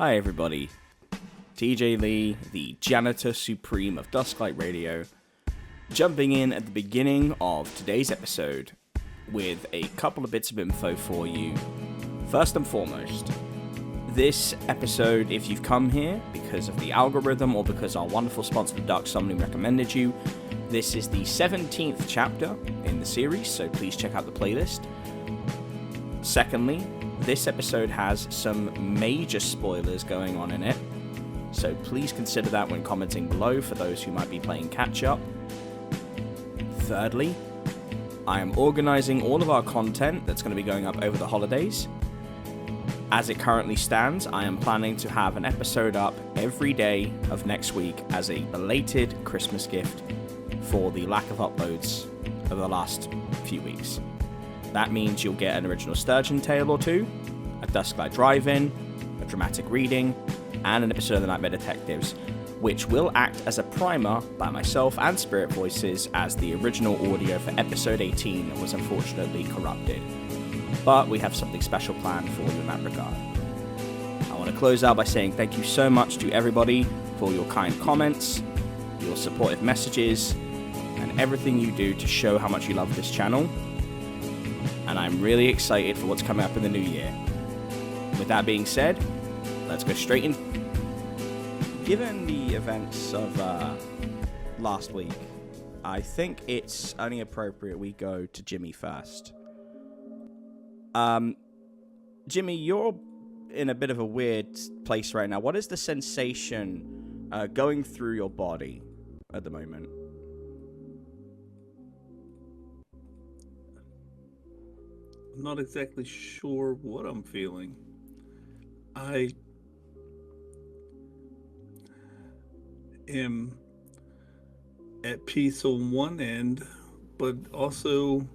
Hi everybody, TJ Lee, the Janitor Supreme of Dusklight Radio, jumping in at the beginning of today's episode with a couple of bits of info for you. First and foremost, this episode, if you've come here because of the algorithm or because our wonderful sponsor, the Dark Summoning, recommended you, this is the 17th chapter in the series, so please check out the playlist. Secondly, this episode has some major spoilers going on in it, so please consider that when commenting below for those who might be playing catch-up. Thirdly, I am organizing all of our content that's going to be going up over the holidays. As it currently stands, I am planning to have an episode up every day of next week as a belated Christmas gift for the lack of uploads over the last few weeks. That means you'll get an original Sturgeon tale or two, a Dusklight drive-in, a dramatic reading, and an episode of the Nightmare Detectives, which will act as a primer by myself and SpiritVoices, as the original audio for episode 18 was unfortunately corrupted. But we have something special planned for you in that regard. I want to close out by saying thank you so much to everybody for your kind comments, your supportive messages, and everything you do to show how much you love this channel. And I'm really excited for what's coming up in the new year. With that being said, let's go straight in. Given the events of last week, I think it's only appropriate we go to Jimmy first. Jimmy, you're in a bit of a weird place right now. What is the sensation going through your body at the moment? I'm not exactly sure what I'm feeling. I am at peace on one end, but also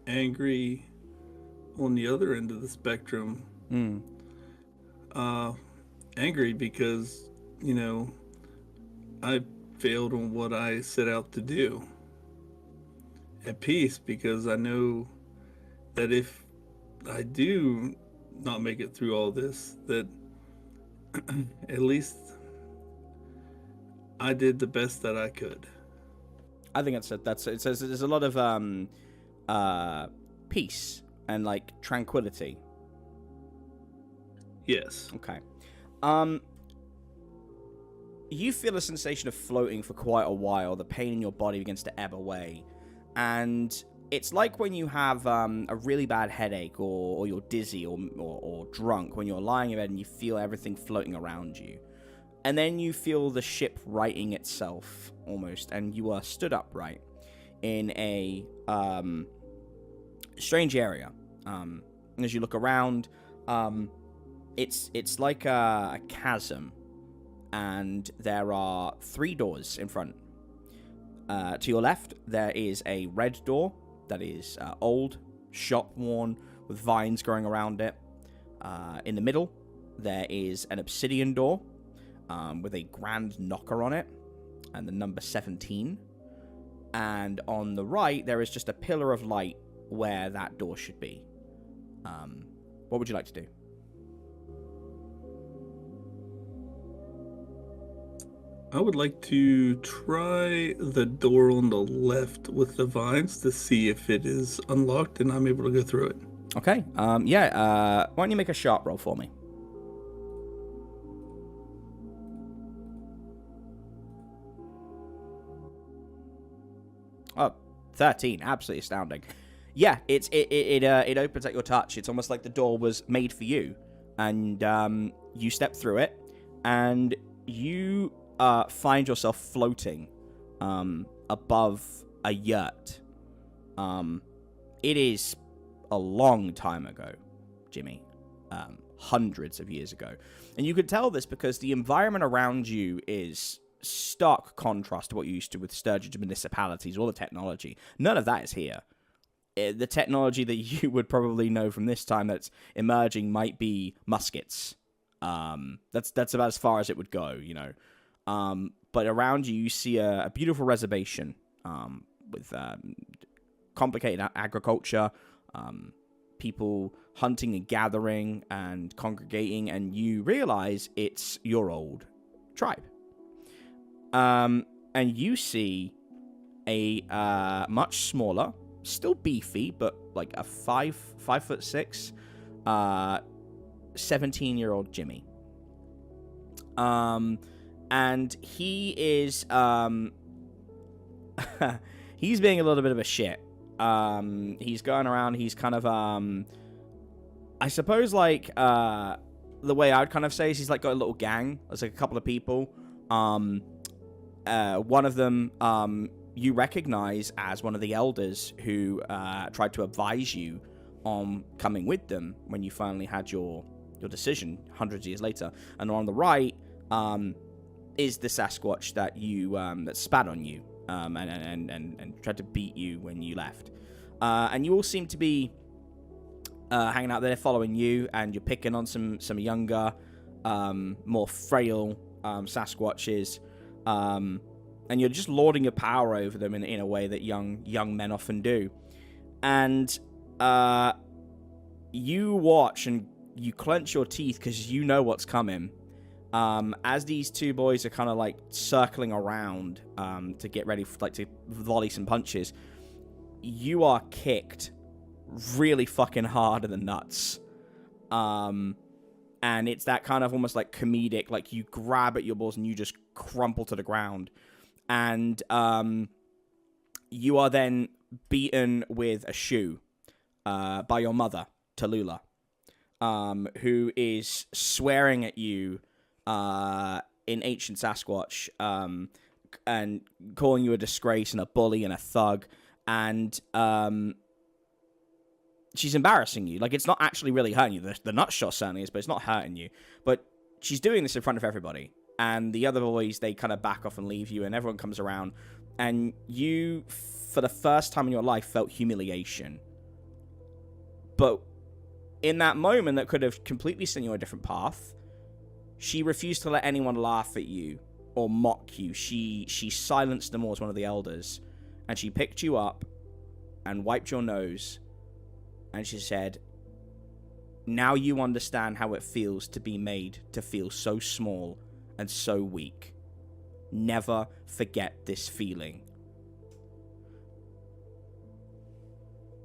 angry on the other end of the spectrum. Angry because, I failed on what I set out to do. At peace because I know that if I do not make it through all this, that at least I did the best that I could. I think there's a lot of peace and like tranquility. Yes. Okay. You feel a sensation of floating for quite a while. The pain in your body begins to ebb away, and it's like when you have a really bad headache or you're dizzy or drunk, when you're lying in bed and you feel everything floating around you. And then you feel the ship righting itself, almost, and you are stood upright in a strange area. As you look around, it's like a chasm, and there are 3 doors in front. To your left, there is a red door that is old, shop-worn, with vines growing around it. In the middle, there is an obsidian door with a grand knocker on it, and the number 17. And on the right, there is just a pillar of light where that door should be. What would you like to do? I would like to try the door on the left with the vines to see if it is unlocked and I'm able to go through it. Okay. Why don't you make a sharp roll for me? Oh, 13. Absolutely astounding. Yeah, it opens at your touch. It's almost like the door was made for you. And you step through it, and you find yourself floating above a yurt. It is a long time ago, Jimmy. Hundreds of years ago. And you could tell this because the environment around you is stark contrast to what you used to with Sturgeon's municipalities, all the technology. None of that is here. The technology that you would probably know from this time that's emerging might be muskets. That's about as far as it would go, But around you, you see a beautiful reservation with complicated agriculture, people hunting and gathering and congregating, and you realize it's your old tribe. And you see a much smaller, still beefy, but like a 5'6", 17-year-old Jimmy. And he is he's being a little bit of a shit. He's going around, he's kind of I suppose like the way I would kind of say is he's like got a little gang. There's like a couple of people. One of them you recognize as one of the elders who tried to advise you on coming with them when you finally had your decision hundreds of years later. And on the right is the Sasquatch that you that spat on you and tried to beat you when you left. And you all seem to be hanging out there, following you, and you're picking on some younger, more frail Sasquatches, and you're just lording your power over them in a way that young men often do. And you watch and you clench your teeth because you know what's coming. As these two boys are kind of like circling around to get ready for, to volley some punches, you are kicked really fucking hard in the nuts. And it's that kind of almost like comedic, like you grab at your balls and you just crumple to the ground. And you are then beaten with a shoe by your mother, Tallulah, who is swearing at you in ancient Sasquatch, and calling you a disgrace and a bully and a thug, and she's embarrassing you. Like, it's not actually really hurting you. The nut shot certainly is, but it's not hurting you. But she's doing this in front of everybody, and the other boys, they kind of back off and leave you, and everyone comes around, and you, for the first time in your life, felt humiliation. But in that moment that could have completely sent you on a different path, she refused to let anyone laugh at you or mock you. She silenced them all as one of the elders, and she picked you up and wiped your nose, and she said, "Now you understand how it feels to be made to feel so small and so weak. Never forget this feeling."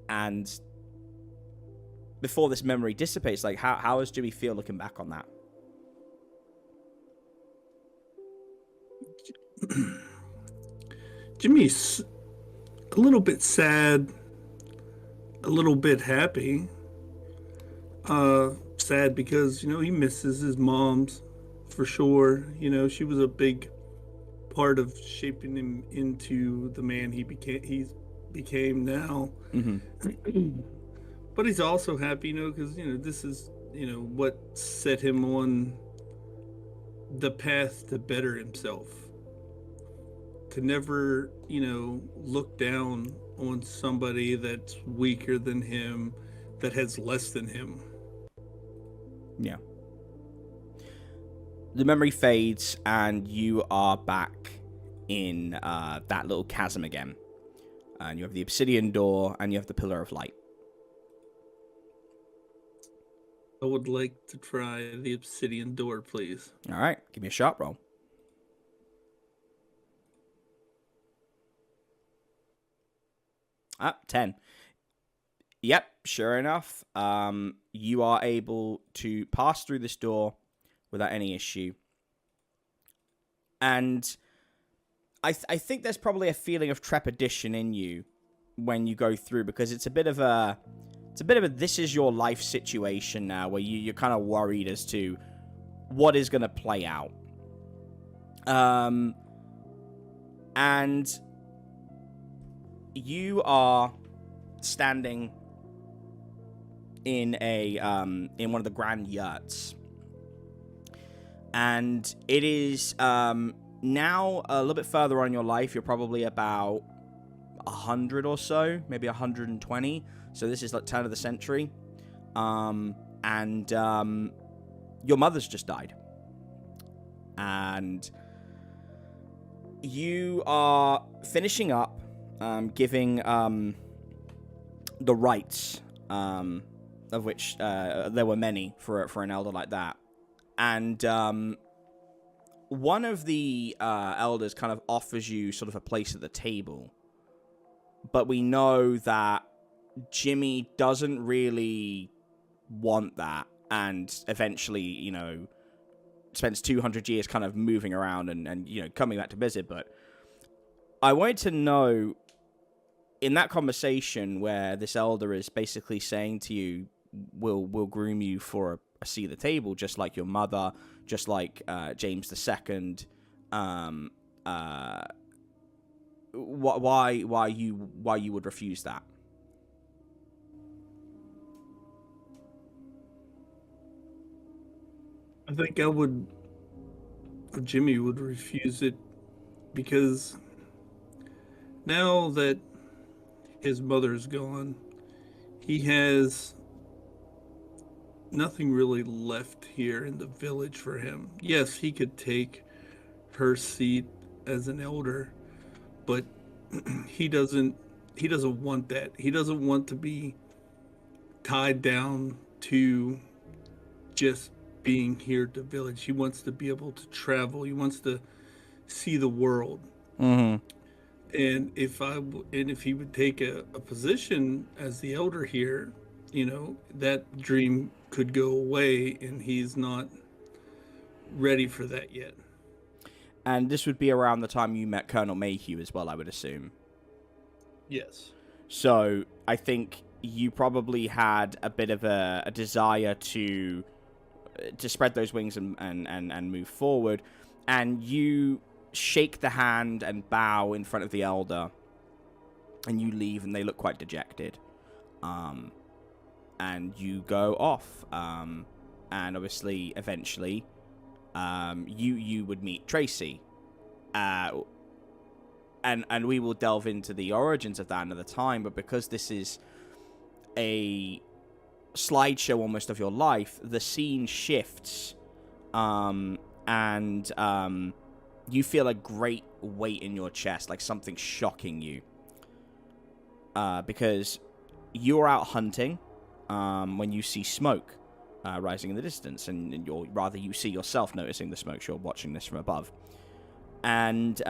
And before this memory dissipates, like, how does Jimmy feel looking back on that? Jimmy's a little bit sad, a little bit happy. Sad because, he misses his mom's for sure. She was a big part of shaping him into the man he became now. Mm-hmm. But he's also happy, because, this is, what set him on the path to better himself. To never, look down on somebody that's weaker than him, that has less than him. Yeah. The memory fades, and you are back in that little chasm again. And you have the obsidian door, and you have the pillar of light. I would like to try the obsidian door, please. All right, give me a sharp roll. Ah, 10. Yep, sure enough. You are able to pass through this door without any issue. And I think there's probably a feeling of trepidation in you when you go through, because it's a bit of a this is your life situation now, where you're kind of worried as to what is going to play out. And you are standing in in one of the grand yurts, and it is now a little bit further on in your life. You're probably about 100 or so, maybe 120. So this is like turn of the century, and your mother's just died, and you are finishing up giving the rites of which there were many for an elder like that. And one of the elders kind of offers you sort of a place at the table. But we know that Jimmy doesn't really want that, and eventually, you know, spends 200 years kind of moving around and you know, coming back to visit. But I wanted to know, in that conversation where this elder is basically saying to you, we'll groom you for a seat at the table, just like your mother, just like James II, why you would refuse that? I think Jimmy would refuse it because now that his mother's gone, he has nothing really left here in the village for him. Yes, he could take her seat as an elder, but he doesn't want that. He doesn't want to be tied down to just being here at the village. He wants to be able to travel. He wants to see the world. Mm-hmm. And if he would take a position as the elder here, you know, that dream could go away, and he's not ready for that yet. And this would be around the time you met Colonel Mayhew as well, I would assume. Yes. So I think you probably had a bit of a desire to spread those wings and move forward, and you shake the hand and bow in front of the elder, and you leave, and they look quite dejected, and you go off, and obviously eventually you would meet Tracy, and we will delve into the origins of that another time, but because this is a slideshow almost of your life, the scene shifts, and you feel a great weight in your chest, like something shocking you, because you're out hunting when you see smoke rising in the distance, and you see yourself noticing the smoke. You're watching this from above, and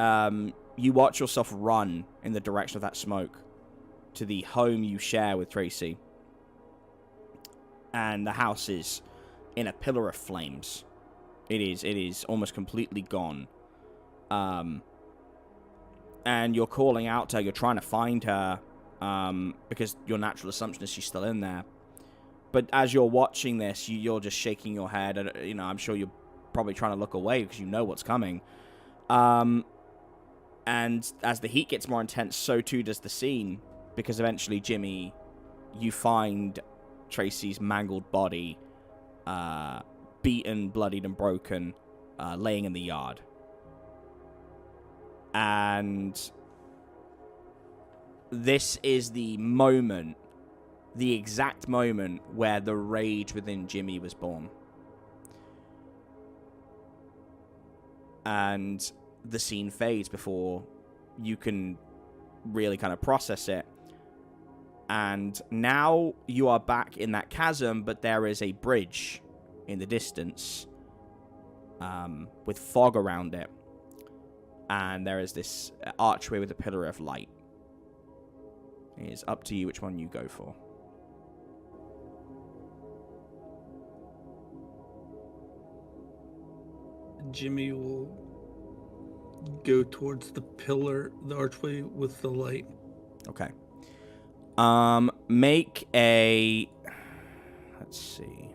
you watch yourself run in the direction of that smoke to the home you share with Tracy. And the house is in a pillar of flames. It is almost completely gone. And you're calling out to her. You're trying to find her, because your natural assumption is she's still in there. But as you're watching this, you're just shaking your head. And, you know, I'm sure you're probably trying to look away because you know what's coming. And as the heat gets more intense, so too does the scene. Because eventually, Jimmy, you find Tracy's mangled body, beaten, bloodied, and broken, laying in the yard. And this is the moment, the exact moment where the rage within Jimmy was born. And the scene fades before you can really kind of process it. And now you are back in that chasm, but there is a bridge in the distance, with fog around it. And there is this archway with a pillar of light. It is up to you which one you go for. Jimmy will go towards the pillar, the archway with the light. Okay. Make a... Let's see.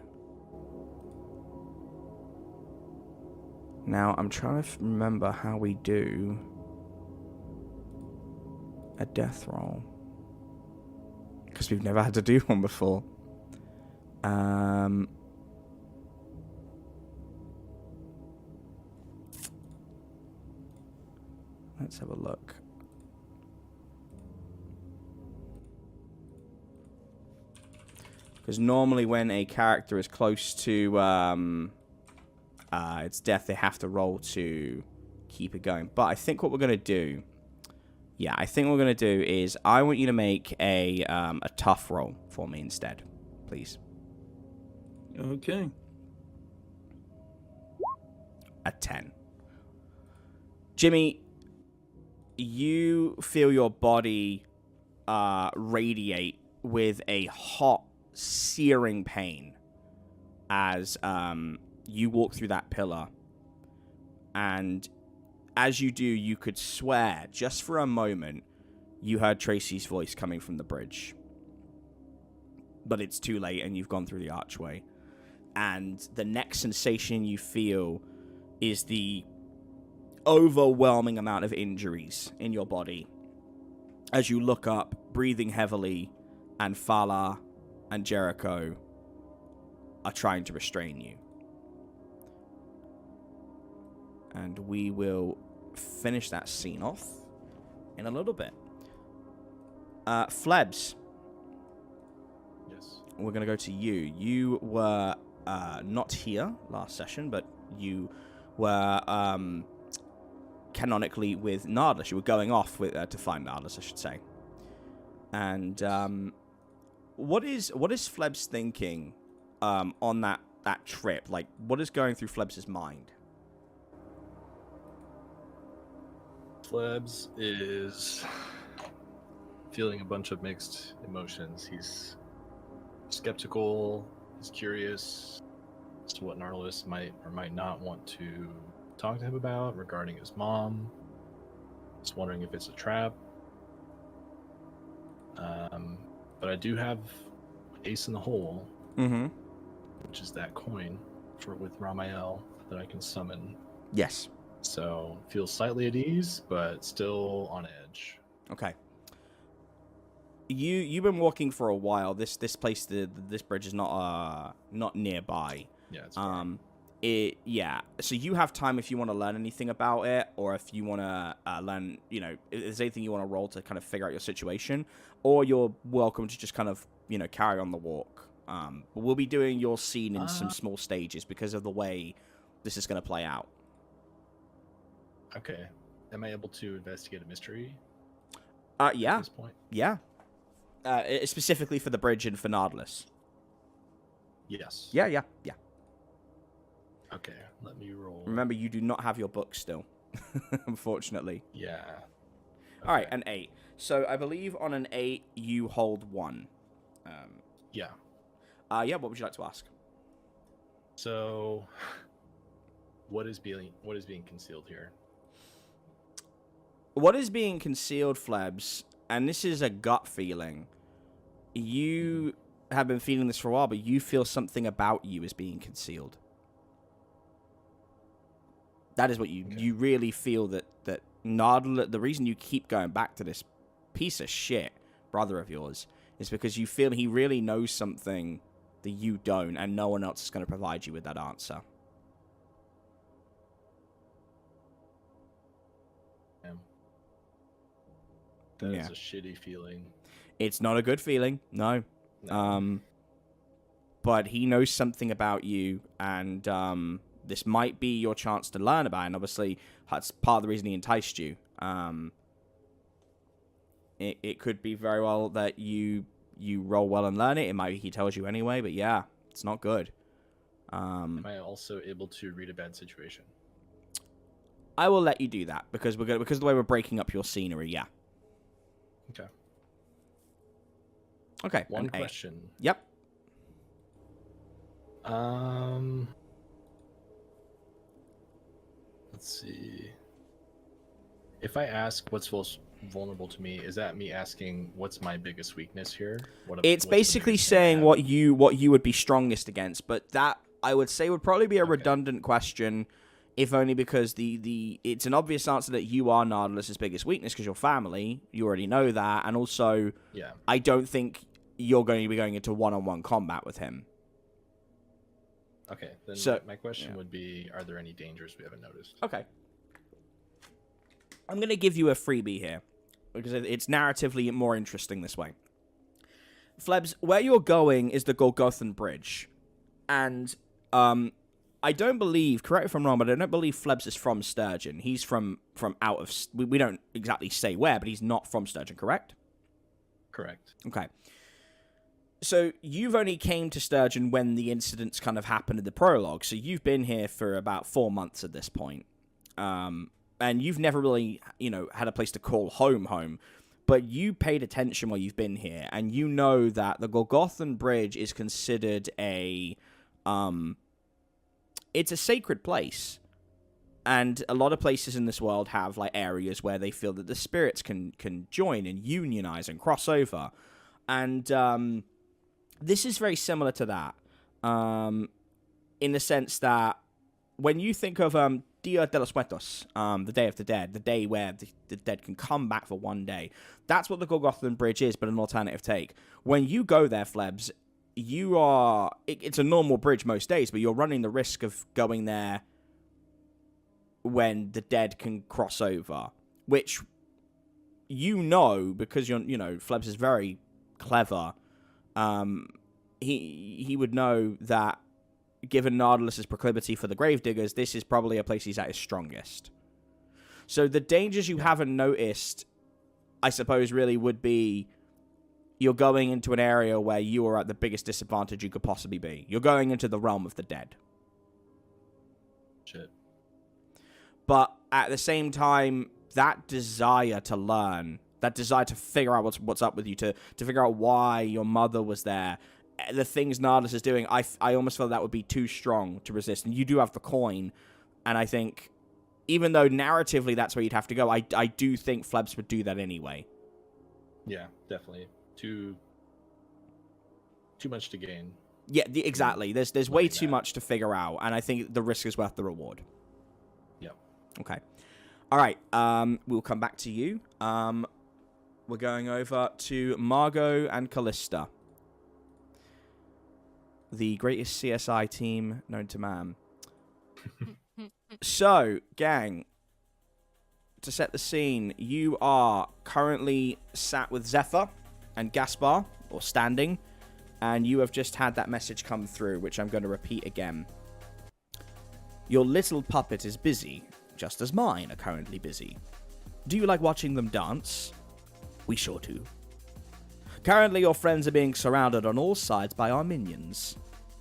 Now, I'm trying to remember how we do a death roll. Because we've never had to do one before. Let's have a look. Because normally when a character is close to its death, they have to roll to keep it going. But I think what we're going to do... Yeah, I think what we're going to do is I want you to make a tough roll for me instead, please. Okay. A 10. Jimmy, you feel your body radiate with a hot, searing pain as you walk through that pillar. And as you do, you could swear, just for a moment, you heard Tracy's voice coming from the bridge. But it's too late, and you've gone through the archway. And the next sensation you feel is the overwhelming amount of injuries in your body as you look up, breathing heavily, and Fala and Jericho are trying to restrain you. And we will finish that scene off in a little bit. Flebs. Yes. We're going to go to you. You were not here last session, but you were canonically with Nardelus. You were going off with to find Nardelus, I should say. And what is Flebs thinking on that trip? Like, what is going through Flebs' mind? Flebs is feeling a bunch of mixed emotions. He's skeptical, he's curious as to what Nardelus might or might not want to talk to him about regarding his mom. He's wondering if it's a trap. But I do have Ace in the Hole, which is that coin with Ramael that I can summon. Yes. So feels slightly at ease, but still on edge. Okay. You've been walking for a while. This place, this bridge is not nearby. Yeah. So you have time if you want to learn anything about it, or if you want to learn, if there's anything you want to roll to kind of figure out your situation, or you're welcome to just kind of carry on the walk. But we'll be doing your scene in some small stages because of the way this is going to play out. Okay. Am I able to investigate a mystery? Yeah. At this point? Yeah. Specifically for the bridge and for Nardelus. Yes. Yeah. Okay, let me roll. Remember, you do not have your book still, unfortunately. Yeah. Okay. All right, an 8. So I believe on an 8 you hold 1. Yeah. What would you like to ask? So, what is being concealed here? What is being concealed, Flebs, and this is a gut feeling, you have been feeling this for a while, but you feel something about you is being concealed. That is what you really feel that Nardelus, the reason you keep going back to this piece of shit brother of yours is because you feel he really knows something that you don't, and no one else is going to provide you with that answer. That is a shitty feeling. It's not a good feeling, no. But he knows something about you, and this might be your chance to learn about it. And obviously, that's part of the reason he enticed you. It could be very well that you roll well and learn it. It might be he tells you anyway, but yeah, it's not good. Am I also able to read a bad situation? I will let you do that because of the way we're breaking up your scenery. Yeah. Okay. One question. Yep. Let's see. If I ask what's most vulnerable to me, is that me asking what's my biggest weakness here? It's basically saying what you would be strongest against, but that I would say would probably be a redundant question, if only because it's an obvious answer that you are Nardelus' biggest weakness because you're family. You already know that, and also, I don't think you're going to be going into one-on-one combat with him. Okay, then my question would be, are there any dangers we haven't noticed? Okay. I'm going to give you a freebie here, because it's narratively more interesting this way. Flebs, where you're going is the Golgothan Bridge. And I don't believe, correct me if I'm wrong, but I don't believe Flebs is from Sturgeon. He's from out of... We don't exactly say where, but he's not from Sturgeon, correct? Correct. Okay. So you've only came to Sturgeon when the incidents kind of happened in the prologue. So you've been here for about 4 months at this point. And you've never really, had a place to call home. But you paid attention while you've been here, and you know that the Golgothan Bridge is considered it's a sacred place. And a lot of places in this world have like areas where they feel that the spirits can join and unionize and cross over. And this is very similar to that, in the sense that when you think of Dia de los Muertos, the Day of the Dead, the day where the dead can come back for one day, that's what the Golgothan Bridge is, but an alternative take. When you go there, Flebs, it's a normal bridge most days, but you're running the risk of going there when the dead can cross over, which because Flebs is very clever. He would know that, given Nardelus' proclivity for the gravediggers, this is probably a place he's at his strongest. So the dangers you haven't noticed, I suppose, really would be you're going into an area where you are at the biggest disadvantage you could possibly be. You're going into the realm of the dead. Shit. But at the same time, that desire to learn, that desire to figure out what's up with you, to figure out why your mother was there, the things Nardelus is doing, I almost feel that would be too strong to resist. And you do have the coin, and I think, even though narratively that's where you'd have to go, I do think Flebs would do that anyway. Yeah, definitely. Too much to gain. Yeah, exactly. There's way too much to figure out, and I think the risk is worth the reward. Yep. Okay. All right. We'll come back to you. We're going over to Margot and Callista, the greatest CSI team known to man. So, gang, to set the scene, you are currently sat with Zephyr and Gaspar, or standing, and you have just had that message come through, which I'm going to repeat again. Your little puppet is busy, just as mine are currently busy. Do you like watching them dance? We sure do. Currently, your friends are being surrounded on all sides by our minions.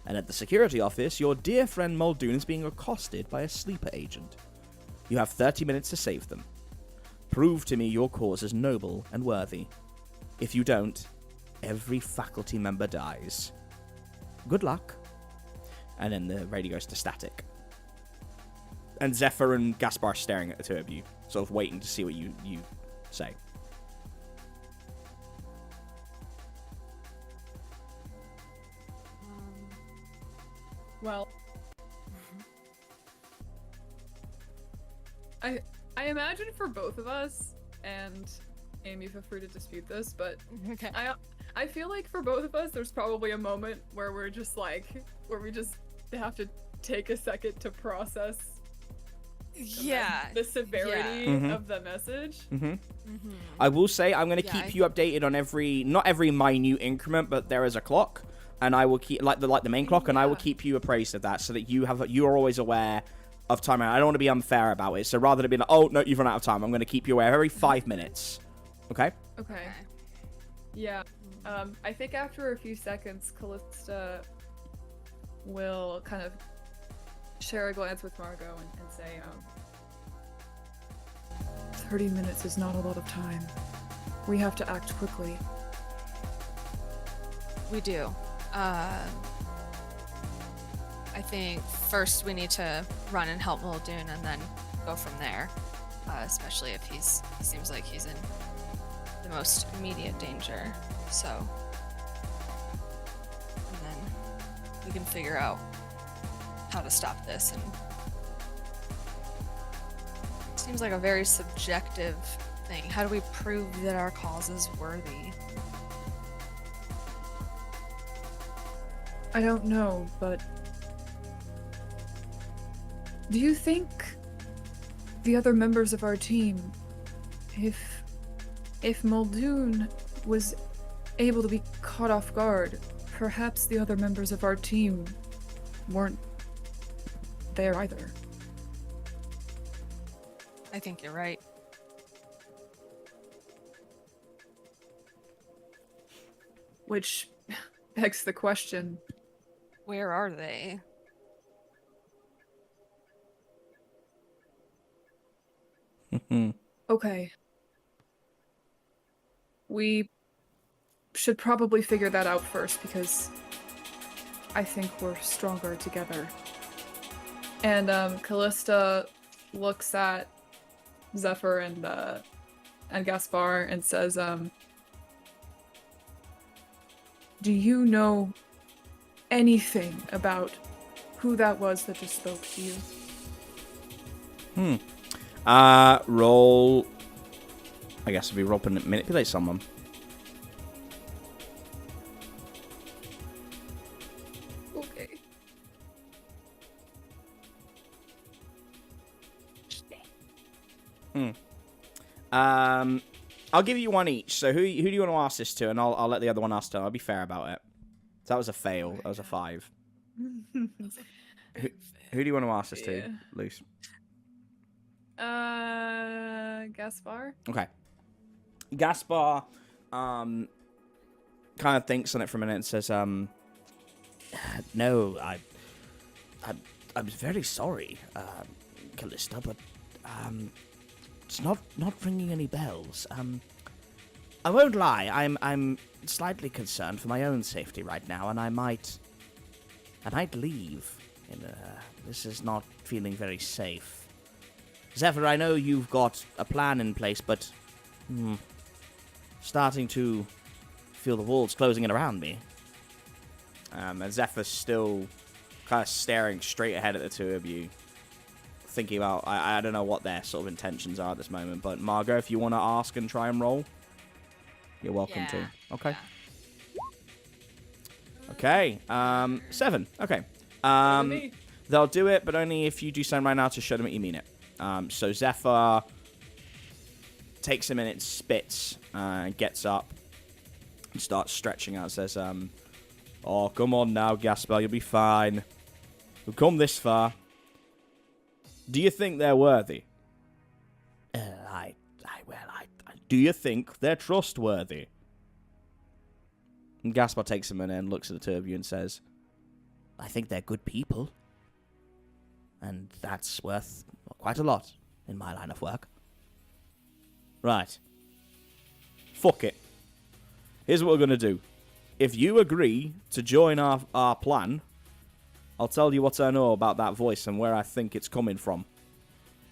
And at the security office, your dear friend Muldoon is being accosted by a sleeper agent. You have 30 minutes to save them. Prove to me your cause is noble and worthy. If you don't, every faculty member dies. Good luck. And then the radio goes to static. And Zephyr and Gaspar staring at the two of you, sort of waiting to see what you say. Well, I imagine for both of us, and Amy, feel free to dispute this, but Okay. I feel like for both of us, there's probably a moment where we just have to take a second to process the severity of the message. I will say I'm going to keep you updated on not every minute increment, but there is a clock, and I will keep like the main clock, and I will keep you appraised of that so that you are always aware of time. I don't want to be unfair about it, so rather than being like, oh no, you've run out of time, I'm going to keep you aware every 5 minutes. Okay. Yeah. I think after a few seconds, Callista will kind of share a glance with Margot and say, 30 minutes is not a lot of time. We have to act quickly. We do. I think first we need to run and help Muldoon and then go from there. Especially if he seems like he's in the most immediate danger. So, and then we can figure out how to stop this. And it seems like a very subjective thing. How do we prove that our cause is worthy? I don't know, but do you think the other members of our team, if Muldoon was able to be caught off guard, perhaps the other members of our team weren't there either? I think you're right. Which begs the question. Where are they? Okay. We should probably figure that out first because I think we're stronger together. And Callista looks at Zephyr and Gaspar and says, do you know anything about who that was that just spoke to you? Roll. I guess if we roll and manipulate someone. Okay. I'll give you one each. So who do you want to ask this to? And I'll let the other one ask to. I'll be fair about it. So that was a fail. That was a 5. Who do you want to ask this to, Luce? Gaspar? Okay. Gaspar kind of thinks on it for a minute and says, no, I'm very sorry, Callista, but it's not ringing any bells. I won't lie, I'm slightly concerned for my own safety right now, and I might leave. This is not feeling very safe. Zephyr, I know you've got a plan in place, but starting to feel the walls closing in around me. And Zephyr's still kind of staring straight ahead at the two of you, thinking about, I don't know what their sort of intentions are at this moment, but Margot, if you want to ask and try and roll, you're welcome to. Okay. Yeah. Okay. 7. Okay. They'll do it, but only if you do something right now to show them that you mean it. So Zephyr takes a minute, spits, gets up, and starts stretching out. Says, "Oh, come on now, Gaspar, you'll be fine. We've come this far. Do you think they're worthy?" Do you think they're trustworthy? And Gaspar takes a minute and looks at the two of you and says, "I think they're good people. And that's worth quite a lot in my line of work." Right. Fuck it. Here's what we're going to do. If you agree to join our plan, I'll tell you what I know about that voice and where I think it's coming from.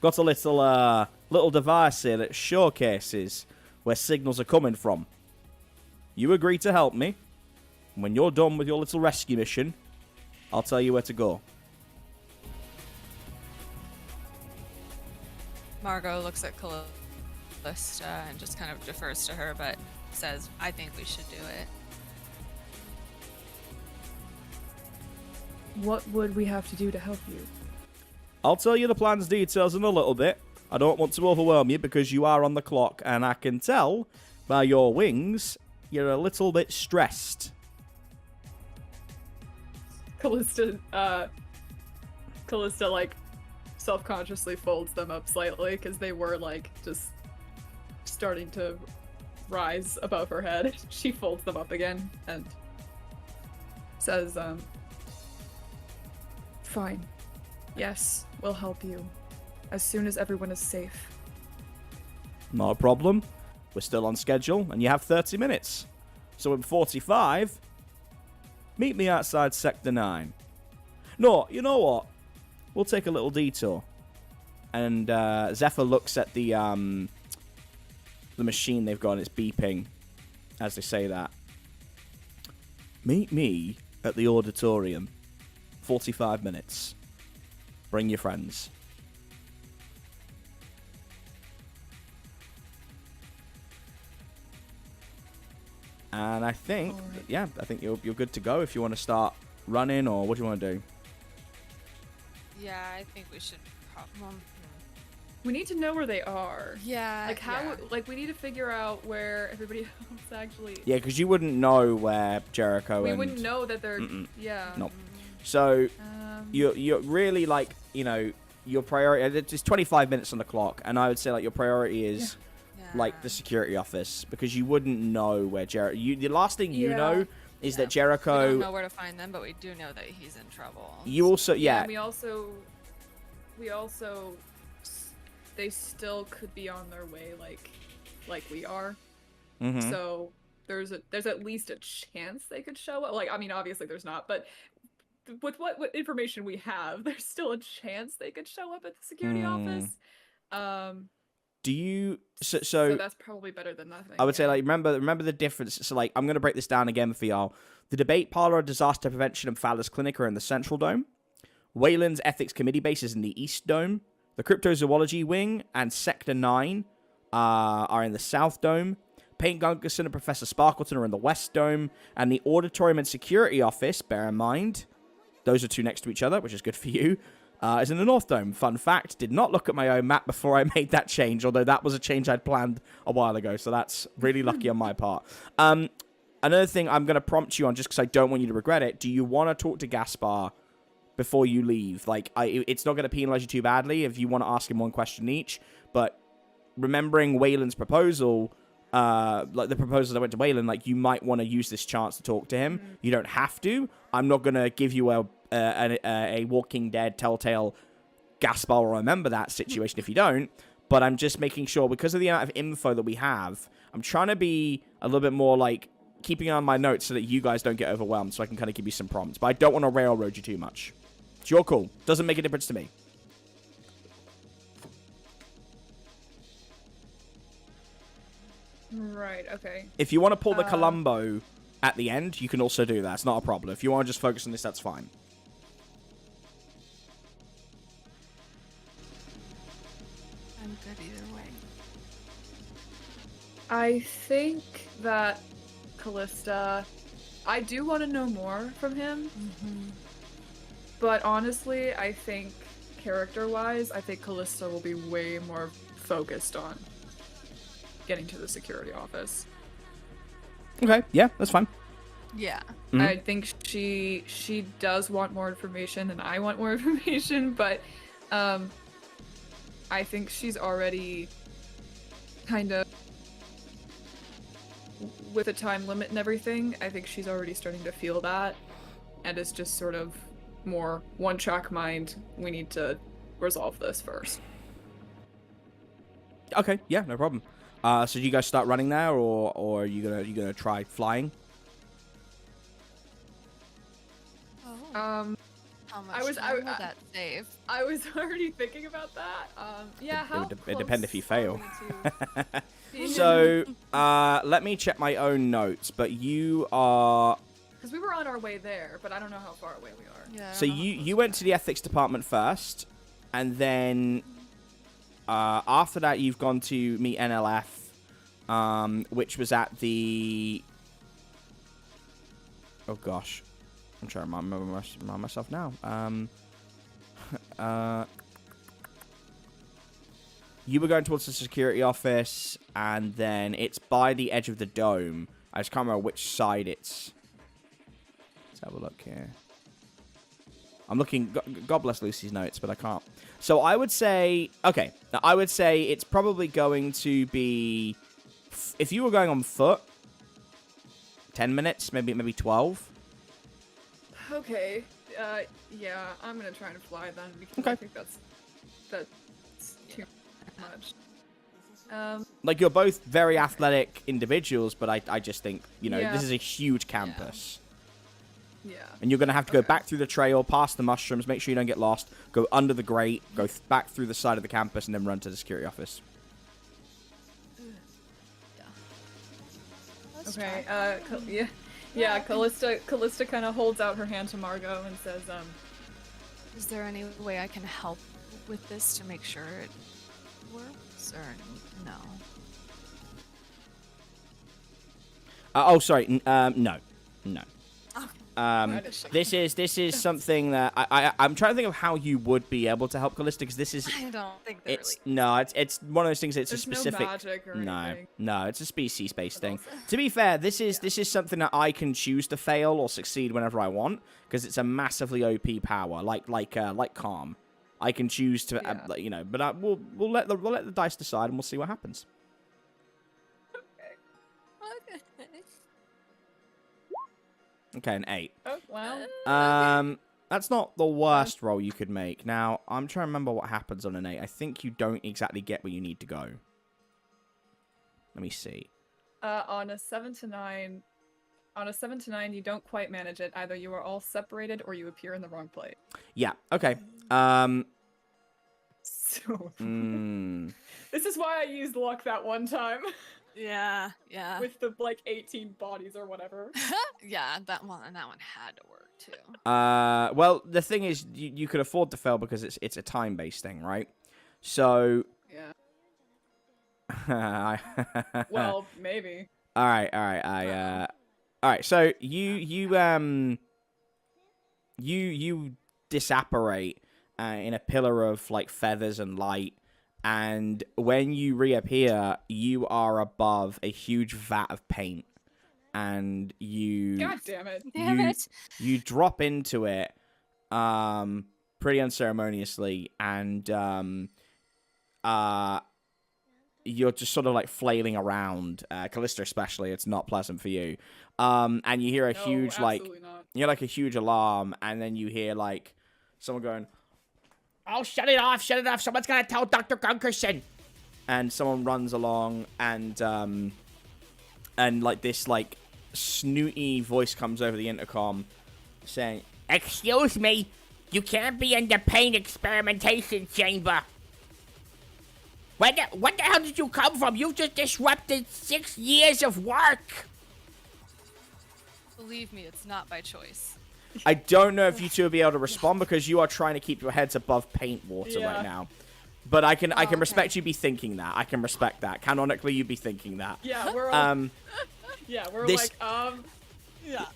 Got a little device here that showcases where signals are coming from. You agree to help me. And when you're done with your little rescue mission, I'll tell you where to go. Margot looks at Callista and just kind of defers to her, but says, I think we should do it. What would we have to do to help you? I'll tell you the plan's details in a little bit. I don't want to overwhelm you because you are on the clock, and I can tell by your wings you're a little bit stressed. Callista, like, self-consciously folds them up slightly because they were, like, just starting to rise above her head. She folds them up again and says, fine. Yes, we'll help you. As soon as everyone is safe. Not a problem. We're still on schedule, and you have 30 minutes. So in 45, meet me outside Sector 9. No, you know what? We'll take a little detour. And Zephyr looks at the machine they've got, and it's beeping as they say that. Meet me at the auditorium. 45 minutes. Bring your friends. And I think, I think you're good to go if you want to start running, or what do you want to do? Yeah, I think we should probably... We need to know where they are. Yeah. Like, how, like, we need to figure out where everybody else actually... Yeah, because you wouldn't know where Jericho We wouldn't know that they're... Yeah. Nope. So, you're really, like, you know, your priority... It's 25 minutes on the clock, and I would say, like, your priority is... Yeah. like the security office, because you wouldn't know where Jericho... The last thing you know is Yeah, that Jericho... We don't know where to find them, but we do know that he's in trouble. You also, yeah. And we also, they still could be on their way, like we are. Mhm. So there's at least a chance they could show up. Like, I mean, obviously there's not, but with what information we have, there's still a chance they could show up at the security office. Do you... So that's probably better than nothing. I would say, like, remember the difference. So, like, I'm going to break this down again for y'all. The Debate Parlor, Disaster Prevention, and Phallus Clinic are in the Central Dome. Wayland's Ethics Committee base is in the East Dome. The Cryptozoology Wing and Sector 9 are in the South Dome. Payne Gungerson and Professor Sparkleton are in the West Dome. And the Auditorium and Security Office, bear in mind, those are two next to each other, which is good for you, is in the North Dome. Fun fact, did not look at my own map before I made that change, although that was a change I'd planned a while ago, so that's really lucky on my part. Another thing I'm going to prompt you on, just because I don't want you to regret it, do you want to talk to Gaspar before you leave? Like, it's not going to penalize you too badly if you want to ask him one question each, but remembering Wayland's proposal, like the proposals that went to Wayland, like, you might want to use this chance to talk to him. You don't have to. I'm not going to give you a Walking Dead telltale Gaspar will remember that situation if you don't, but I'm just making sure, because of the amount of info that we have, I'm trying to be a little bit more, like, keeping on my notes so that you guys don't get overwhelmed, so I can kind of give you some prompts, but I don't want to railroad you too much. It's your call. Doesn't make a difference to me. Right, okay. If you want to pull the Columbo at the end, you can also do that. It's not a problem. If you want to just focus on this, that's fine. I'm good either way. I think that Callista, I do want to know more from him, but honestly, I think character-wise, I think Callista will be way more focused on getting to the security office. Okay, yeah, that's fine. Yeah. I think she does want more information, and I want more information, but I think she's already kind of, with a time limit and everything, I think she's already starting to feel that, and it's just sort of more one-track mind. We need to resolve this first. Okay, yeah, no problem. So do you guys start running now, or are you gonna try flying? How much time will that save? I was already thinking about that. Yeah, how It depends if you fail. to... So, let me check my own notes, but you are... Because we were on our way there, but I don't know how far away we are. Yeah. So you went to the ethics department first, and then after that you've gone to meet NLF, which was at the... Oh gosh. I'm trying to remind myself now. You were going towards the security office, and then it's by the edge of the dome. I just can't remember which side it's... Let's have a look here. I'm looking... God bless Lucy's notes, but I can't. So I would say... Okay. Now I would say it's probably going to be... If you were going on foot, 10 minutes, maybe 12. Okay. Yeah, I'm gonna try and fly then, because Okay. I think that's too much. Like, you're both very athletic individuals, but I just think, you know, Yeah. this is a huge campus. Yeah. And you're going to have to go Okay. back through the trail, past the mushrooms, make sure you don't get lost, go under the grate, go back through the side of the campus, and then run to the security office. Let's Okay. try. Yeah. Callista kind of holds out her hand to Margot and says, Is there any way I can help with this to make sure it works, or no? Oh, sorry. No. Okay. This is something that I'm trying to think of how you would be able to help Callista, because this is... I don't think they're It's really... no, it's one of those things. It's "There's a specific. no magic or anything." No, it's a species-based thing. also- To be fair, this is something that I can choose to fail or succeed whenever I want, because it's a massively OP power, like Calm. I can choose to, Yeah. you know, but we'll let the dice decide, and we'll see what happens. Okay. Okay, an 8. Oh, wow. That's not the worst roll you could make. Now, I'm trying to remember what happens on an 8. I think you don't exactly get where you need to go. Let me see. On a 7 to 9, you don't quite manage it. Either you are all separated or you appear in the wrong place. Yeah. Okay. So this is why I used luck that one time. Yeah. With the like 18 bodies or whatever. Yeah, that one had to work too. Well, the thing is, you could afford to fail because it's a time-based thing, right? So. Yeah. Well, maybe. All right. All right. So you disapparate in a pillar of like feathers and light, and when you reappear, you are above a huge vat of paint, and you. God damn it! You drop into it, pretty unceremoniously, and you're just sort of like flailing around. Callista especially, it's not pleasant for you. And you hear a huge like, you hear like a huge alarm, and then you hear like someone going, "Oh, shut it off! Someone's gonna tell Dr. Gunkerson." And someone runs along, and like this like snooty voice comes over the intercom, saying, "Excuse me, you can't be in the paint experimentation chamber. What the hell did you come from? You just disrupted 6 years of work." Believe me, it's not by choice. I don't know if you two will be able to respond because you are trying to keep your heads above paint water right now. But I can respect you be thinking that. I can respect that. Canonically, you be thinking that. Yeah, we're all,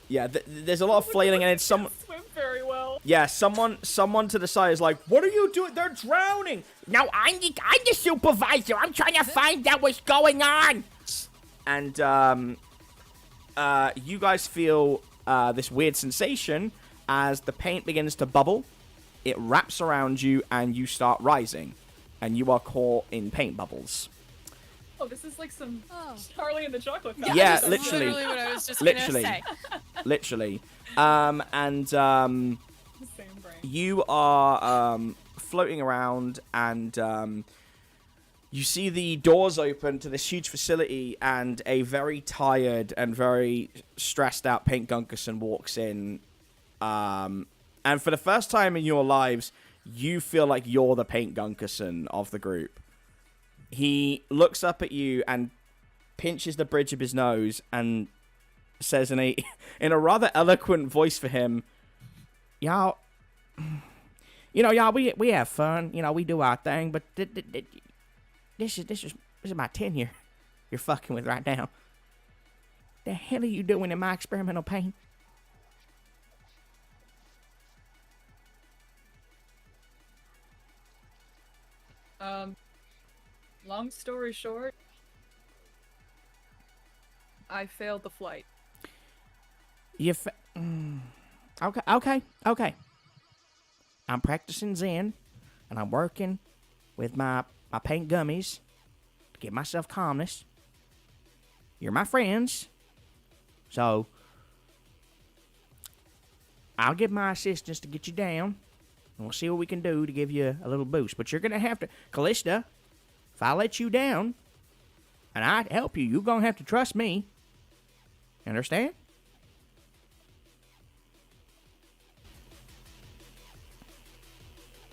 Yeah, there's a lot of flailing, and it's someone. Swim very well. Yeah, someone to the side is like, "What are you doing? They're drowning." "No, I'm the supervisor. I'm trying to find out what's going on." And you guys feel this weird sensation as the paint begins to bubble. It wraps around you, and you start rising, and you are caught in paint bubbles. Oh, this is like some Charlie and the Chocolate Factory. Yeah, That's literally. literally what I was just gonna say. Literally. Same brain. You are floating around, and you see the doors open to this huge facility, and a very tired and very stressed out Paint Gunkerson walks in. And for the first time in your lives, you feel like you're the Paint Gunkerson of the group. He looks up at you and pinches the bridge of his nose and says in a rather eloquent voice for him, "Y'all, y'all, we have fun. We do our thing, but this is my tenure you're fucking with right now. The hell are you doing in my experimental paint?" Long story short, I failed the flight. Okay. I'm practicing Zen, and I'm working with my paint gummies to give myself calmness. You're my friends, so I'll give my assistance to get you down, and we'll see what we can do to give you a little boost. But you're gonna have to, Callista, if I let you down, and I help you, you're gonna have to trust me. Understand?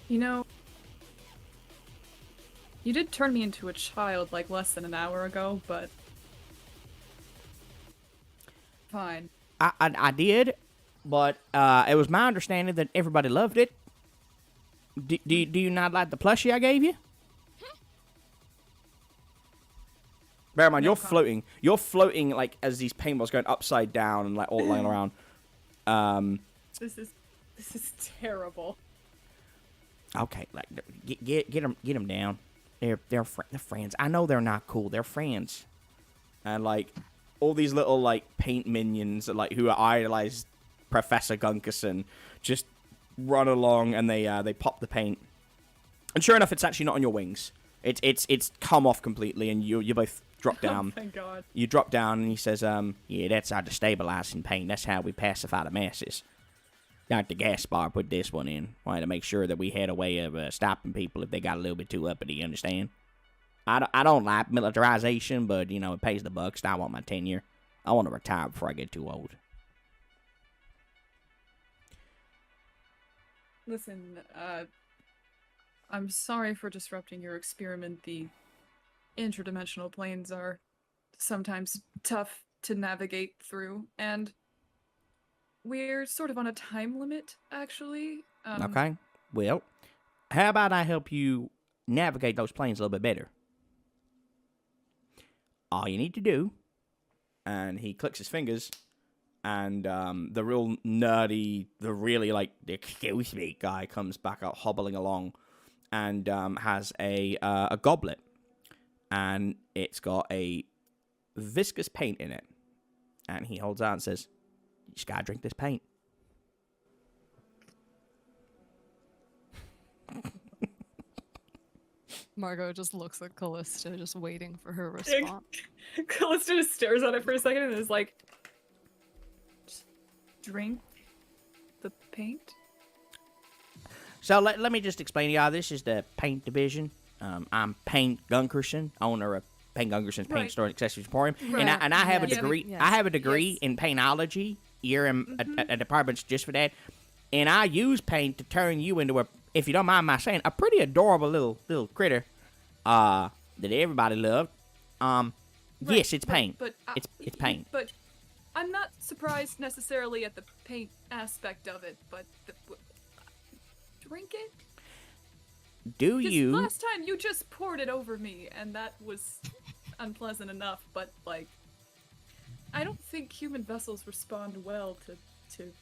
You did turn me into a child like less than an hour ago, but fine. I did, but it was my understanding that everybody loved it. Do you not like the plushie I gave you? Bear in mind, No you're comment. floating. You're floating like as these paintballs going upside down and like all lying around. This is terrible. Okay, like get them down. They're friends. I know they're not cool. They're friends. And like all these little like paint minions like who idolize Professor Gunkerson just run along, and they pop the paint. And sure enough, it's actually not on your wings. It's come off completely, and you both drop down. Thank God. You drop down, and he says, yeah, that's our destabilizing paint. That's how we pacify the masses. Dr. Gaspar put this one in. Wanted to make sure that we had a way of stopping people if they got a little bit too uppity, you understand? I don't like militarization, but, you know, it pays the bucks. I want my tenure. I want to retire before I get too old. Listen, I'm sorry for disrupting your experiment. The interdimensional planes are sometimes tough to navigate through, and we're sort of on a time limit, actually. Okay. Well, how about I help you navigate those planes a little bit better? All you need to do, and he clicks his fingers, and the real nerdy, the really, like, the excuse me guy comes back out hobbling along and has a goblet. And it's got a viscous paint in it. And he holds out and says, you just gotta drink this paint. Margot just looks at Callista, just waiting for her response. Callista just stares at it for a second and is like, "Just drink the paint?" So let me just explain to y'all, this is the paint division. I'm Paint Gunkerson, owner of Paint Gunkerson's Paint Store and Accessories Emporium. Right. And I have a Yeah. degree. Yeah. I have a degree Yes. in paintology. Here in a department just for that. And I use paint to turn you into a, if you don't mind my saying, a pretty adorable little critter that everybody loved. Yes, it's paint. But It's paint. But I'm not surprised necessarily at the paint aspect of it, but drink it? Do 'Cause you? last time you just poured it over me, and that was unpleasant enough, but, like, I don't think human vessels respond well to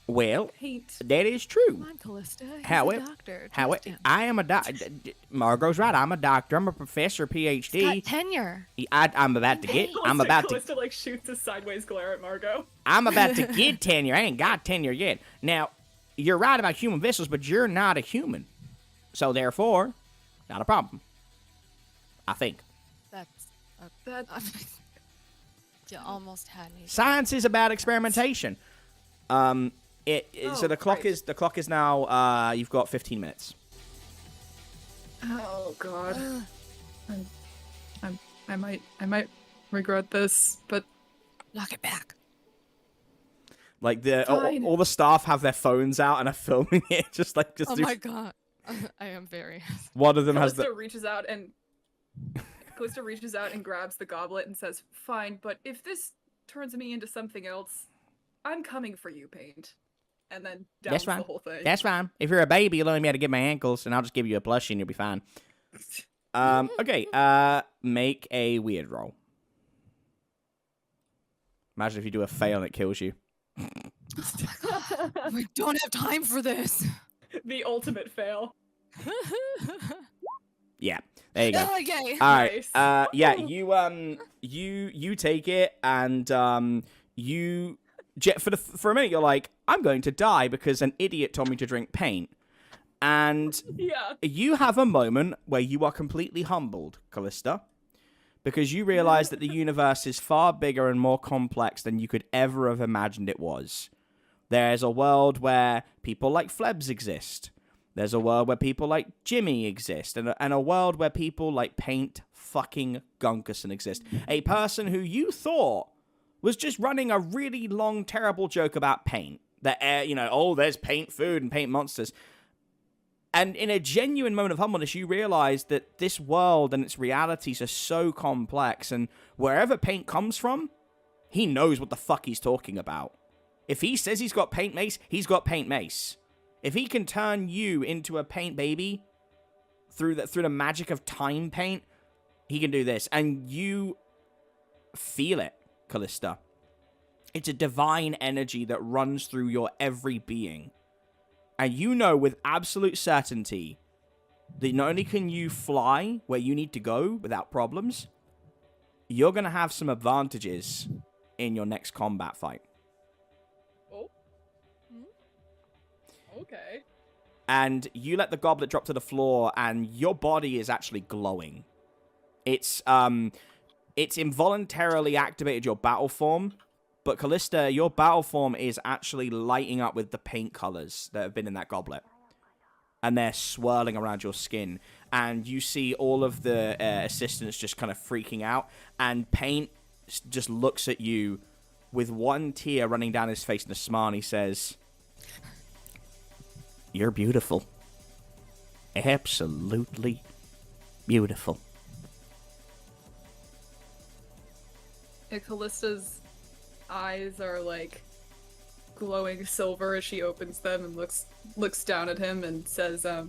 Well, paint. that is Come true. on, Callista. He's However- a doctor. However, Trust him. I am a doctor. Margot's right. I'm a doctor. I'm a professor, PhD. Got tenure. I'm about to get. I'm about to. Callista, like, shoots a sideways glare at Margot. I'm about to get tenure. I ain't got tenure yet. Now, you're right about human vessels, but you're not a human, so therefore, not a problem. I think That's That you almost had me. science is about experimentation. So Oh, the clock Christ. is now. You've got 15 minutes. Oh God. I might regret this, but Knock it back. Like Fine. all the staff have their phones out and are filming it. Just Oh my god. I am very. one of them has Callista the. reaches out and grabs the goblet and says, "Fine, but if this turns me into something else, I'm coming for you, Paint." And then That's downs fine. the whole thing. That's fine. If you're a baby, you'll only be able to get my ankles, and I'll just give you a plushie and you'll be fine. Okay. Make a weird roll. Imagine if you do a fail and it kills you. We don't have time for this. The ultimate fail. Yeah. There you go. Okay. All right. Nice. Yeah. You take it and for a minute you're like, I'm going to die because an idiot told me to drink paint, and Yeah. you have a moment where you are completely humbled, Callista, because you realize that the universe is far bigger and more complex than you could ever have imagined it was. There's a world where people like Flebs exist. There's a world where people like Jimmy exist. And a world where people like Paint fucking Gunkerson exist. A person who you thought was just running a really long, terrible joke about paint. That, there's paint food and paint monsters. And in a genuine moment of humbleness, you realize that this world and its realities are so complex. And wherever Paint comes from, he knows what the fuck he's talking about. If he says he's got paint mace, he's got paint mace. If he can turn you into a paint baby through the magic of time paint, he can do this. And you feel it, Callista. It's a divine energy that runs through your every being. And you know with absolute certainty that not only can you fly where you need to go without problems, you're going to have some advantages in your next combat fight. Oh. Okay. And you let the goblet drop to the floor, and your body is actually glowing. It's It's involuntarily activated your battle form, but Callista, your battle form is actually lighting up with the paint colors that have been in that goblet. And they're swirling around your skin. And you see all of the assistants just kind of freaking out. And Paint just looks at you with one tear running down his face and a smile, and he says, "You're beautiful. Absolutely beautiful." Callista's eyes are like glowing silver as she opens them and looks down at him and says, "I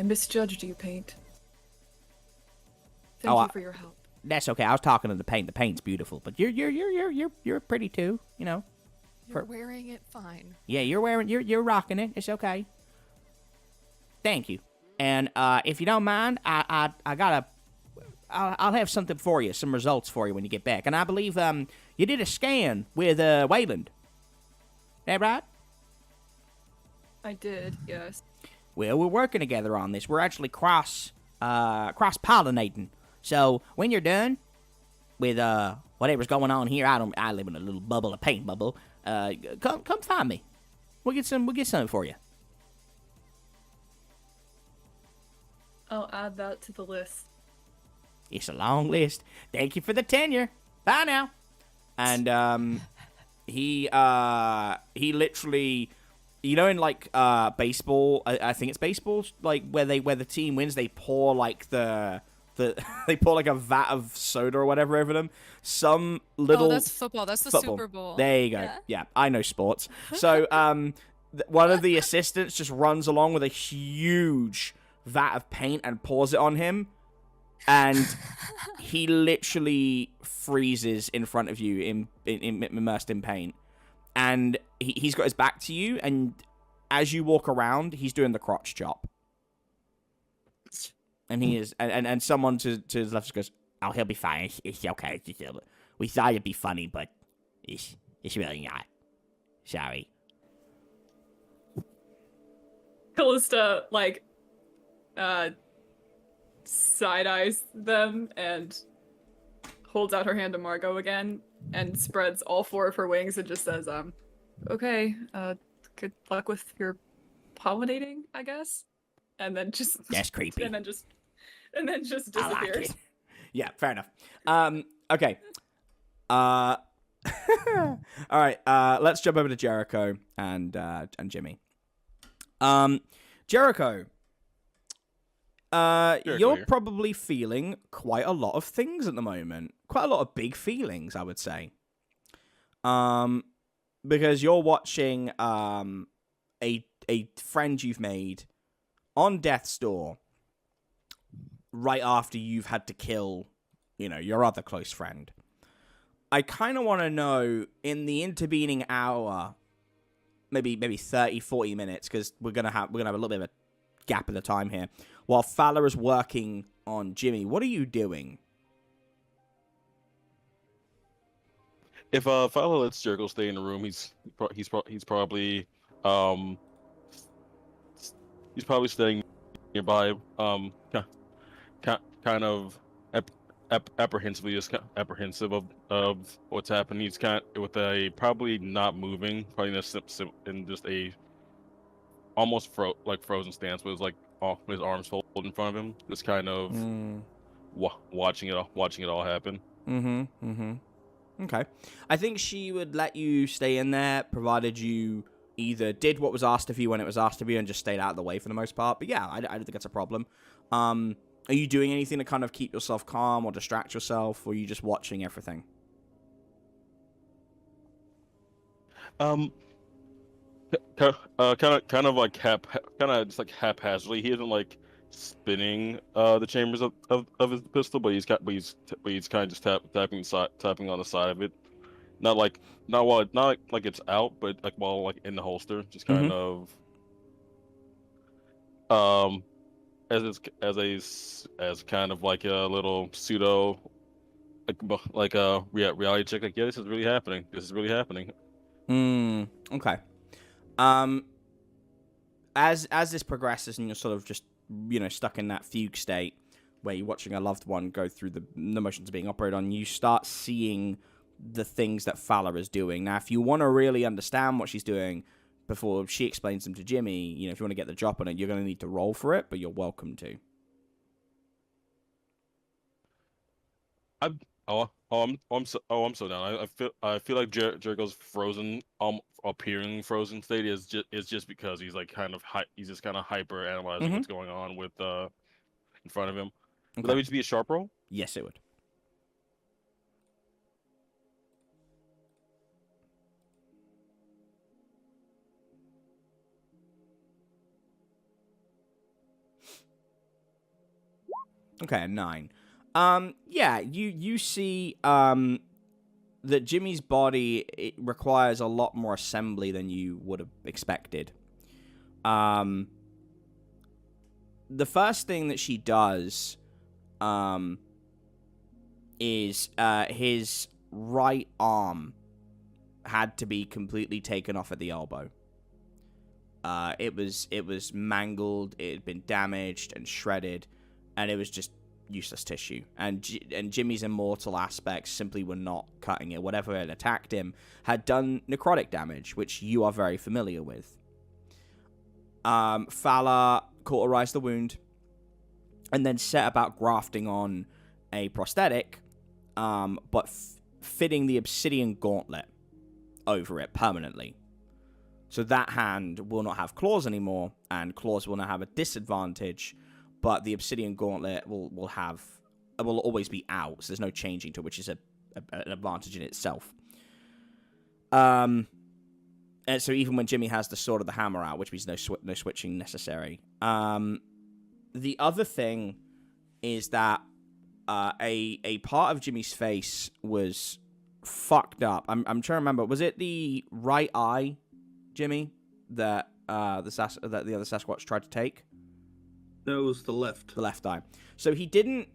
misjudged you, Paint. Thank you for your help." That's okay. I was talking to the Paint. The Paint's beautiful, but you're pretty too. You know. You're wearing it fine. Yeah, you're rocking it. It's okay. Thank you. And if you don't mind, I'll have something for you, some results for you when you get back. And I believe you did a scan with Wayland. That right? I did, yes. Well, we're working together on this. We're actually cross-pollinating. So when you're done with whatever's going on here, I live in a little bubble, a paint bubble. Come find me. We'll get something for you. I'll add that to the list. It's a long list. Thank you for the tenure. Bye now. And he literally, you know, in like baseball, I think it's baseball, like where the team wins, they pour like they pour like a vat of soda or whatever over them. Some little. Oh, that's football. That's the football. Super Bowl. There you go. Yeah, I know sports. So one of the assistants just runs along with a huge vat of paint and pours it on him. And he literally freezes in front of you, immersed in paint. And he's got his back to you, and as you walk around, he's doing the crotch chop. And he is, and someone to his left goes, "Oh, he'll be fine. It's okay. We thought it'd be funny, but it's really not. Sorry." Callista, like, side-eyes them and holds out her hand to Margot again and spreads all four of her wings and just says, "Okay, good luck with your pollinating, I guess." And then just... That's creepy. And then just disappears. I like it. Yeah, fair enough. Okay. All right, let's jump over to Jericho and Jimmy. Jericho. You're probably feeling quite a lot of things at the moment. Quite a lot of big feelings, I would say. Because you're watching a friend you've made on death's door right after you've had to kill, your other close friend. I kind of want to know, in the intervening hour, maybe 30, 40 minutes, because we're gonna have a little bit of a gap in the time here. While Fowler is working on Jimmy, what are you doing? If Fowler lets Jericho stay in the room, he's probably staying nearby, kind of apprehensive of what's happening. He's with a probably not moving, probably in just a almost frozen stance with his arms folded in front of him, just kind of watching it all happen. Okay. I think she would let you stay in there, provided you either did what was asked of you when it was asked of you and just stayed out of the way for the most part. But yeah, I don't think that's a problem. Are you doing anything to kind of keep yourself calm or distract yourself, or are you just watching everything? Kind of haphazardly. He isn't like spinning the chambers of his pistol, but he's kind of just tapping on the side of it. Not like it's out, but while in the holster, just kind of as kind of like a little pseudo like a reality check. Like, yeah, this is really happening. Okay. As this progresses and you're sort of just stuck in that fugue state, where you're watching a loved one go through the motions of being operated on, you start seeing the things that Fala is doing. Now, if you want to really understand what she's doing before she explains them to Jimmy, you know, if you want to get the drop on it, you're going to need to roll for it, but you're welcome to. I'm so down. I feel like Jericho's frozen, appearing frozen state is just because he's like he's just kind of hyper analyzing what's going on with in front of him. Would that just be a sharp roll? Yes, it would. Okay, 9. Yeah, you see that Jimmy's body, it requires a lot more assembly than you would have expected. The first thing that she does is his right arm had to be completely taken off at the elbow. It was mangled, it had been damaged and shredded, and it was just useless tissue. And Jimmy's immortal aspects simply were not cutting it. Whatever had attacked him had done necrotic damage, which you are very familiar with. Fala cauterized the wound and then set about grafting on a prosthetic, but fitting the obsidian gauntlet over it permanently. So that hand will not have claws anymore, and claws will now have a disadvantage, but the obsidian gauntlet will always be out, so there's no changing to it, which is an advantage in itself. And so even when Jimmy has the sword of the hammer out, which means no switching necessary. The other thing is that a part of Jimmy's face was fucked up. I'm trying to remember. Was it the right eye, Jimmy, that the other Sasquatch tried to take? No, it was the left. The left eye. So he didn't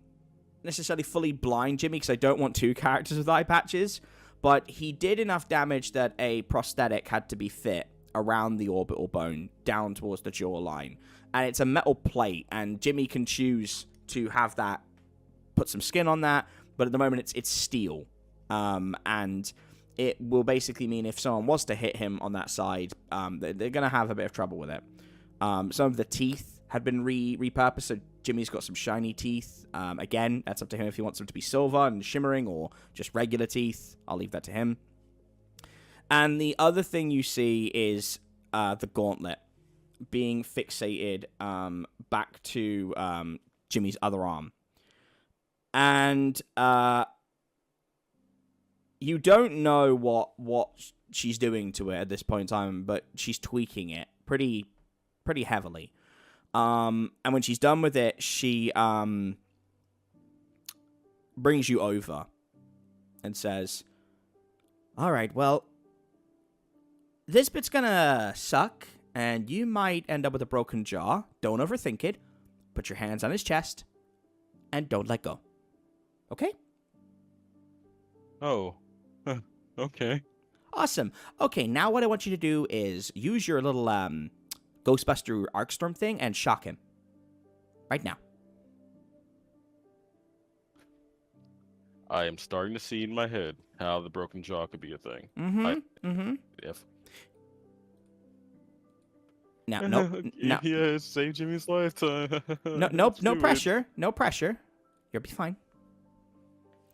necessarily fully blind Jimmy, because I don't want two characters with eye patches, but he did enough damage that a prosthetic had to be fit around the orbital bone down towards the jawline. And it's a metal plate, and Jimmy can choose to have that, put some skin on that, but at the moment it's steel. And it will basically mean if someone was to hit him on that side, they're going to have a bit of trouble with it. Some of the teeth had been repurposed, so Jimmy's got some shiny teeth. Again, that's up to him if he wants them to be silver and shimmering or just regular teeth. I'll leave that to him. And the other thing you see is the gauntlet being fixated back to Jimmy's other arm. And you don't know what she's doing to it at this point in time, but she's tweaking it pretty heavily. And when she's done with it, she brings you over and says, all right, well, this bit's gonna suck, and you might end up with a broken jaw. Don't overthink it. Put your hands on his chest, and don't let go. Okay? Oh. Okay. Awesome. Okay, now what I want you to do is use your little Ghostbuster Arcstorm thing and shock him. Right now. I am starting to see in my head how the broken jaw could be a thing. If Now, no, no, yeah, saved Jimmy's lifetime. no pressure. No pressure. You'll be fine.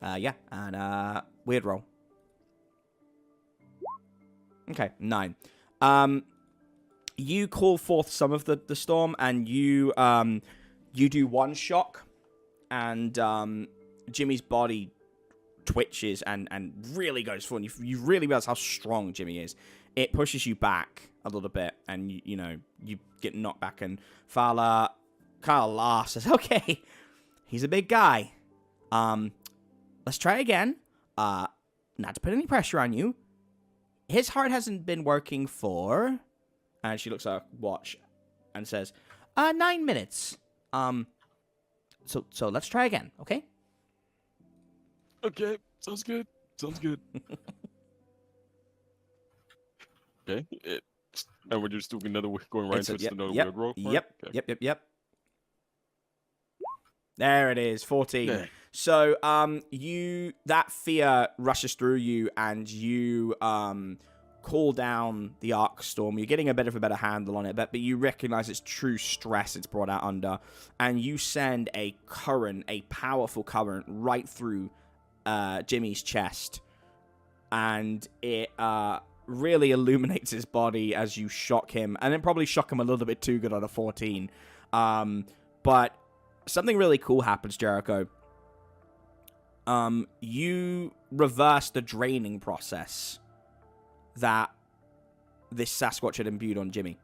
Yeah, and weird roll. Okay, 9. You call forth some of the storm, and you do one shock, and Jimmy's body twitches and really goes forward. And you really realize how strong Jimmy is. It pushes you back a little bit, and you get knocked back. And Fala kind of laughs, says, "Okay, he's a big guy. Let's try again. Not to put any pressure on you. His heart hasn't been working for," and she looks at her watch and says, 9 minutes. So let's try again, okay? Okay, sounds good. Okay, and we're just doing another going right into another weird roll. Yep. There it is, 14. Yeah. So, that fear rushes through you, and you call down the arc storm. You're getting a bit of a better handle on it, but you recognize its true stress it's brought out under, and you send a powerful current, right through Jimmy's chest, and it really illuminates his body as you shock him, and then probably shock him a little bit too good on a 14. But something really cool happens, Jericho. You reverse the draining process that this Sasquatch had imbued on Jimmy.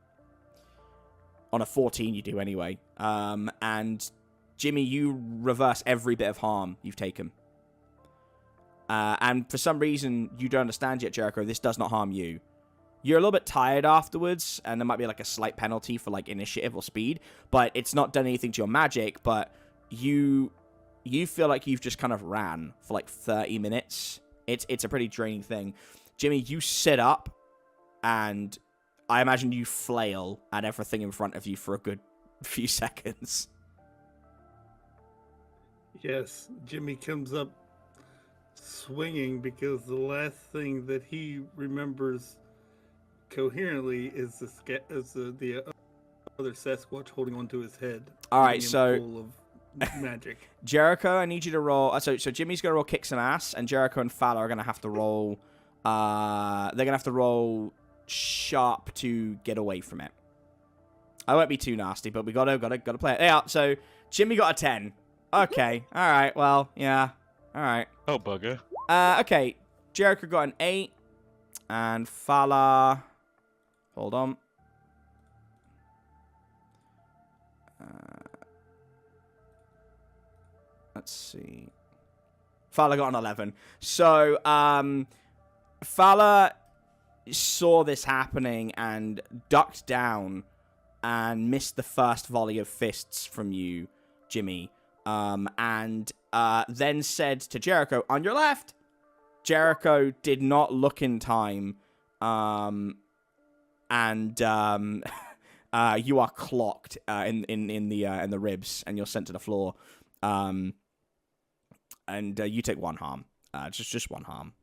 On a 14 you do anyway. And Jimmy, you reverse every bit of harm you've taken. And for some reason, you don't understand yet, Jericho, this does not harm you. You're a little bit tired afterwards, and there might be like a slight penalty for like initiative or speed, but it's not done anything to your magic, but you feel like you've just kind of ran for like 30 minutes. It's a pretty draining thing. Jimmy, you sit up, and I imagine you flail at everything in front of you for a good few seconds. Yes, Jimmy comes up swinging because the last thing that he remembers coherently is the other Sasquatch holding onto his head. All right, leaving him so full of magic. Jericho, I need you to roll. So Jimmy's gonna roll kick some ass, and Jericho and Fala are gonna have to roll. They're gonna have to roll sharp to get away from it. I won't be too nasty, but we gotta play it. Yeah. So Jimmy got a 10. Okay. All right. Well, yeah. All right. Oh, bugger. Okay. Jericho got an 8, and Fala. Hold on. Let's see. Fala got an 11. So, Fala saw this happening and ducked down and missed the first volley of fists from you, Jimmy. And then said to Jericho, "On your left." Jericho did not look in time, and you are clocked in the ribs, and you're sent to the floor. And you take 1 harm, just 1 harm.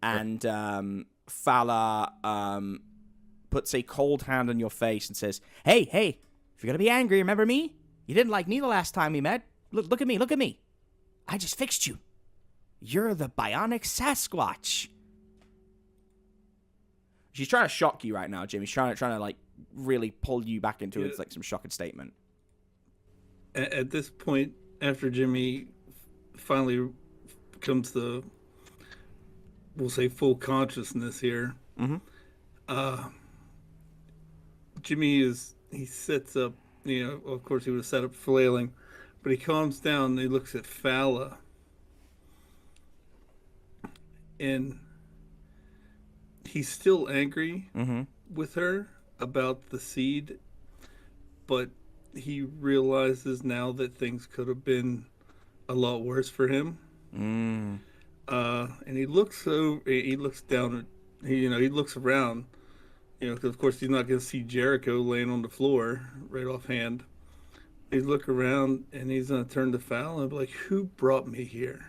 And Fala puts a cold hand on your face and says, "Hey, if you're gonna be angry, remember me? You didn't like me the last time we met. Look at me. I just fixed you. You're the bionic Sasquatch." She's trying to shock you right now, Jimmy. She's trying to like really pull you back into it, like some shocking statement. At this point, after Jimmy finally comes to, we'll say, full consciousness here, Jimmy he sits up. Of course, he would have sat up flailing, but he calms down and he looks at Fala. And he's still angry with her about the seed, but he realizes now that things could have been a lot worse for him. And he looks down at, he looks around, because of course he's not going to see Jericho laying on the floor right offhand. He's look around and he's going to turn to Fallon and be like, "Who brought me here?"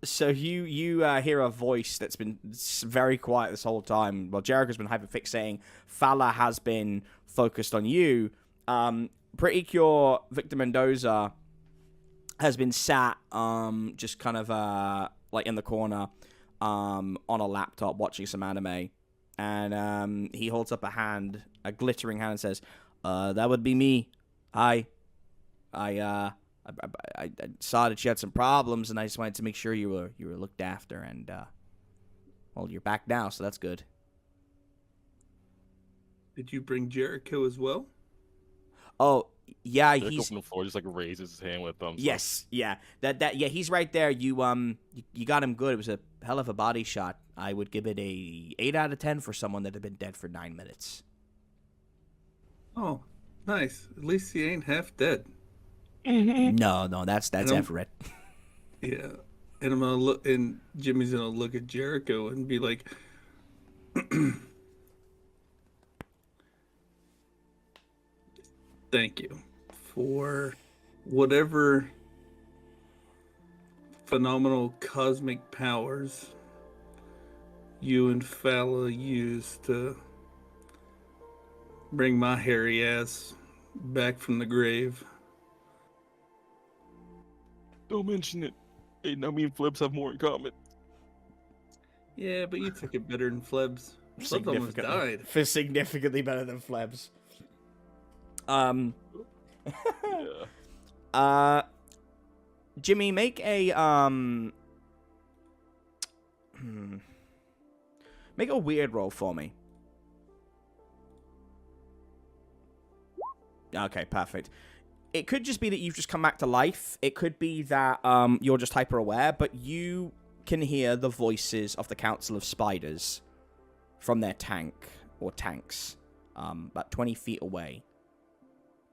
So you hear a voice that's been very quiet this whole time. Well, Jericho's been hyperfixating. Fala has been focused on you. Pretty Cure Victor Mendoza has been sat just kind of like in the corner on a laptop watching some anime, and he holds up a glittering hand, and says, "That would be me. I saw that you had some problems, and I just wanted to make sure you were looked after, and well, you're back now, so that's good." Did you bring Jericho as well? Oh, yeah, Jericho he's from the floor, just like raises his hand with thumbs up. yes, yeah, yeah, he's right there. You got him good. It was a hell of a body shot. I would give it a 8 out of 10 for someone that had been dead for 9 minutes. Oh, nice. At least he ain't half dead. No, that's Everett. Yeah, and I'm gonna look, and Jimmy's gonna look at Jericho and be like, thank you for whatever phenomenal cosmic powers you and Fala used to bring my hairy ass back from the grave. Don't mention it. Hey, now me and Flebs have more in common. Yeah, but you took it better than Flebs. Flebs almost died. For significantly better than Flebs. Yeah. Jimmy, make a make a weird roll for me. Okay, perfect. It could just be that you've just come back to life. It could be that you're just hyper aware, but you can hear the voices of the Council of Spiders from their tank or tanks, about 20 feet away.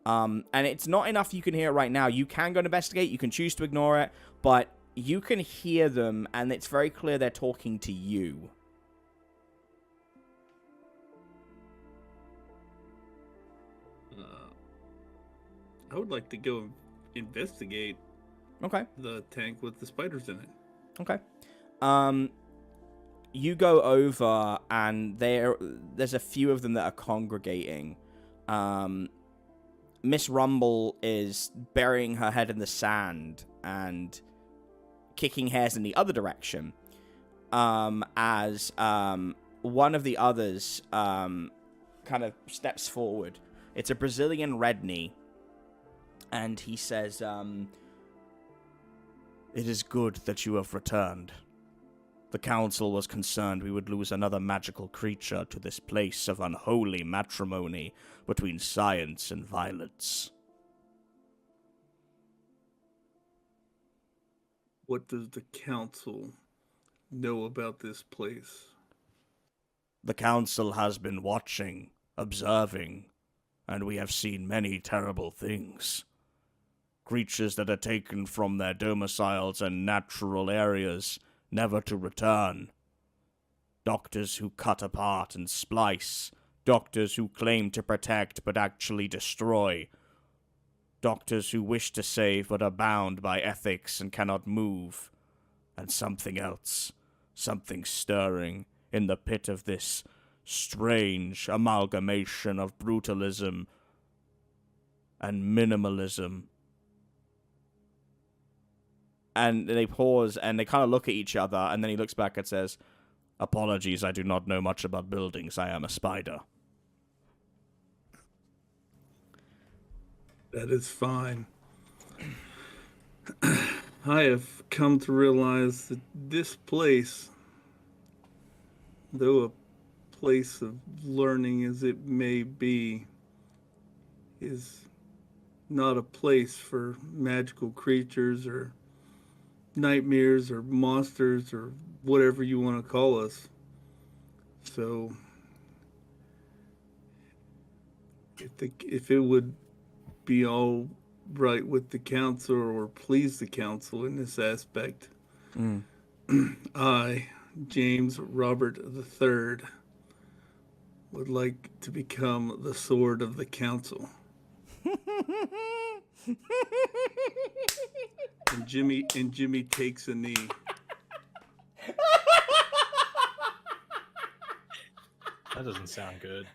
And it's not enough you can hear it right now. You can go and investigate. You can choose to ignore it, but you can hear them, and it's very clear they're talking to you. I would like to go investigate Okay. the tank with the spiders in it. Okay. You go over, and there's a few of them that are congregating. Miss Rumble is burying her head in the sand and kicking hairs in the other direction. As one of the others kind of steps forward. It's a Brazilian Redney. And he says, "It is good that you have returned. The council was concerned we would lose another magical creature to this place of unholy matrimony between science and violence." What does the council know about this place? The council has been watching, observing, and we have seen many terrible things. Creatures that are taken from their domiciles and natural areas, never to return. Doctors who cut apart and splice. Doctors who claim to protect but actually destroy. Doctors who wish to save but are bound by ethics and cannot move. And something else, something stirring in the pit of this strange amalgamation of brutalism and minimalism. And they pause, and they kind of look at each other, and then he looks back and says, "Apologies, I do not know much about buildings. I am a spider." That is fine. I have come to realize that this place, though a place of learning as it may be, is not a place for magical creatures or nightmares or monsters or whatever you want to call us. So if it would be all right with the council or please the council in this aspect, I, James Robert III, would like to become the sword of the council. And Jimmy takes a knee. That doesn't sound good.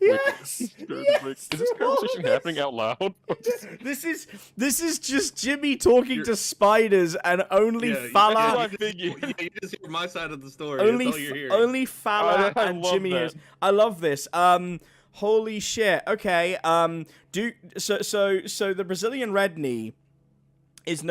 Is this conversation happening out loud? This is just Jimmy talking to spiders, and only Fala. You just hear my side of the story. Only, That's all you're hearing. only Fala I and love Jimmy that. hears. I love this. Holy shit. Okay. So the Brazilian Redney is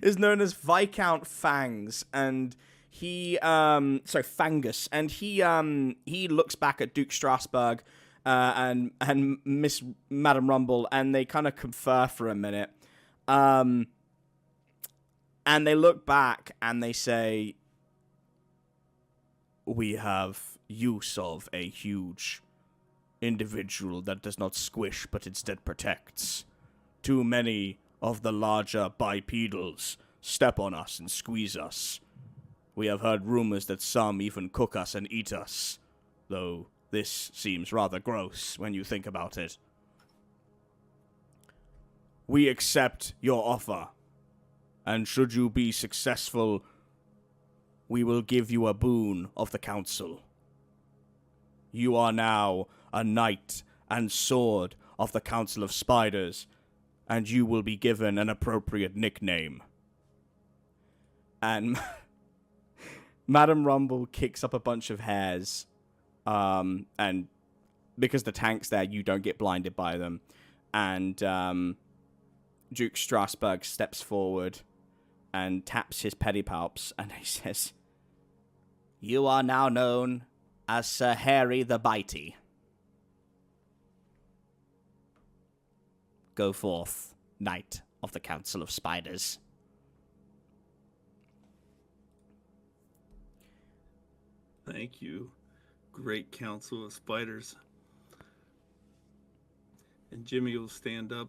is known as Viscount Fangs, and he Fangus, and he looks back at Duke Strasbourg and Miss Madame Rumble, and they kind of confer for a minute. And they look back and they say, "We have use of a huge individual that does not squish but instead protects. Too many of the larger bipedals step on us and squeeze us. We have heard rumors that some even cook us and eat us, though this seems rather gross when you think about it. We accept your offer, and should you be successful, we will give you a boon of the council. You are now a knight and sword of the Council of Spiders, and you will be given an appropriate nickname. And Madame Rumble kicks up a bunch of hairs, and because the tank's there, you don't get blinded by them. And Duke Strasbourg steps forward and taps his pedipalps, and he says, "You are now known as Sir Harry the Bitey. Go forth, Knight of the Council of Spiders." Thank you, great Council of Spiders. And Jimmy will stand up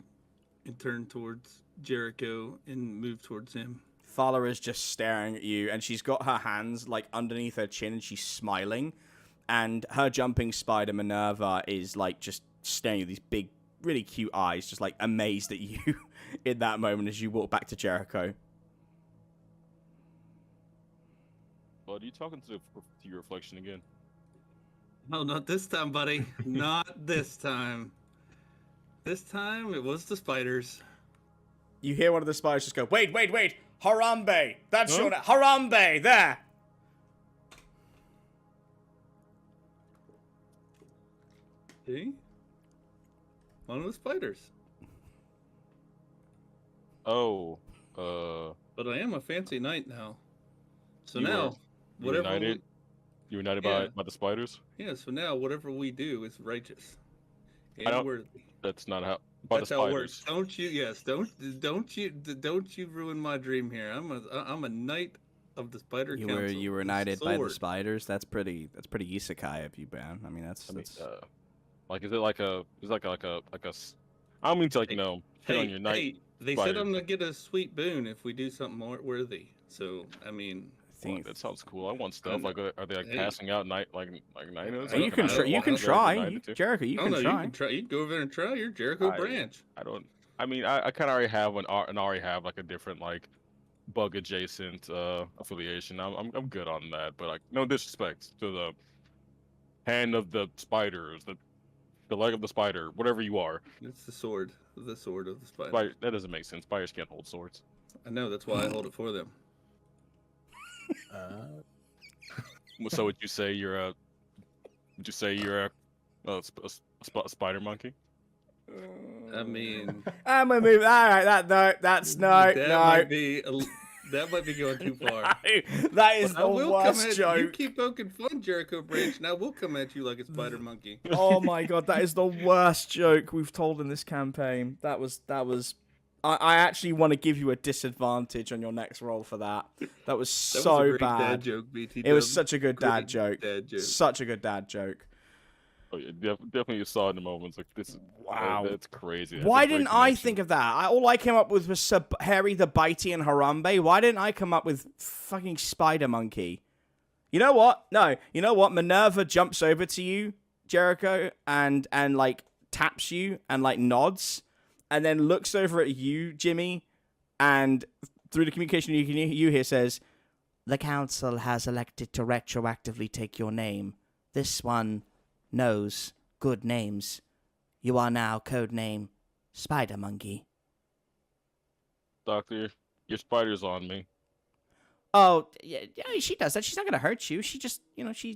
and turn towards Jericho and move towards him. Fala is just staring at you, and she's got her hands like underneath her chin, and she's smiling. And her jumping spider Minerva is like just staring at these big, really cute eyes, just like amazed at you in that moment as you walk back to Jericho. Well, are you talking to your reflection again? No, not this time, buddy. Not this time. This time it was the spiders. You hear one of the spiders just go, wait, Harambe! That's your name. Harambe! There! See? One of the spiders. Oh, But I am a fancy knight now. So You now, you whatever united? You united Yeah. by the spiders? so now whatever we do is righteous I and don't- worthy. That's not how. By That's the how it spiders. works. Don't you ruin my dream here. I'm a knight of the spider You council. were with united by the sword. spiders. That's pretty isekai of you, man. I mean, that's. I mean, like, is it like a? Is it like a? I don't mean to Hey, hit on your knight. they spider. said I'm gonna get a sweet boon if we do something more worthy. So I mean, I think That sounds cool. I want stuff. know. Like, are they like Hey. passing out night like knights? you can try. You can try, Jericho. You I can don't know. You try. can try. You can go over there and try your Jericho I- branch. I don't. I mean, I kind of already have already have like a different like bug adjacent affiliation. I'm good on that. But like, no disrespect to the hand of the spiders, the leg of the spider, whatever you are. It's the sword of the spider. That doesn't make sense. Spiders can't hold swords. I know. That's why I hold it for them. So would you say you're a? Would you say you're a spider monkey? I mean, I'm gonna move. All right, that's no. that might be going too far. That is I the will worst come at you. You joke. keep poking fun, Jericho Branch. Now we'll come at you like a spider monkey. Oh my god, that is the worst joke we've told in this campaign. That was. I actually want to give you a disadvantage on your next roll for that. That was That so was a great bad. dad joke, BT. It was such a good dad Great joke. dad joke. Such a good dad joke. Oh yeah, definitely you saw it in the moments like this. Wow. That's crazy. That's Why a great didn't I connection. think of that? All I came up with was Sir Harry the Bitey and Harambe. Why didn't I come up with fucking Spider Monkey? You know what? No. You know what? Minerva jumps over to you, Jericho, and like taps you and like nods, and then looks over at you, Jimmy, and through the communication you hear says, "The council has elected to retroactively take your name. This one knows good names. You are now codename Spider Monkey." Doctor, your spider's on me. Oh, yeah, she does that. She's not gonna hurt you. She just,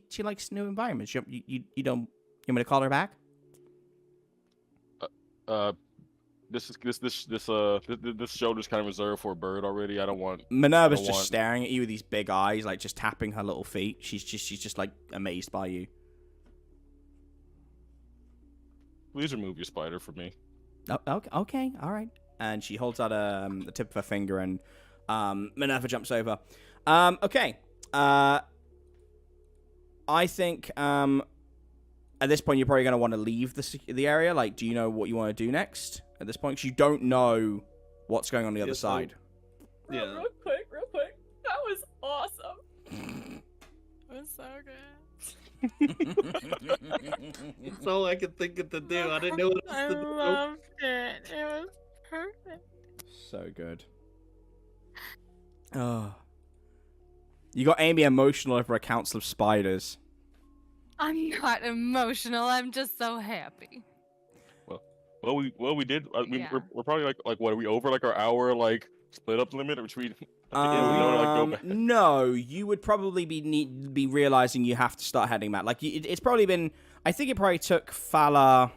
she likes new environments. You don't. You want me to call her back? This shoulder's kind of reserved for a bird already. I don't want. Minerva's I don't just want- staring at you with these big eyes, like just tapping her little feet. She's just like amazed by you. Please remove your spider from me. Oh, okay, all right. And she holds out the tip of her finger, and Minerva jumps over. Okay. I think at this point you're probably gonna want to leave the area. Like, do you know what you want to do next at this point? 'Cause you don't know what's going on the other Yes, side. Yeah. Real quick. That was awesome. so good. That's all I could think of to do. I didn't know what else I to do. loved it. It was perfect. So good. Oh. You got Amy emotional over a council of spiders. I'm not emotional. I'm just so happy. Well, we did. I mean, Yeah. we're probably like what are we over like our hour like split up limit, which we. Go back. No, you would probably be realizing you have to start heading back. Like it's probably been. I think it probably took Fala.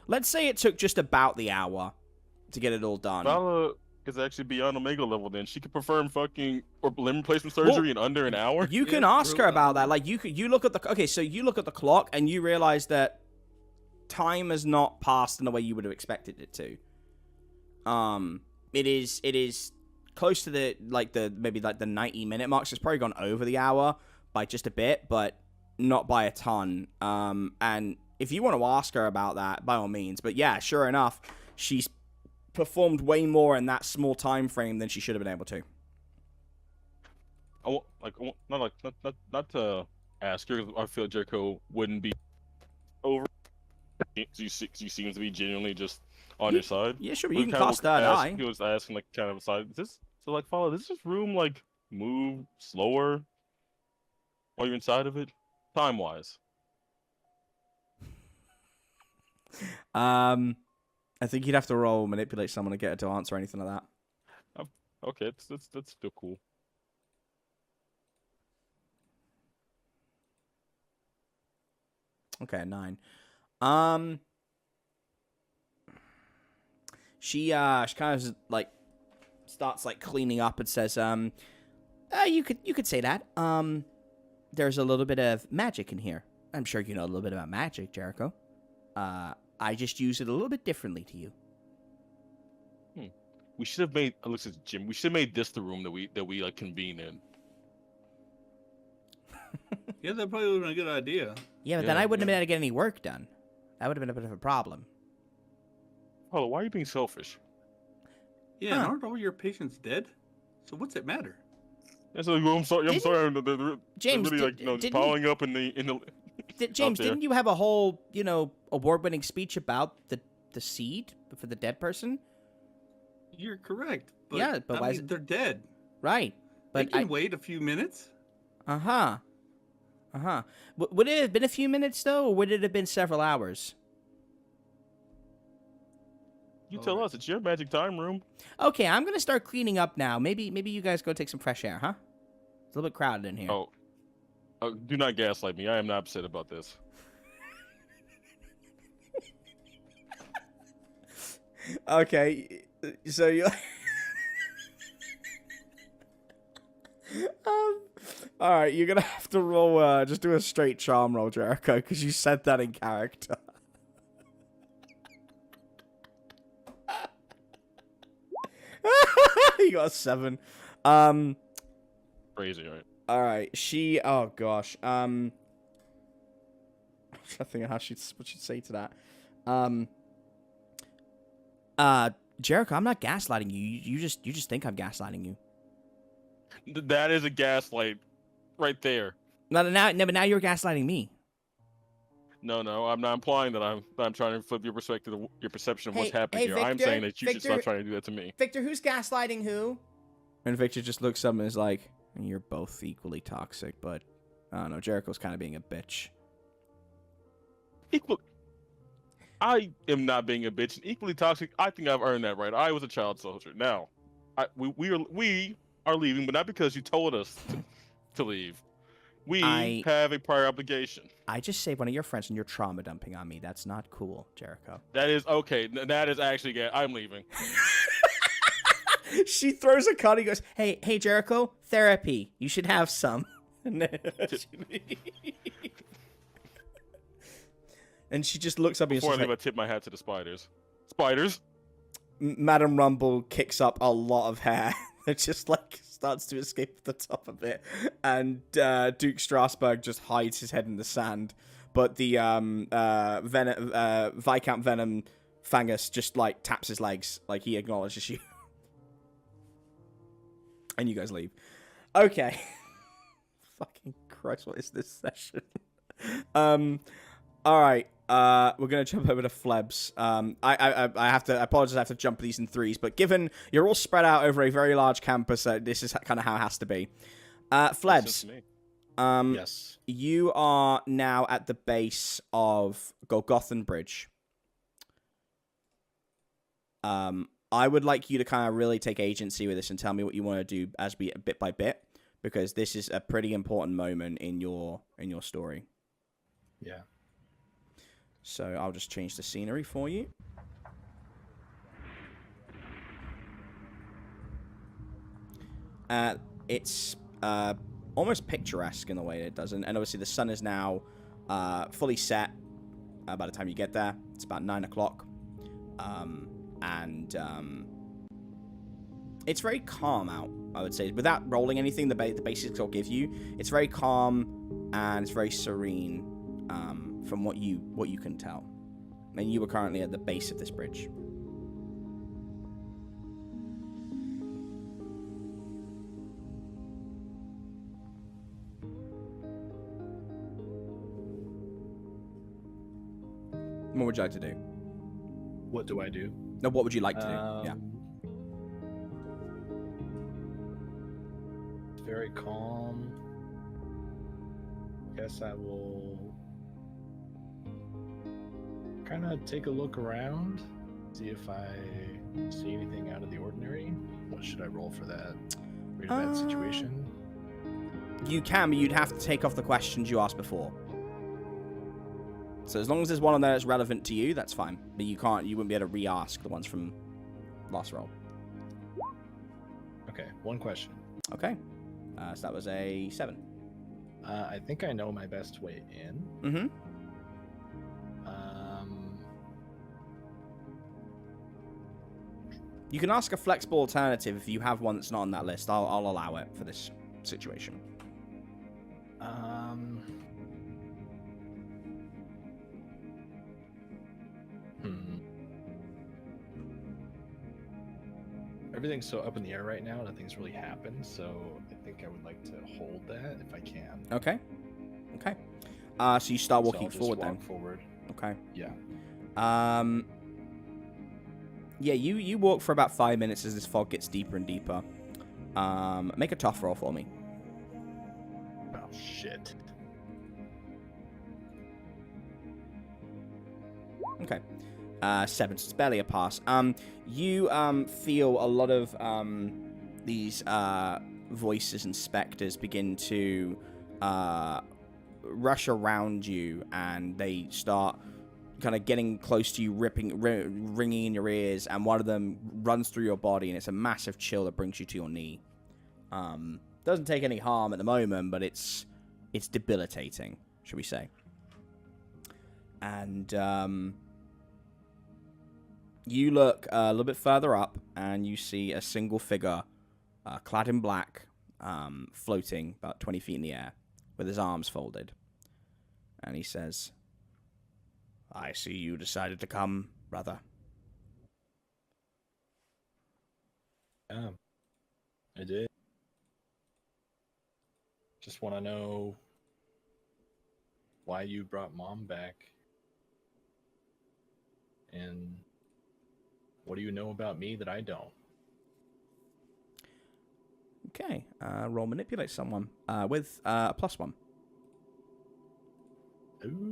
Let's say it took just about the hour to get it all done. Fala is actually beyond Omega level. Then she could perform fucking or limb replacement surgery in under an hour. You can ask her about that. Like you look at the so you look at the clock and you realize that time has not passed in the way you would have expected it to. It is close to the maybe the 90-minute mark. So it's probably gone over the hour by just a bit, but not by a ton. And if you want to ask her about that, by all means. But yeah, sure enough, she's performed way more in that small time frame than she should have been able to. Not to ask her. I feel Jericho wouldn't be over. You seem to be genuinely just on your side. Yeah, sure. But you can cast that eye. He was asking like kind of aside. Follow. Does this room like move slower while you're inside of it, time wise? I think you'd have to roll manipulate someone to get her to answer anything like that. Okay, that's still cool. Okay, 9. She kind of like starts like cleaning up and says, you could say that. There's a little bit of magic in here. I'm sure you know a little bit about magic, Jericho. I just use it a little bit differently to you. We should have made. Looks at Jim. We should have made this the room that we like convene in. Yeah, that probably would have been a good idea. Yeah, but then I wouldn't have been able to get any work done. That would have been a bit of a problem. Oh, why are you being selfish? Yeah, aren't all your patients dead? So what's it matter? Yeah, so, I'm sorry. James, they're really, piling up in the. James, didn't you have a whole, award-winning speech about the seed for the dead person? You're correct. But, yeah, but why they're dead. Right. But they can wait a few minutes. Uh-huh. Would it have been a few minutes, though, or would it have been several hours? You tell us. It's your magic time room. Okay, I'm going to start cleaning up now. Maybe you guys go take some fresh air, huh? It's a little bit crowded in here. Oh, do not gaslight me. I am not upset about this. Okay, so you... all right, you're gonna have to roll. Just do a straight charm roll, Jericho, because you said that in character. You got a 7. Crazy, right? All right, she. Oh gosh. I'm trying to think of what she'd say to that. Jericho, I'm not gaslighting you. You just think I'm gaslighting you. That is a gaslight, right there. Now you're gaslighting me. No, I'm not implying that I'm trying to flip your perspective, your perception of what's happening here. Victor, I'm saying that you should stop trying to do that to me. Victor, who's gaslighting who? And Victor just looks up and is like, "You're both equally toxic, but I don't know. Jericho's kind of being a bitch." I am not being a bitch. Equally toxic. I think I've earned that right. I was a child soldier. Now, we are leaving, but not because you told us to leave. We have a prior obligation. I just saved one of your friends and you're trauma dumping on me. That's not cool, Jericho. That is okay. That is actually I'm leaving. She throws a card and goes, Hey, Jericho, therapy. You should have some. And she just looks up and Before I leave, I tip my hat to the spiders. Spiders. Madame Rumble kicks up a lot of hair. It just starts to escape the top of it, and Duke Strasbourg just hides his head in the sand. But the Viscount Venom Fangus just taps his legs, like he acknowledges you, and you guys leave. Okay. Fucking Christ, what is this session? All right. We're gonna jump over to Flebs. I have to. I apologize. I have to jump these in threes, but given you're all spread out over a very large campus, this is kind of how it has to be. Flebs. Yes. You are now at the base of Golgothan Bridge. I would like you to kind of really take agency with this and tell me what you want to do as we bit by bit, because this is a pretty important moment in your story. Yeah. So I'll just change the scenery for you. It's almost picturesque in the way it does, and obviously the sun is now fully set by the time you get there. It's about 9 o'clock. It's very calm out, I would say. Without rolling anything, the basics will give you. It's very calm and it's very serene from what you can tell. And you were currently at the base of this bridge. What would you like to do? What do I do? No, what would you like to do? Yeah. It's very calm. Guess I will kind of take a look around, see if I see anything out of the ordinary. What should I roll for that? Read a bad situation? You can, but you'd have to take off the questions you asked before. So as long as there's one on there that's relevant to you, that's fine. But you wouldn't be able to re-ask the ones from last roll. Okay, one question. Okay. So that was a 7. I think I know my best way in. Mm-hmm. You can ask a flexible alternative if you have one that's not on that list. I'll allow it for this situation. Everything's so up in the air right now. Nothing's really happened, so I think I would like to hold that if I can. Okay. Okay. So you start walking forward then. Forward. Okay. Yeah. Yeah, you walk for about 5 minutes as this fog gets deeper and deeper. Make a tough roll for me. Oh, shit. Okay. 7, so it's barely a pass. You feel a lot of these voices and specters begin to rush around you, and they start kind of getting close to you, ringing in your ears, and one of them runs through your body, and it's a massive chill that brings you to your knee. Doesn't take any harm at the moment, but it's debilitating, should we say. And you look a little bit further up, and you see a single figure, clad in black, floating about 20 feet in the air, with his arms folded. And he says, "I see you decided to come, brother." Yeah, I did. Just want to know why you brought Mom back. And what do you know about me that I don't? Okay, roll manipulate someone with a +1.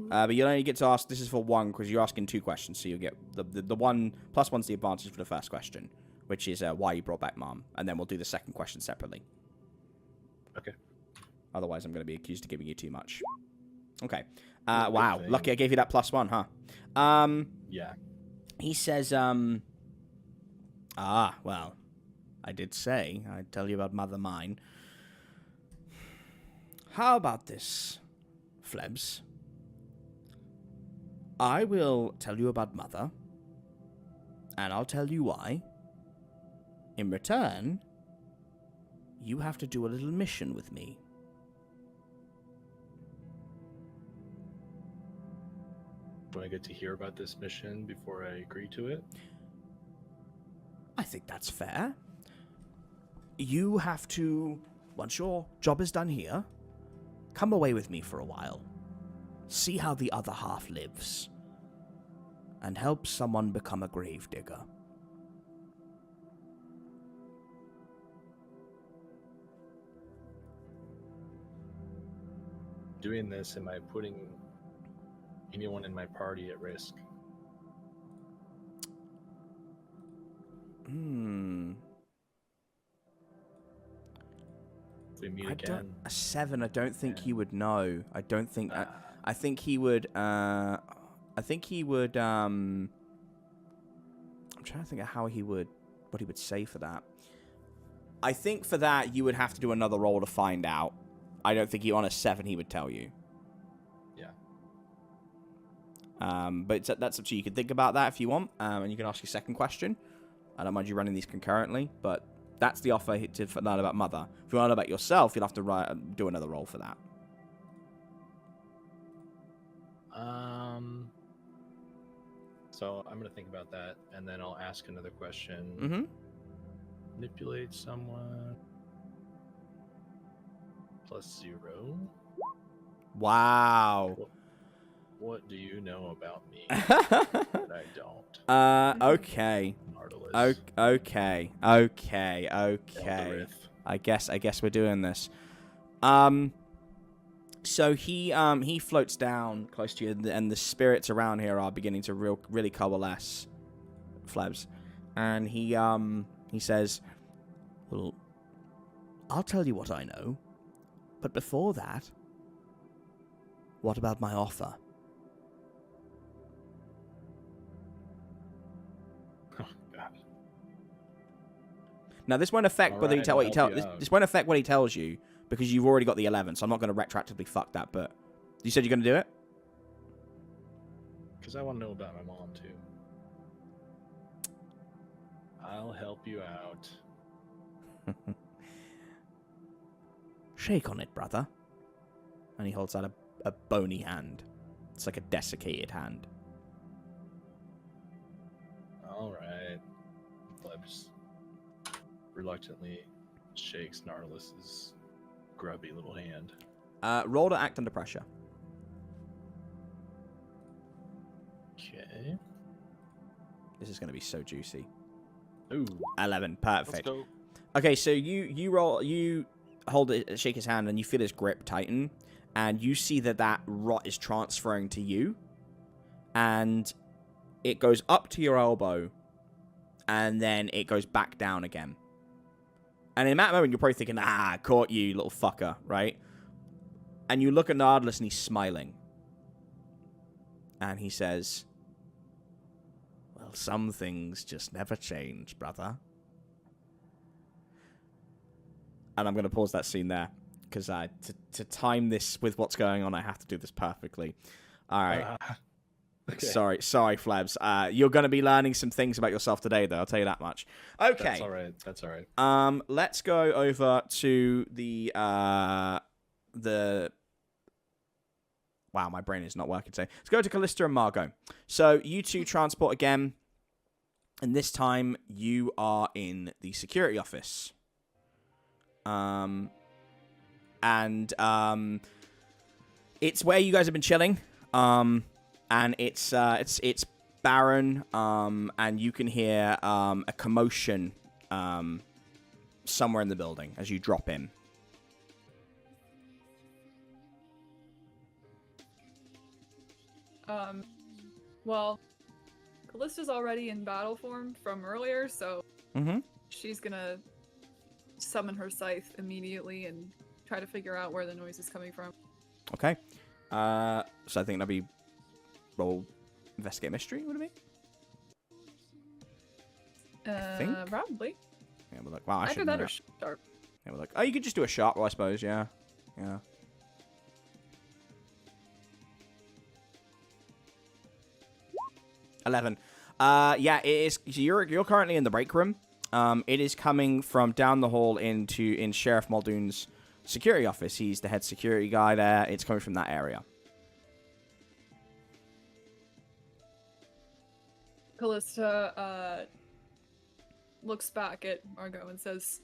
But you only get to ask, this is for 1, because you're asking 2 questions, so you get the 1, +1's the advantage for the first question, which is why you brought back Mom, and then we'll do the second question separately. Okay. Otherwise, I'm going to be accused of giving you too much. Okay. Wow, lucky I gave you that +1, huh? Yeah. He says, well, I did say I'd tell you about Mother Mine. How about this, Flebs? I will tell you about Mother, and I'll tell you why. In return, you have to do a little mission with me. Do I get to hear about this mission before I agree to it? I think that's fair. You have to once your job is done here, come away with me for a while. See how the other half lives. And help someone become a gravedigger. Doing this, am I putting anyone in my party at risk? If we meet again. A 7, I don't think he would know. I don't think... I think he would... I'm trying to think of how he would... What he would say for that. I think for that, you would have to do another roll to find out. I don't think on a 7 he would tell you. Yeah. But that's up to you. You can think about that if you want, and you can ask your second question. I don't mind you running these concurrently, but that's the offer to learn about Mother. If you want to know about yourself, you'll have to do another roll for that. So I'm going to think about that, and then I'll ask another question. Mm-hmm. Manipulate someone. +0. Wow. What do you know about me that I don't? Okay. Nardelus. Okay. I guess we're doing this. So he floats down close to you, and the spirits around here are beginning to really coalesce. Flebs, and he says, "Well, I'll tell you what I know, but before that, what about my offer?" Oh God. Now this won't affect All whether right, you I'll help you this out. won't affect what he tells you because you've already got the 11. So I'm not going to retroactively fuck that. But you said you're going to do it. Because I want to know about my mom too. I'll help you out. Shake on it, brother. And he holds out a bony hand. It's like a desiccated hand. All right. Flebs reluctantly shakes Nardelus's grubby little hand. Roll to act under pressure. Okay. This is going to be so juicy. Ooh. 11. Let's Perfect. go. Okay, so you hold it, shake his hand, and you feel his grip tighten, and you see that rot is transferring to you, and it goes up to your elbow, and then it goes back down again. And in that moment, you're probably thinking, caught you, little fucker, right? And you look at Nardelus, and he's smiling. And he says, "Well, some things just never change, brother." And I'm going to pause that scene there, because to time this with what's going on, I have to do this perfectly. All right. Okay. Sorry, Flebs. You're going to be learning some things about yourself today, though. I'll tell you that much. Okay. That's all right. Let's go over to the wow, my brain is not working today. Let's go to Callista and Margot. So you two transport again, and this time you are in the security office. It's where you guys have been chilling. And it's barren, and you can hear a commotion somewhere in the building as you drop in. Well, Callista's already in battle form from earlier, so she's gonna summon her scythe immediately and try to figure out where the noise is coming from. Okay. So I think that'd be roll investigate mystery, would it be? I think. Probably. Yeah, we're like, wow, I Either should that know or that. sharp. Yeah, we're like, oh, you could just do a sharp roll, I suppose. Yeah. 11. Yeah, it is. So you're currently in the break room. It is coming from down the hall in Sheriff Muldoon's security office. He's the head security guy there. It's coming from that area. Callista looks back at Margot and says,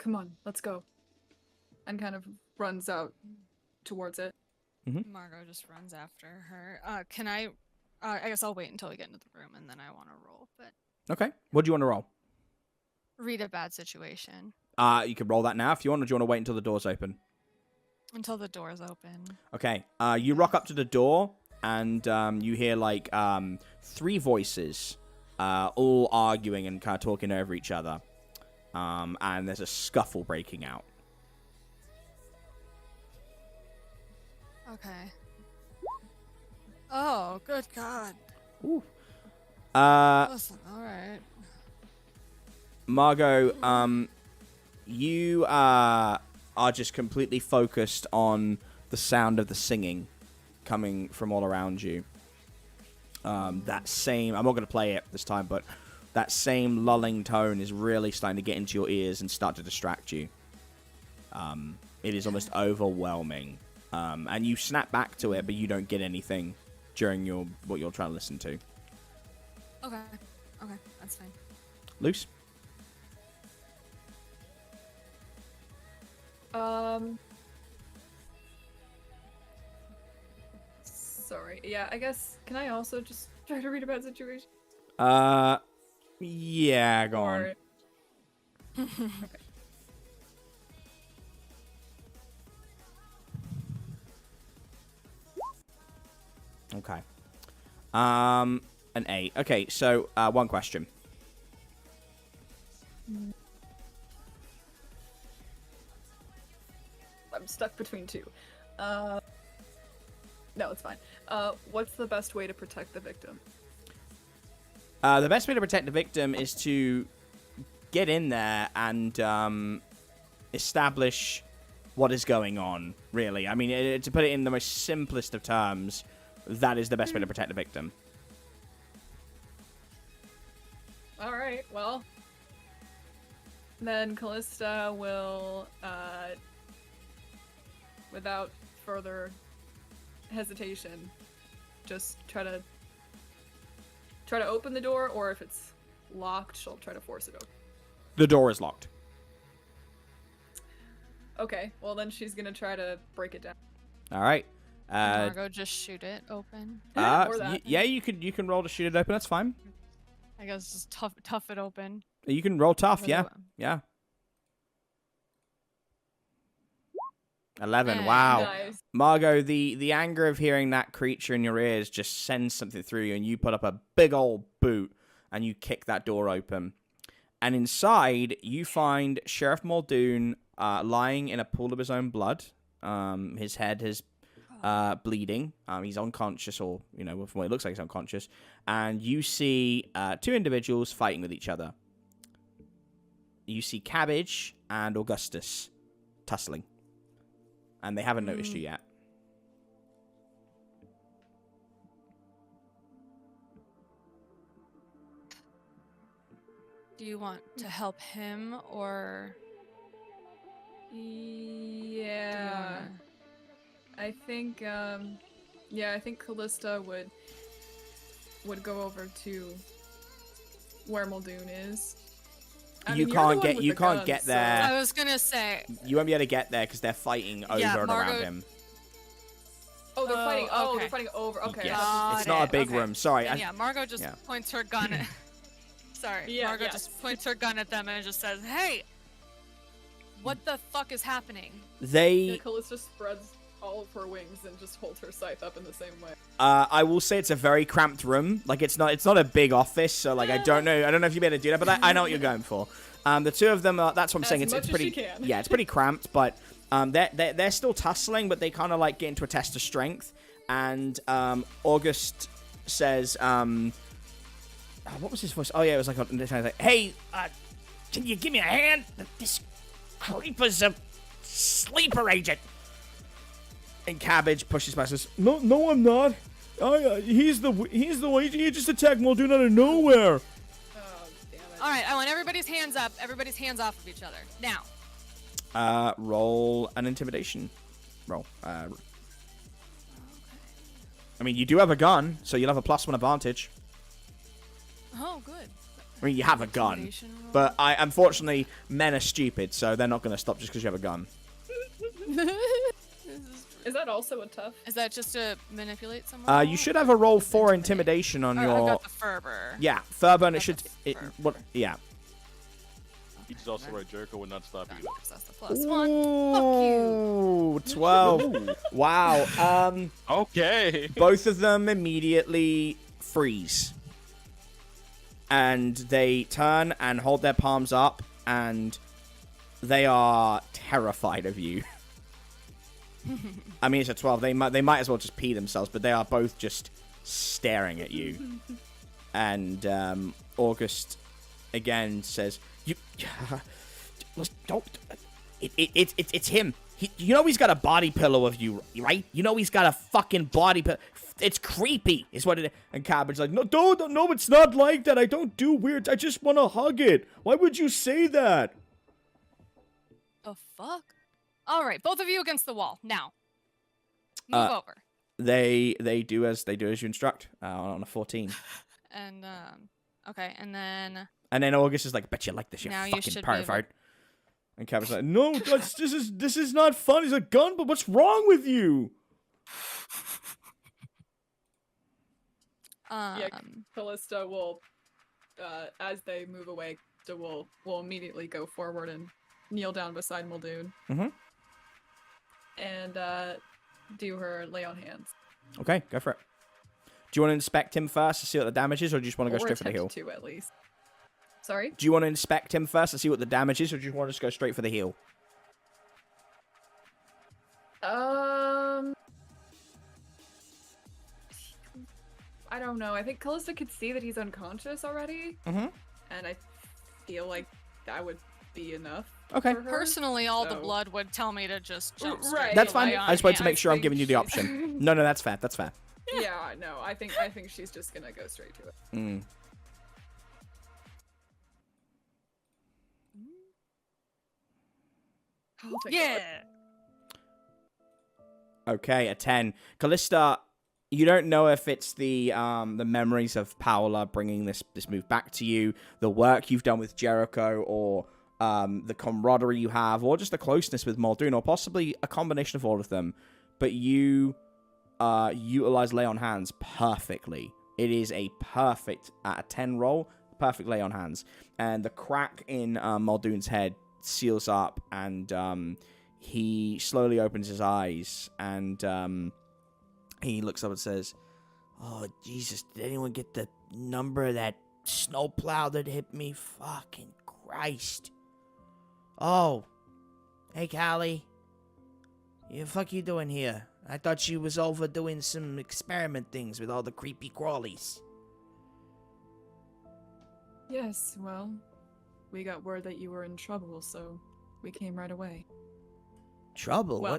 come on, let's go. And kind of runs out towards it. Margot just runs after her. Can I guess I'll wait until we get into the room and then I want to roll, but Okay. What do you want to roll? read a bad situation. You can roll that now if you want, or do you want to wait until the door's open? Until the door's open. Okay. You rock up to the door, and you hear, like, 3 voices all arguing and kind of talking over each other. And there's a scuffle breaking out. Okay. Oh, good God. Ooh. Listen, alright. Margot, you are just completely focused on the sound of the singing coming from all around you. That same, I'm not going to play it this time, but that same lulling tone is really starting to get into your ears and start to distract you. It is almost overwhelming. And you snap back to it, but you don't get anything during what you're trying to listen to. Okay. Okay, that's fine. Luce? Sorry. Yeah, I guess, can I also just try to read a bad situation? Yeah, go on. Or- Okay. Okay. An 8. Okay, so, one question. I'm stuck between 2. No, it's fine. What's the best way to protect the victim? The best way to protect the victim is to get in there and establish what is going on, really. I mean, to put it in the most simplest of terms, that is the best way to protect the victim. Alright, well. Then Callista will, without further hesitation, just try to open the door, or if it's locked, she'll try to force it open. The door is locked. Okay, well then she's gonna try to break it down. All right. Margot, just shoot it open. Or that. Yeah, you can roll to shoot it open. That's fine. I guess just tough it open. You can roll tough. With Yeah, a- yeah. 11. Hey. Wow. Nice. Margot, the anger of hearing that creature in your ears just sends something through you, and you put up a big old boot, and you kick that door open. And inside, you find Sheriff Muldoon lying in a pool of his own blood. His head is bleeding. He's unconscious, or, you know, from what it looks like he's unconscious. And you see 2 individuals fighting with each other. You see Cabbage and Augustus tussling. And they haven't noticed you yet. Do you want to help him or Yeah. I think, I think Callista would go over to where Muldoon is. I You mean, you're the can't one get with you the can't gun, get so- there. I was gonna say You won't be able to get there because they're fighting over Yeah, and Margot- around him. Oh, they're fighting. Oh, okay. they're fighting over. Okay. Yes. Got It's not a it, big okay. room. Sorry. And yeah, Margot just yeah. points her gun at Sorry. Yeah, Margot yes. just points her gun at them and just says, "Hey, what the fuck is happening?" Yeah, They Callista spreads all of her wings and just holds her scythe up in the same way. I will say it's a very cramped room. Like it's not a big office, so like I don't know if you'll be able to do that, but I know what you're going for. The 2 of them are, that's what I'm saying. As It's much as pretty she can. Yeah, it's pretty cramped, but they're still tussling, but they kind of like get into a test of strength. And August says, what was his voice? Oh yeah, it was like, "Hey, can you give me a hand? This creeper's a sleeper agent." And Cabbage pushes back and says, No, I'm not. He's the one. He just attacked Muldoon out of nowhere. Oh, damn it. All right, I want everybody's hands up. Everybody's hands off of each other now. Roll an intimidation. Roll. I mean, you do have a gun, so you'll have a +1 advantage. Oh, good. I mean, you have a gun. Intimidation roll? But unfortunately, men are stupid, so they're not going to stop just because you have a gun. Is that also a tough? Is that just to manipulate someone? You should have a roll for intimidation on Oh, your... I got the fervor. Yeah, Ferber, and it Got should... the fervor. What? Yeah. He's also right. Jericho would not stop you. That's the plus one. Fuck you. Ooh, 12. Wow. Okay. Both of them immediately freeze. And they turn and hold their palms up, and they are terrified of you. I mean, it's a 12. They might as well just pee themselves, but they are both just staring at you. And August again says, "You don't. It's him. You know he's got a body pillow of you, right? You know he's got a fucking body pillow. It's creepy, is what it is." And Cabbage's like, "No, it's not like that. I don't do weird. I just want to hug it. Why would you say that?" The fuck? All right, both of you against the wall now. Move over. They do as you instruct on a 14. And okay, and then August is like, "Bet you like this, you Now you fucking should be able- pervert." And Cabbage's like, "No, this is not fun. He's a gun, but what's wrong with you?" Yeah, Callista will, as they move away, will immediately go forward and kneel down beside Muldoon. Mm-hmm. And do her lay on hands. Okay, go for it. Do you want to inspect him first to see what the damage is, or do you just want to go Or straight for the attempt heal? to, at least. Sorry? Do you want to inspect him first to see what the damage is, or do you want to just go straight for the heal? I don't know. I think Callista could see that he's unconscious already. Mm-hmm. And I feel like that would be enough. Okay. for her, personally, all the so- blood would tell me to just jump Right. straight. That's to lay fine. on I just wanted to hands. make sure I'm think giving you the she's- option. No, that's fair. That's fair. Yeah, no, I think she's just gonna go straight to it. Mm. Oh, thank God. Yeah. Okay, a 10. Callista, you don't know if it's the memories of Paola bringing this move back to you, the work you've done with Jericho, or the camaraderie you have, or just the closeness with Muldoon, or possibly a combination of all of them. But you utilize lay on hands perfectly. It is a perfect, at a 10 roll, perfect lay on hands. And the crack in Muldoon's head seals up, and he slowly opens his eyes, and he looks up and says, "Oh, Jesus, did anyone get the number of that snowplow that hit me? Fucking Christ. Oh, hey, Callie. The fuck you doing here? I thought she was over doing some experiment things with all the creepy crawlies." Yes, well, we got word that you were in trouble, so we came right away. Trouble? Well,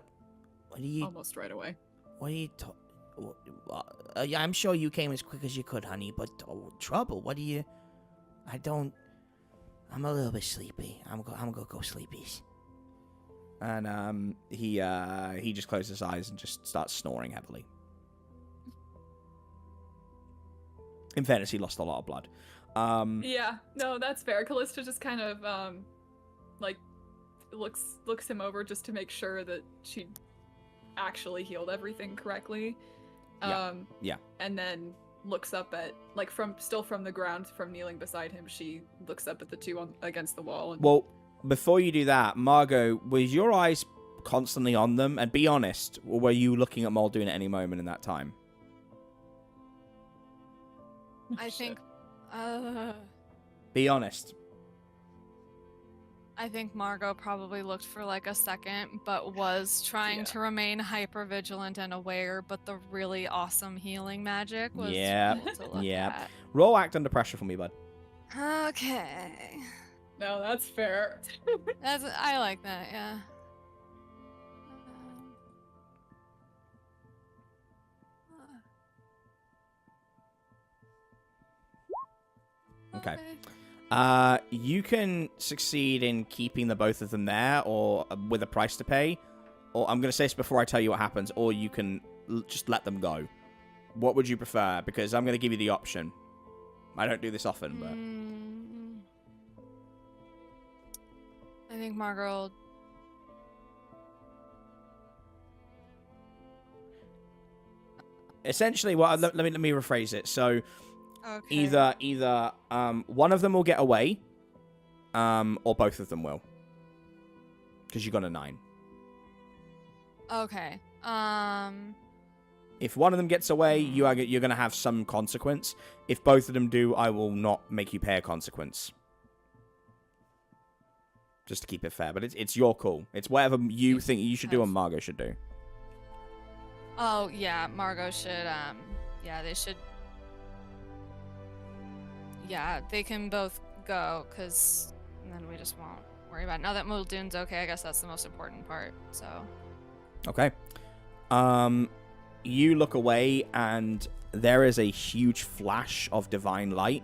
What do you... Almost right away. What are you yeah, I'm sure you came as quick as you could, honey, but trouble? What do you... I'm a little bit sleepy. I'm gonna go sleepies. And he just closes his eyes and just starts snoring heavily. In fairness, he lost a lot of blood. Yeah, no, that's fair. Callista just kind of like looks him over just to make sure that she actually healed everything correctly. Yeah. And then looks up at from the ground from kneeling beside him. She looks up at the two against the wall. And... Well, before you do that, Margot, was your eyes constantly on them? And be honest, or were you looking at Muldoon at any moment in that time? I think, Be honest. I think Margot probably looked for like a second, but was trying to remain hyper vigilant and aware. But the really awesome healing magic was Yeah, cool to look yeah. Roll act under pressure for me, bud. at. Okay, No, that's fair. I like that. Yeah. Okay. You can succeed in keeping the both of them there, or with a price to pay. Or I'm going to say this before I tell you what happens, or you can just let them go. What would you prefer? Because I'm going to give you the option. I don't do this often, but... I think Margot. Essentially, let me rephrase it. So Okay. either one of them will get away, or both of them will, because you got a 9. Okay. If one of them gets away, you're going to have some consequence. If both of them do, I will not make you pay a consequence. Just to keep it fair, but it's your call. It's whatever you think you should do and Margot should do. Oh yeah, Margot should. Yeah, they should. Yeah, they can both go, cause then we just won't worry about it. Now that Muldoon's okay, I guess that's the most important part. So. Okay. You look away, and there is a huge flash of divine light.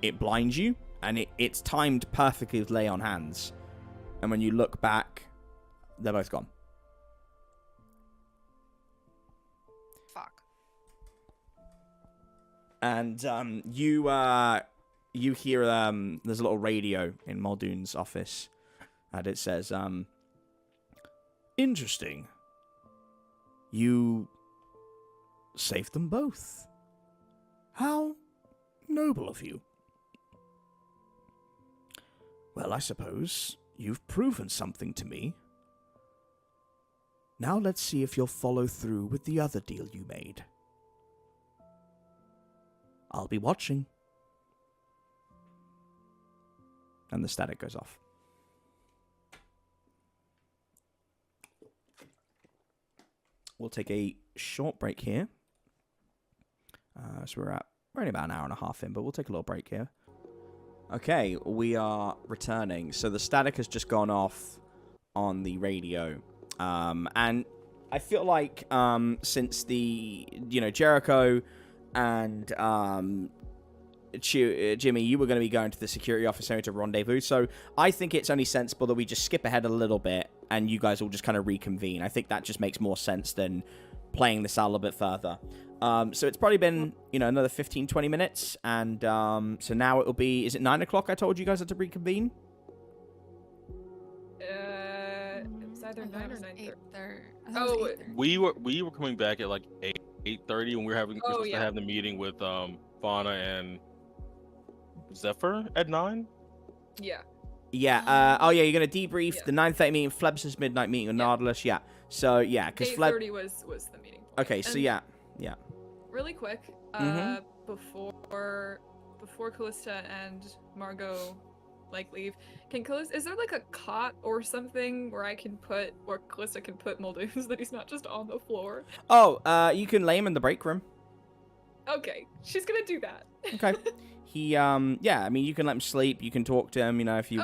It blinds you, and it's timed perfectly with lay on hands. And when you look back, they're both gone. Fuck. And you hear there's a little radio in Muldoon's office, and it says, interesting. You saved them both. How noble of you. Well, I suppose you've proven something to me. Now let's see if you'll follow through with the other deal you made. I'll be watching. And the static goes off. We'll take a short break here. So we're only about an hour and a half in, but we'll take a little break here. Okay, we are returning. So the static has just gone off on the radio. And I feel like since the, Jericho and Jimmy, you were going to be going to the security office area to rendezvous. So I think it's only sensible that we just skip ahead a little bit and you guys will just kind of reconvene. I think that just makes more sense than playing this out a little bit further. So it's probably been, another 15, 20 minutes. And so now it will be, is it 9 o'clock I told you guys had to reconvene? It was either 9 or 9:30. Oh, We were coming back at like 8:30 when we were supposed to have the meeting with Fauna and Zephyr at 9. Yeah. Yeah. You're gonna debrief the 9:30 meeting, Flebs' midnight meeting with Nardelus. Yeah. So yeah, because 8:30 was the meeting point. Okay. So yeah. Really quick, before Callista and Margot leave, is there like a cot or something where Callista can put Muldoon so that he's not just on the floor? Oh, you can lay him in the break room. Okay, she's gonna do that. Okay. He I mean, you can let him sleep. You can talk to him. If you,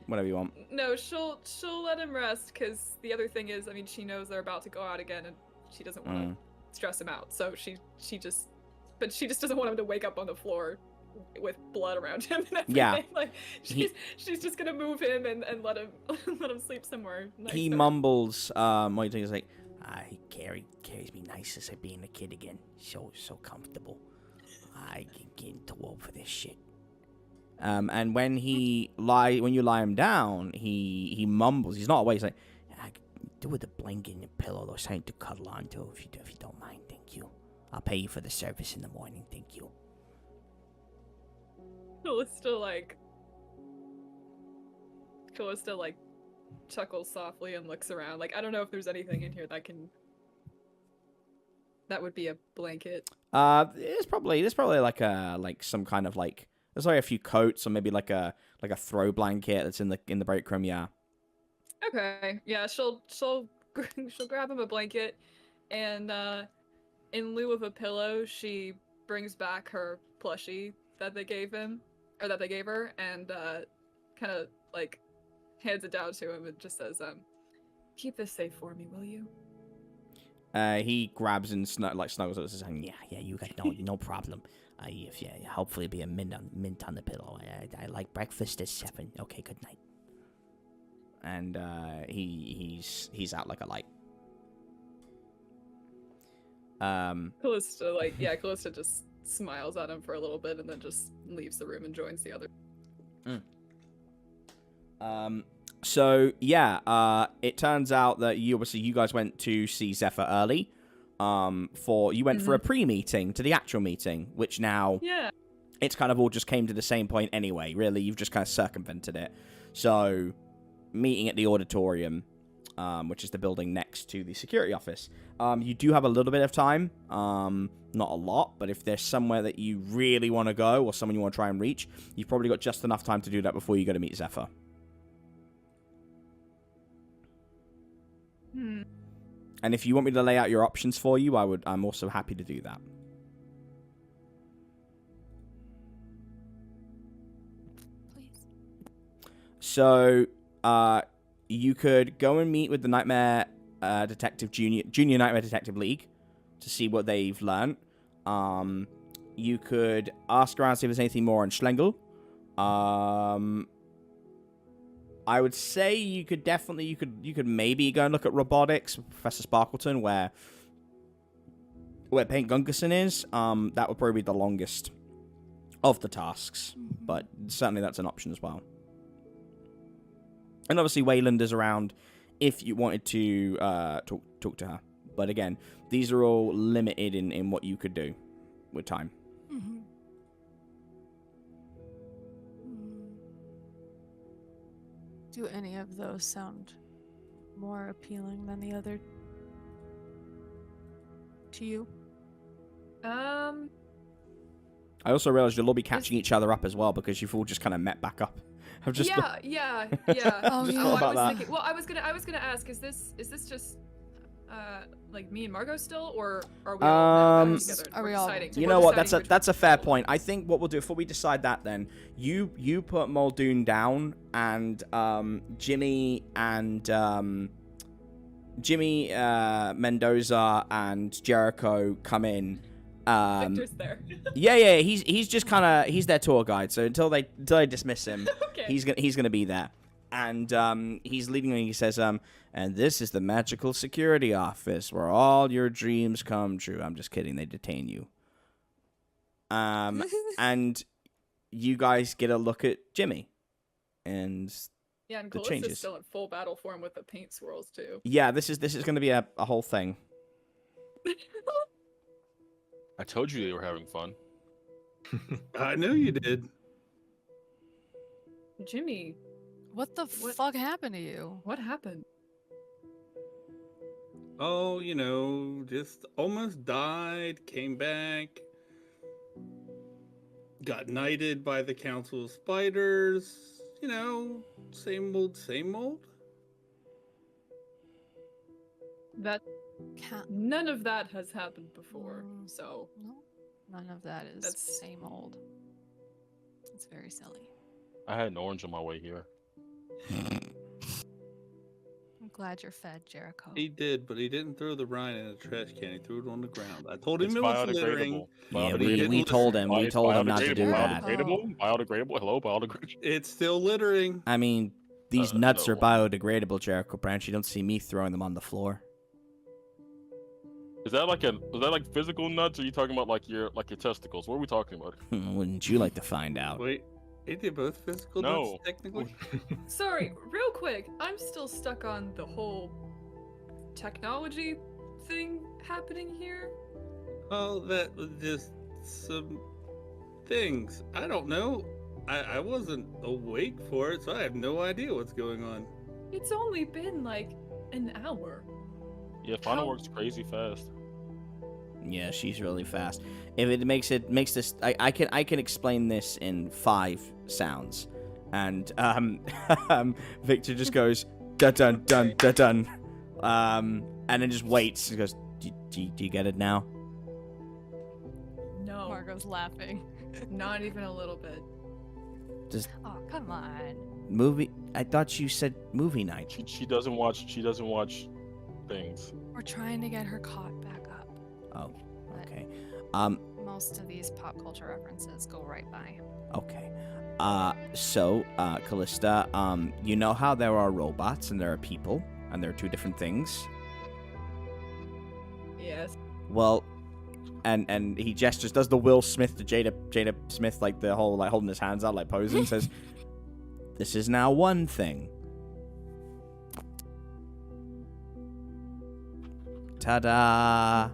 whatever you want. No, she'll let him rest because the other thing is, I mean, she knows they're about to go out again, and she doesn't want to stress him out. So she just doesn't want him to wake up on the floor with blood around him and everything. Yeah. Like she's just gonna move him and let him sleep somewhere nicer. He mumbles, what he's like, he carries me nice as being a kid again. So comfortable. I can get too old for this shit. And when you lie him down, he mumbles. He's not awake. He's like, I could do with a blanket and a pillow or something to cuddle onto if you don't mind. Thank you. I'll pay you for the service in the morning. Thank you. Callista chuckles softly and looks around. Like, I don't know if there's anything in here that would be a blanket. There's probably like some kind of like, there's like a few coats or maybe like a throw blanket that's in the break room. Yeah. Okay. Yeah. She'll grab him a blanket, and in lieu of a pillow, she brings back her plushie that they gave her, and kind of like hands it down to him and just says, "Keep this safe for me, will you?" He grabs and snuggles it and says, yeah, you got no problem. Hopefully be a mint on the pillow. I like breakfast at 7. Okay, good night. And he's out like a light. Callista just smiles at him for a little bit and then just leaves the room and joins the other. So yeah, it turns out that you guys went to see Zephyr early. You went for a pre-meeting to the actual meeting, which now it's kind of all just came to the same point anyway. Really, you've just kind of circumvented it. So, meeting at the auditorium, which is the building next to the security office. You do have a little bit of time, not a lot, but if there's somewhere that you really want to go or someone you want to try and reach, you've probably got just enough time to do that before you go to meet Zephyr. And if you want me to lay out your options for you, I'm also happy to do that. Please. So, you could go and meet with the Nightmare Junior Nightmare Detective League to see what they've learned. You could ask around, see if there's anything more on Schlengel. I would say you could maybe go and look at robotics with Professor Sparkleton, where Paint Gunkerson is. That would probably be the longest of the tasks, but certainly that's an option as well. And obviously Wayland is around if you wanted to talk to her. But again, these are all limited in what you could do with time. Do any of those sound more appealing than the other to you? I also realized you'll all be catching each other up as well because you've all just kind of met back up. I've just Yeah. Oh, just yeah. thought about that. Thinking, well, I was gonna ask, is this just like me and Margot still, or are we all now together? Are We're we all- deciding- You we're know what? deciding That's a fair which- point. I think what we'll do before we decide that, then you put Muldoon down, and Jimmy Mendoza and Jericho come in. Victor's there. Yeah. He's just kind of he's their tour guide. So until they dismiss him, Okay. he's gonna be there. And he's leading, and he says, and this is the magical security office where all your dreams come true. I'm just kidding. They detain you. And you guys get a look at Jimmy. And Yeah, and the Callista's changes. still in full battle form with the paint swirls too. yeah, this is going to be a whole thing. I told you they were having fun. I know you did. Jimmy, What the What- fuck happened to you? what happened? Oh, just almost died, came back, got knighted by the Council of Spiders. Same old, same old. That Can't. none of that has happened before, Mm. so No, none of that is That's- same old. It's very silly. I had an orange on my way here. I'm glad you're fed, Jericho. He did, but he didn't throw the rind in a trash can. He threw it on the ground. I told him It's it was littering. biodegradable. Yeah, but he didn't we told him. It's We told him not to do biodegradable, that. Biodegradable? Biodegradable? Hello, biodegradable. It's still littering. I mean, these nuts no. are biodegradable, Jericho Branch. You don't see me throwing them on the floor. Is that like physical nuts, or are you talking about like your testicles? What are we talking about? Wouldn't you like to find out? Wait, ain't they both physical No. nuts, technically? sorry, real quick. I'm still stuck on the whole technology thing happening here. Oh, that was just some things. I don't know. I wasn't awake for it, so I have no idea what's going on. It's only been like an hour. Yeah, Final How- works crazy fast. Yeah, she's really fast. If it makes this, I can explain this in 5 sounds, and Victor just goes dun dun dun dun dun, and then just waits and goes, do you get it now? No, Margot's laughing. not even a little bit. Oh, come on. Movie? I thought you said movie night. She doesn't watch things. We're trying to get her caught back up. Oh, But okay. most of these pop culture references go right by. Okay. So, Callista, you know how there are robots and there are people, and there are 2 different things? Yes. Well, and he gestures, does the Will Smith to Jada Smith, like the whole, like holding his hands out, like posing, says, "This is now one thing." Ta-da!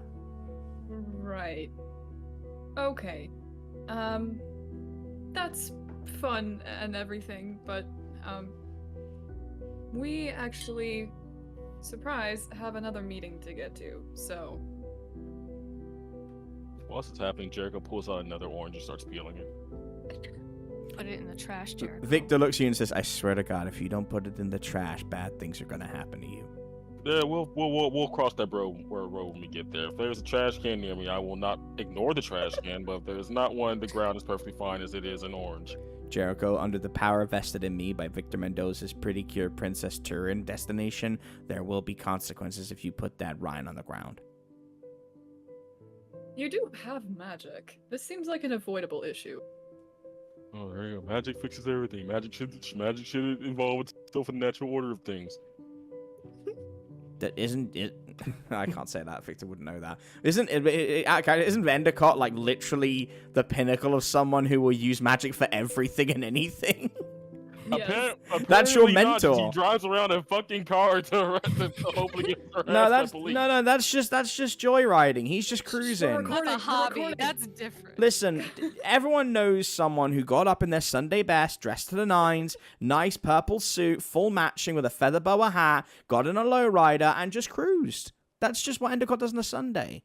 Right. Okay. That's fun and everything, but, we actually, surprise, have another meeting to get to, so... Whilst it's happening, Jericho pulls out another orange and starts peeling it. Put it in the trash, Jericho. Victor looks at you and says, "I swear to God, if you don't put it in the trash, bad things are gonna happen to you." Yeah, we'll cross that road when we get there. If there's a trash can near me, I will not ignore the trash can. But if there's not one, the ground is perfectly fine as it is an orange. Jericho, under the power vested in me by Victor Mendoza's Pretty Cure Princess Turin destination, there will be consequences if you put that rind on the ground. You do have magic. This seems like an avoidable issue. Oh, there you go. Magic fixes everything. Magic should involve itself in the natural order of things. That isn't it. I can't say that. Victor wouldn't know that. Isn't Endicott like literally the pinnacle of someone who will use magic for everything and anything? Yes. That's your Apparently not, 'cause mentor. He drives around a fucking car to hopefully get harassed No, by police. that's just joyriding. He's just cruising. That's a hobby. That's different. Listen, everyone knows someone who got up in their Sunday best, dressed to the nines, nice purple suit, full matching with a feather boa hat, got in a lowrider, and just cruised. That's just what Endicott does on a Sunday.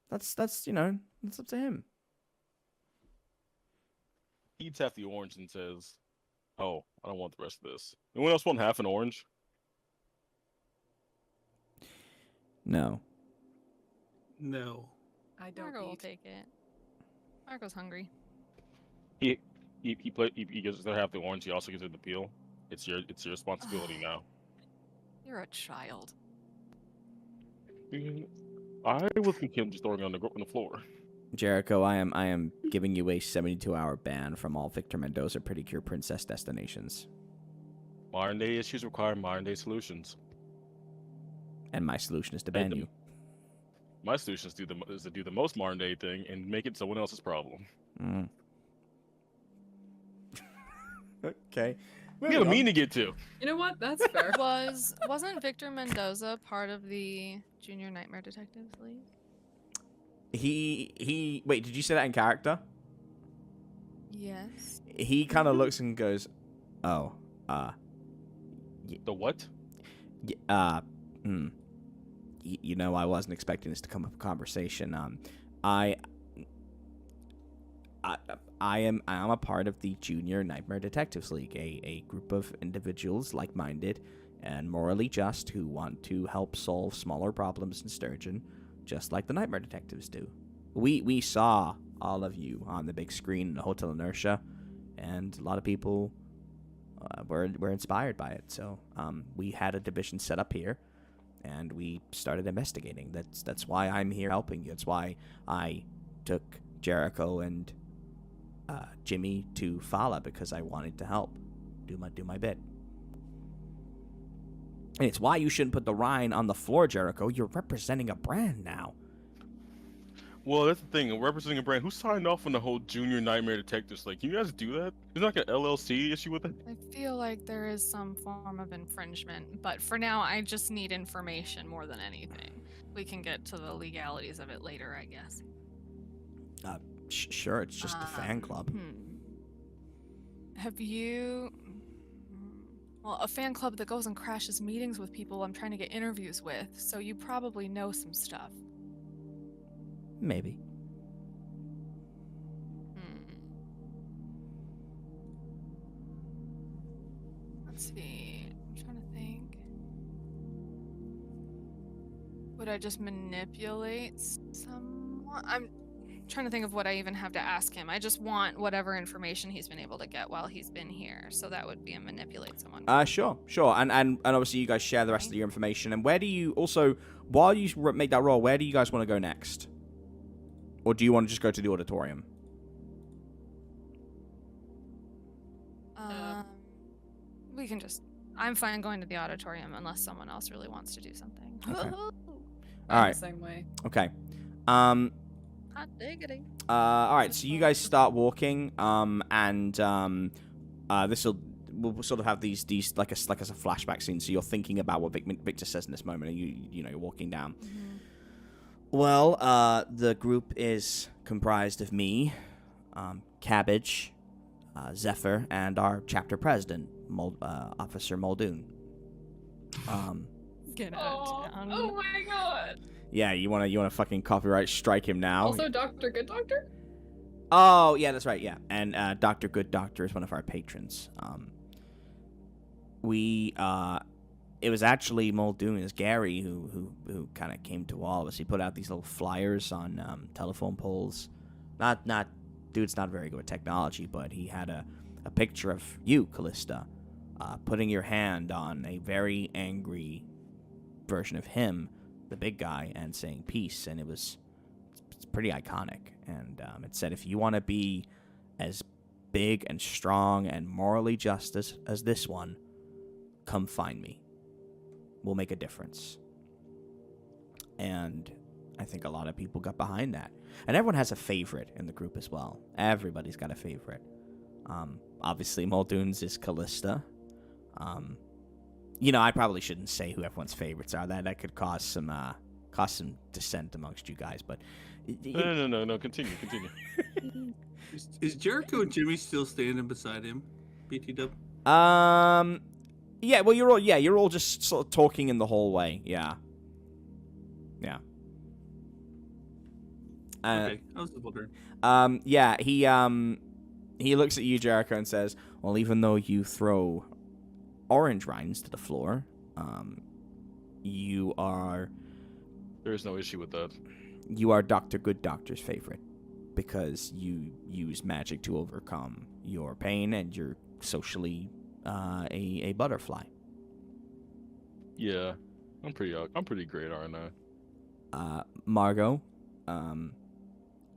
That's up to him. He eats half the orange and says, "Oh, I don't want the rest of this. Anyone else want half an orange?" No. No. I don't Margot will eat. take it. Margot's hungry. He gives her half the orange. He also gives her the peel. It's your responsibility now. You're a child. I was thinking just throwing it on the floor. Jericho, I am giving you a 72-hour ban from all Victor Mendoza Pretty Cure Princess destinations. Modern day issues require modern day solutions. And my solution is to ban you. My solution is to do the most modern day thing and make it someone else's problem. Mm. Okay. We have a meeting to get to. You know what? That's fair. Wasn't Victor Mendoza part of the Junior Nightmare Detectives League? He wait, did you say that in character? Yes. He kind of looks and goes, "Oh, The what? You know, I wasn't expecting this to come up in conversation. I am a part of the Junior Nightmare Detectives League, a group of individuals like-minded and morally just who want to help solve smaller problems in Sturgeon, just like the Nightmare Detectives do. We saw all of you on the big screen in the Hotel Inertia, and a lot of people were inspired by it. So we had a division set up here, and we started investigating. That's why I'm here helping you. That's why I took Jericho and Jimmy to Fala, because I wanted to help do my bit. And it's why you shouldn't put the rind on the floor, Jericho. You're representing a brand now. Well, that's the thing. Representing a brand. Who signed off on the whole Junior Nightmare Detectives? Like, can you guys do that? There's not like an LLC issue with it? I feel like there is some form of infringement, but for now, I just need information more than anything. We can get to the legalities of it later, I guess. Sure, it's just a fan club. Have you... Well, a fan club that goes and crashes meetings with people I'm trying to get interviews with, so you probably know some stuff. Maybe. Let's see. I'm trying to think. Would I just manipulate someone? I'm trying to think of what I even have to ask him. I just want whatever information he's been able to get while he's been here. So that would be a manipulate someone. Sure. And obviously you guys share the rest of your information. And where do you also, while you make that roll, where do you guys want to go next? Or do you want to just go to the auditorium? We can just... I'm fine going to the auditorium unless someone else really wants to do something. Okay. I'm All right. the same way. Okay. Hot diggity. All right, so you guys start walking, we'll sort of have these like a flashback scene. So you're thinking about what Victor says in this moment, and you're walking down. Mm-hmm. Well, the group is comprised of me, Cabbage, Zephyr, and our chapter president, Officer Muldoon. Get out. Oh my god. Yeah, you wanna fucking copyright strike him now? Also, Dr. Good Doctor? Oh, yeah, that's right, yeah. And Dr. Good Doctor is one of our patrons. It was actually Muldoon, is Gary, who kind of came to all of us. He put out these little flyers on telephone poles. Dude's not very good with technology, but he had a picture of you, Callista, putting your hand on a very angry version of him, the big guy, and saying peace, and it's pretty iconic. And it said, if you want to be as big and strong and morally just as this one, come find me. We'll make a difference. And I think a lot of people got behind that. And everyone has a favorite in the group as well. Everybody's got a favorite. Obviously, Muldoon's is Callista. I probably shouldn't say who everyone's favorites are. That could cause some dissent amongst you guys. But no. Continue. Is Jericho and Jimmy still standing beside him? BT Dub. Yeah. Well, you're all just sort of talking in the hallway. Yeah. Okay, I was just wondering. Yeah. He looks at you, Jericho, and says, "Well, even though you throw orange rinds to the floor, you are." There's no issue with that. You are Dr. Good Doctor's favorite because you use magic to overcome your pain, and you're socially a butterfly. Yeah, I'm pretty great, aren't I? Margot,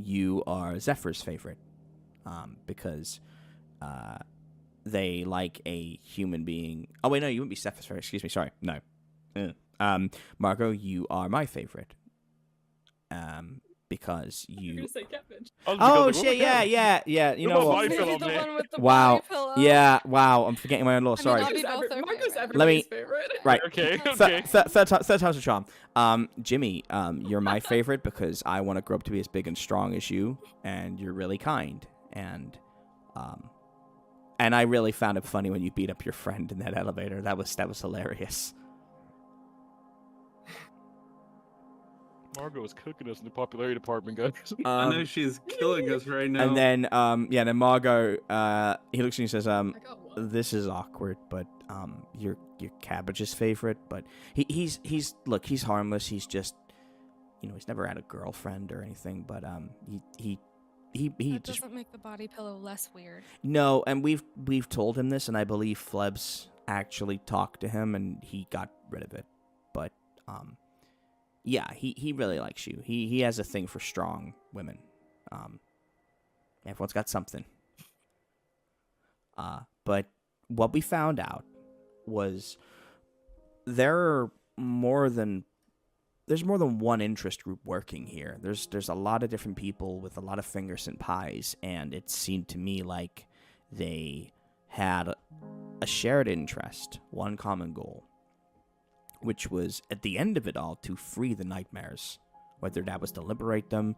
you are Zephyr's favorite because they like a human being. Oh wait, no, you wouldn't be Zephyr's favorite. Excuse me, sorry, no. Margot, you are my favorite. Because you. You're gonna say Kevin. Oh shit! Yeah. You know what? Maybe the one with the Wow. body pillow. Yeah. Wow. I'm forgetting my own law. Sorry. I'll be both our Marco's favorite. everybody's favorite. Right. Okay. Third time's a charm. Jimmy, you're my favorite because I want to grow up to be as big and strong as you, and you're really kind, and I really found it funny when you beat up your friend in that elevator. That was hilarious. Margot is cooking us in the popularity department, guys. I know she's killing us right now. And then Margot, he looks at you and says, I got one. this is awkward, but your Cabbage's favorite, but he's harmless. He's just, he's never had a girlfriend or anything, but he That just doesn't make the body pillow less weird. no, and we've told him this, and I believe Flebs actually talked to him, and he got rid of it, but yeah, he really likes you. He has a thing for strong women. Everyone's got something. But what we found out was there's more than one interest group working here. There's a lot of different people with a lot of fingers in pies, and it seemed to me like they had a shared interest, one common goal, which was, at the end of it all, to free the nightmares. Whether that was to liberate them,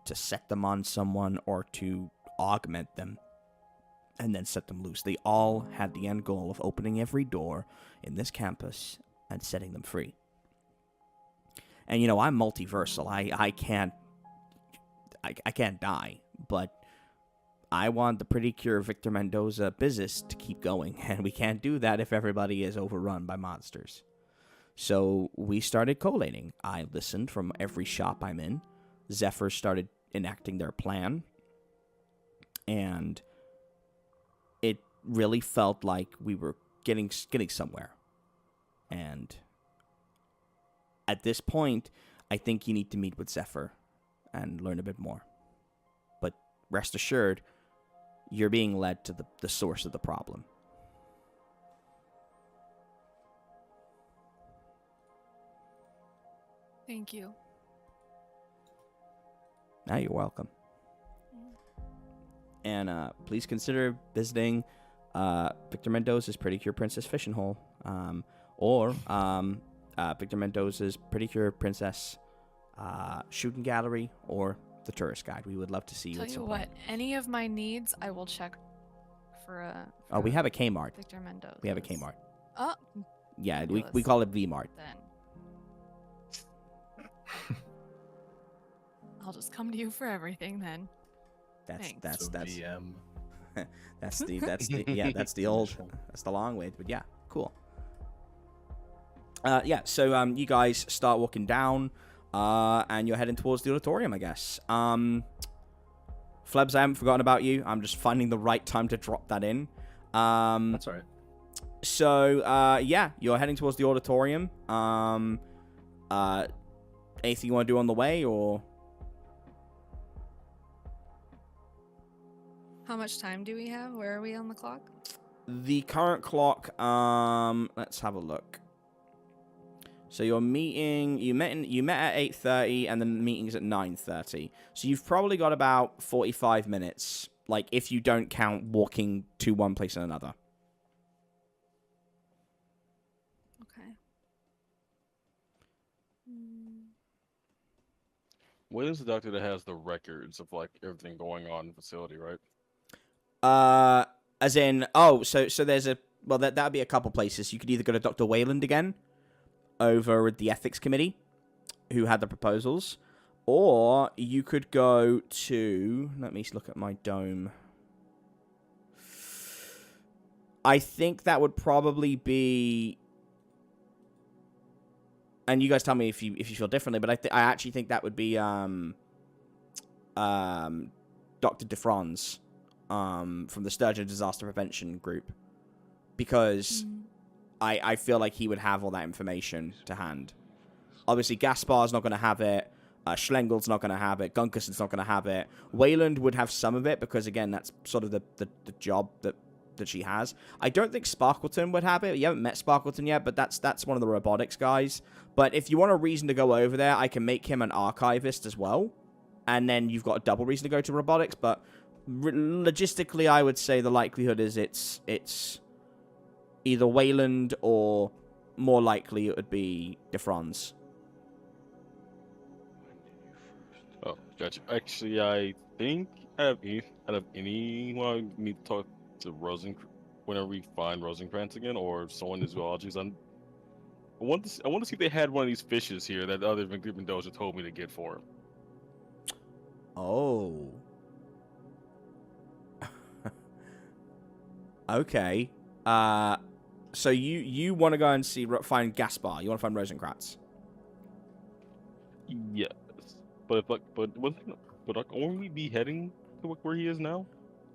to set them on someone, or to augment them and then set them loose. They all had the end goal of opening every door in this campus and setting them free. And, I'm multiversal. I can't die, but I want the Pretty Cure Victor Mendoza business to keep going, and we can't do that if everybody is overrun by monsters. So we started collating. I listened from every shop I'm in. Zephyr started enacting their plan. And it really felt like we were getting somewhere. And at this point, I think you need to meet with Zephyr and learn a bit more. But rest assured, you're being led to the source of the problem. Thank you. Ah, you're welcome. And please consider visiting Victor Mendoza's Pretty Cure Princess Fishing Hole, or Victor Mendoza's Pretty Cure Princess Shooting Gallery, or the Tourist Guide. We would love to see you. Tell at you some what, point. any of my needs, I will check for a. Oh, we have a Kmart. Victor Mendoza. We have a Kmart. Oh, Yeah, we fabulous. call it V-Mart. Then I'll just come to you for everything then. Thanks. So VM. That's the old, that's the long way, but yeah, cool. So you guys start walking down, and you're heading towards the auditorium, I guess. Flebs, I haven't forgotten about you. I'm just finding the right time to drop that in. That's all right. So you're heading towards the auditorium. Anything you want to do on the way, or? How much time do we have? Where are we on the clock? The current clock, let's have a look. So you met at 8:30, and then the meeting's at 9:30. So you've probably got about 45 minutes, like if you don't count walking to one place and another. Okay. What is the doctor that has the records of like everything going on in the facility, right? As in, so there's that would be a couple places. You could either go to Dr. Wayland again, over at the ethics committee, who had the proposals, or you could go to, let me look at my dome. I think that would probably be, and you guys tell me if you feel differently, but I actually think that would be Dr. DeFranz. From the Sturgeon Disaster Prevention Group, because I feel like he would have all that information to hand. Obviously, Gaspar's not going to have it. Schlengel's not going to have it. Gunkerson's not going to have it. Wayland would have some of it, because, again, that's sort of the job that she has. I don't think Sparkleton would have it. You haven't met Sparkleton yet, but that's one of the robotics guys. But if you want a reason to go over there, I can make him an archivist as well. And then you've got a double reason to go to robotics, but logistically, I would say the likelihood is it's either Wayland, or more likely it would be DeFranz. Oh, gotcha. Actually, I think out of anyone, I need to talk to whenever we find Rosencrantz again, or someone in zoology. I want to see if they had one of these fishes here that the other Victor Mendoza told me to get for him. Oh. Okay. So you want to go and find Gaspar? You want to find Rosencrantz? Yes, but won't we be heading to where he is now?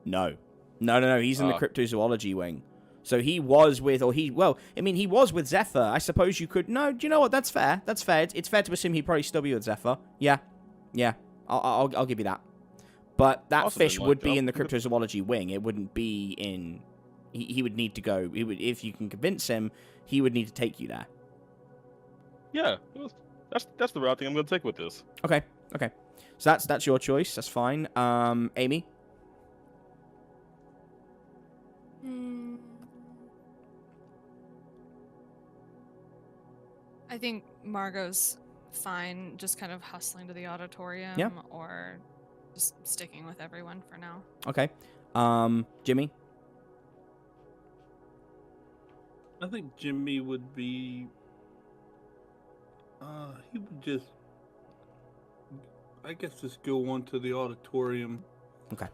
No. He's in the cryptozoology wing. So he was with, he was with Zephyr. I suppose you could. No, do you know what? That's fair. It's fair to assume he'd probably still be with Zephyr. Yeah. I'll give you that. But that fish would be in the cryptozoology wing. It wouldn't be in. He would need to go. If you can convince him, he would need to take you there. Yeah, that's the route thing I'm going to take with this. Okay. So that's your choice. That's fine. Amy. I think Margot's fine, just kind of hustling to the auditorium, or just sticking with everyone for now. Okay. Jimmy. I think Jimmy would be. He would just. I guess just go on to the auditorium. Okay.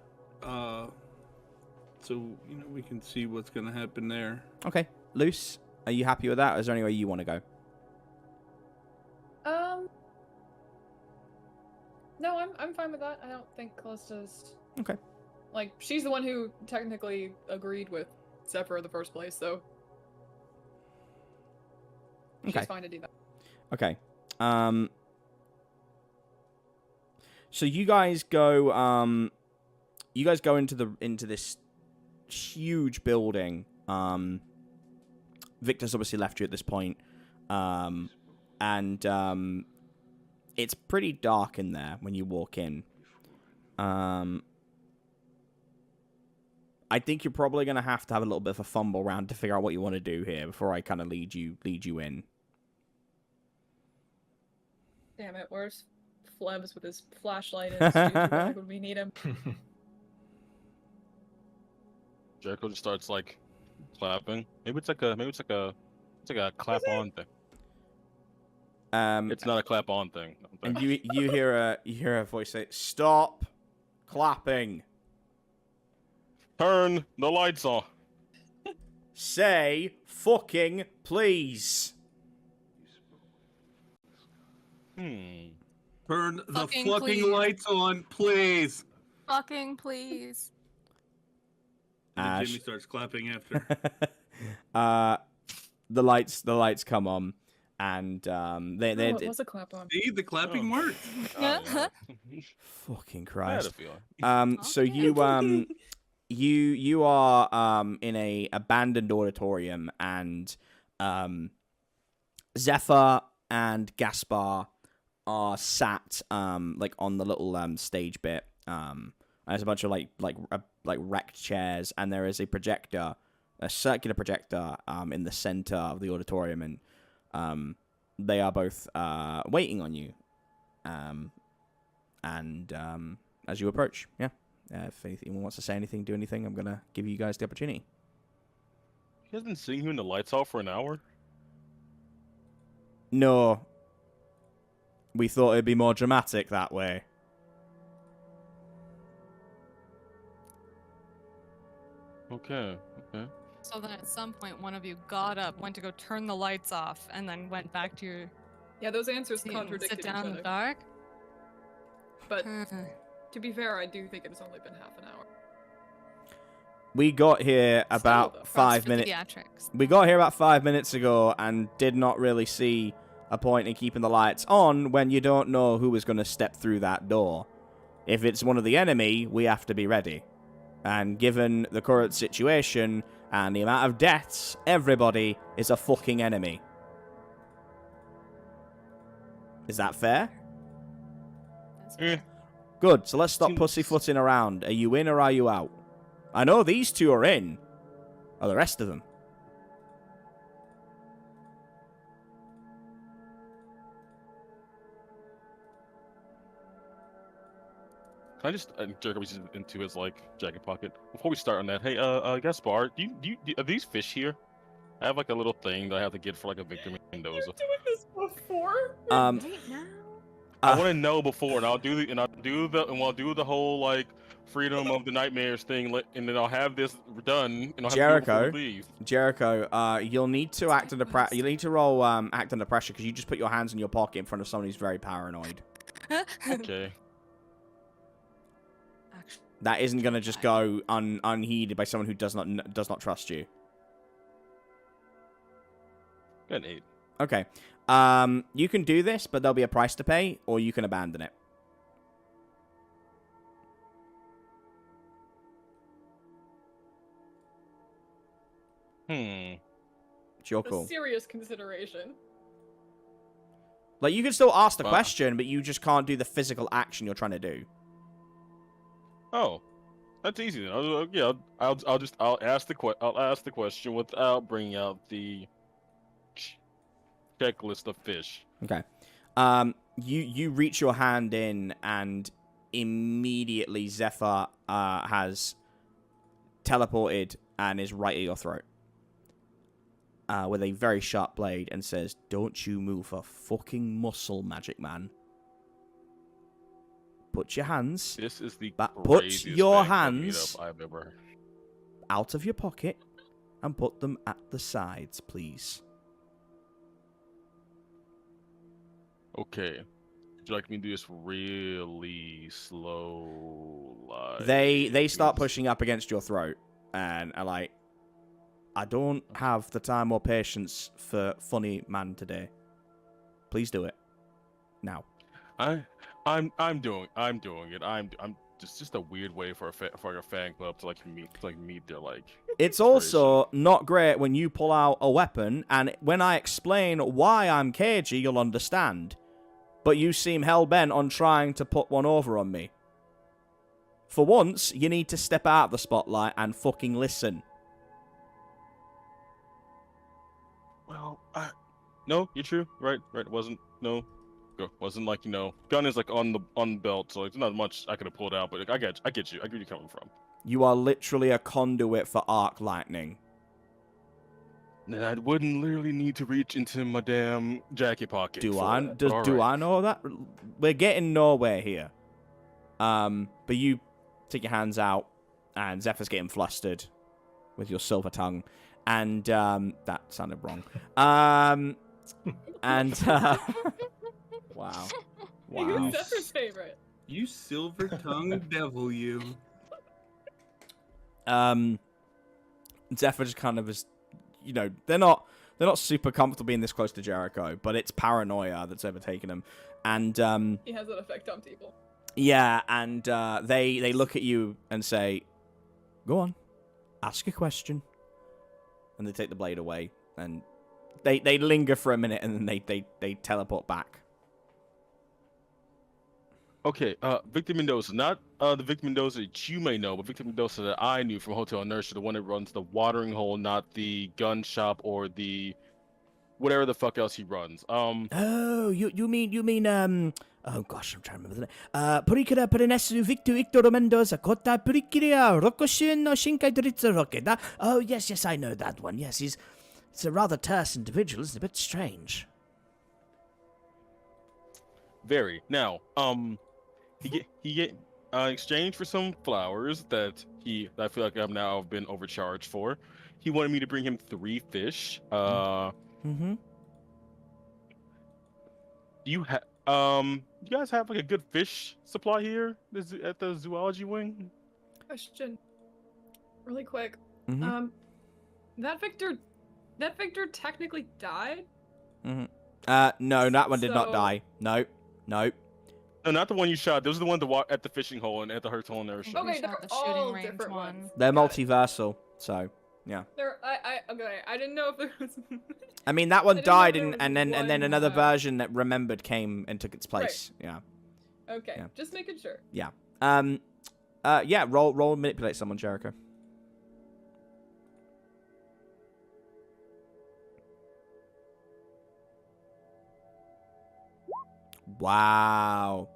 So we can see what's going to happen there. Okay. Luce, are you happy with that, or is there any way you want to go? No, I'm fine with that. I don't think Callista's. Okay. Like, she's the one who technically agreed with Zephyr in the first place, so. Okay. She's fine to do that. Okay. So you guys go. You guys go into this huge building. Victor's obviously left you at this point. And it's pretty dark in there when you walk in. I think you're probably going to have a little bit of a fumble around to figure out what you want to do here before I kind of lead you in. Damn it, where's Flebs with his flashlight and his juice bag when we need him? Jericho just starts like clapping. Maybe it's like a clap on thing. It's not a clap on thing. And you hear a voice say, "Stop clapping. Turn the lights on." Say fucking please." Turn the Fucking fucking please. lights on, please. Fucking please. And Jimmy starts clapping after. The lights come on, and they It was a clap on. See, the clapping worked. fucking I had Christ. a feeling. So you are in a abandoned auditorium, and Zephyr and Gaspar are sat like on the little stage bit. There's a bunch of like wrecked chairs, and there is a projector, a circular projector in the center of the auditorium, and they are both waiting on you. And as you approach, if anyone wants to say anything, do anything, I'm gonna give you guys the opportunity. He hasn't seen you in the lights off for an hour. No. We thought it'd be more dramatic that way. Okay. So then at some point, one of you got up, went to go turn the lights off, and then went back to your Yeah, those answers seat and contradicted sit each down in other. the dark. But to be fair, I do think it has only been half an hour. We got here Still, about though. 5 For minutes. theatrics. We got here about 5 minutes ago and did not really see a point in keeping the lights on when you don't know who is going to step through that door. If it's one of the enemy, we have to be ready. And given the current situation and the amount of deaths, everybody is a fucking enemy. Is that fair? That's Yeah. fair. Good, so let's stop Seems- pussyfooting around. Are you in or are you out? I know these two are in. Are the rest of them? Can I just jerk reaches into his like jacket pocket before we start on that? Hey, Gaspar, are these fish here? I have like a little thing that I have to get for like a Victor Mendoza. Doing this before? Right now? I want to know before, and I'll do the whole like freedom of the nightmares thing, and then I'll have this done, and I'll have Jericho. to do it before we leave. Jericho, you'll need to act under pressure. You need to roll act under pressure because you just put your hands in your pocket in front of someone who's very paranoid. Okay. Actually, That isn't gonna just go unheeded by someone who does not trust you. Got an 8. Okay. You can do this, but there'll be a price to pay, or you can abandon it. It's your A call. serious consideration. Like, you can still ask the Wow. question, but you just can't do the physical action you're trying to do. Oh, that's easy then. I'll ask the question without bringing out the checklist of fish. Okay. You reach your hand in, and immediately Zephyr has teleported and is right at your throat. With a very sharp blade, and says, "Don't you move a fucking muscle, Magic Man. Put your hands This is the Put craziest your fan club hands- meetup I've ever. out of your pocket and put them at the sides, please." Okay. Would you like me to do this really slow? Like They start pushing up against your throat and are like, "I don't have the time or patience for funny man today. Please do it now." I'm doing it. I'm just a weird way for a fan club to meet their like. It's also not great when you pull out a weapon, and when I explain why I'm cagey, you'll understand. But you seem hell bent on trying to put one over on me. For once, you need to step out of the spotlight and fucking listen. Well, no, you're true. Right. It wasn't like, gun is like on the belt, so there's not much I could have pulled out, but I get you. I get where you're coming from. You are literally a conduit for arc lightning. Then I wouldn't literally need to reach into my damn jacket pocket. Do for I? that, Do alright. I know that? We're getting nowhere here. But you take your hands out, and Zephyr's getting flustered with your silver tongue, and that sounded wrong. Wow. Who's Zephyr's favorite? You silver tongued devil, you. Zephyr just kind of is, they're not super comfortable being this close to Jericho, but it's paranoia that's overtaken them, and He has an effect on people. yeah, and they look at you and say, "Go on, ask a question," and they take the blade away, and they linger for a minute, and then they teleport back. Okay, Victor Mendoza, not the Victor Mendoza that you may know, but Victor Mendoza that I knew from Hotel Inertia, the one that runs the watering hole, not the gun shop or the whatever the fuck else he runs. Oh, you mean oh gosh, I'm trying to remember the name. Purikira Perenesu Victor Mendoza Kota Purikiria Rokoshin no Shinkai Doritsu Roke. Oh yes, I know that one. Yes, it's a rather terse individual, isn't it? A bit strange. Very. Now, he get exchange for some flowers that I feel like I've now been overcharged for. He wanted me to bring him 3 fish. Mm-hmm. You guys have like a good fish supply here at the zoology wing? Question, really quick. Mm-hmm. That Victor technically died. Mm-hmm. No, that one did not So- die. No. No, not the one you shot. Those are the one at the fishing hole and at the Hotel Inertia. Okay, shot they're the shooting all range different one. ones. They're Got it. multiversal, so yeah. Okay. I didn't know if there was. I mean, that one didn't know died, there was and then one, another version that remembered came and took its place. Yeah. Okay, Yeah. just making sure. Yeah. Roll manipulate someone, Jericho. Wow.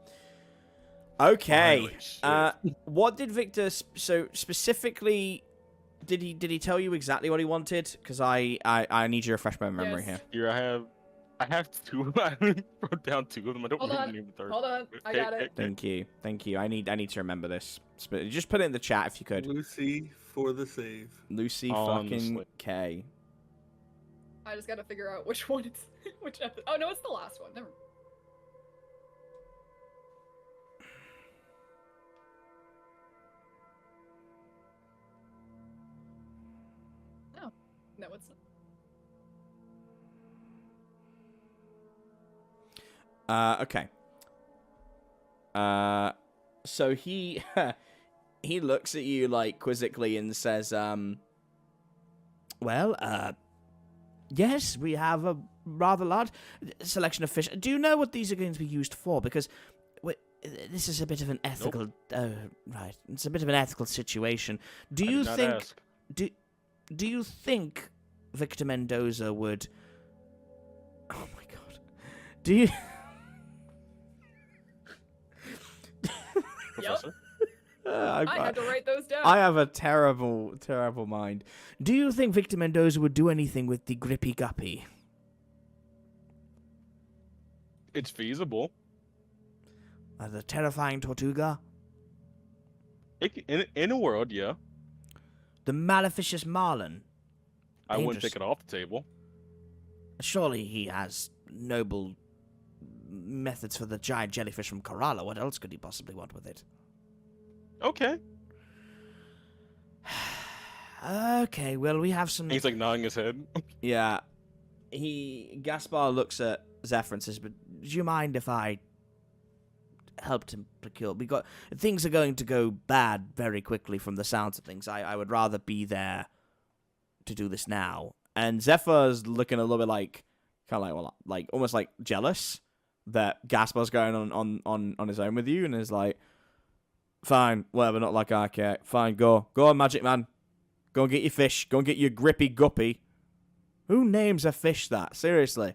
Okay. Holy shit. What did Victor? So specifically, did he tell you exactly what he wanted? Because I need you to refresh my memory Yes. here. Here I have 2. I wrote down 2 of them. I don't Hold remember on. the name of the third. Hold on, I got it. Thank you. I need to remember this. Just put it in the chat if you could. Lucy for the save. Lucy Honestly. fucking K. I just gotta figure out which one it's. Which episode? Oh no, it's the last one. Never. No, it's not. Okay. So he he looks at you like quizzically and says, yes, we have a rather large selection of fish. Do you know what these are going to be used for? Because this is a bit of an ethical, right? It's a bit of an ethical situation. Do I you did not think? ask. Do you think Victor Mendoza would? Oh my god! Do you? Professor? I had to write those down. I have a terrible, terrible mind. Do you think Victor Mendoza would do anything with the grippy guppy? It's feasible. The terrifying Tortuga? In a world, yeah. The maleficious Marlin? I wouldn't Dangerous. take it off the table. Surely he has noble methods for the giant jellyfish from Kerala. What else could he possibly want with it? Okay. Okay, well, we have some... He's like nodding his head. Yeah. Gaspar looks at Zephyr and says, but do you mind if I helped him procure? Things are going to go bad very quickly from the sounds of things. I would rather be there to do this now. And Zephyr's looking a little bit like, kind of like, well, like almost like jealous that Gaspar's going on his own with you, and is like, Fine, whatever, not like I care. Fine, go. Go on, Magic Man. Go and get your fish. Go and get your grippy guppy. Who names a fish that? Seriously.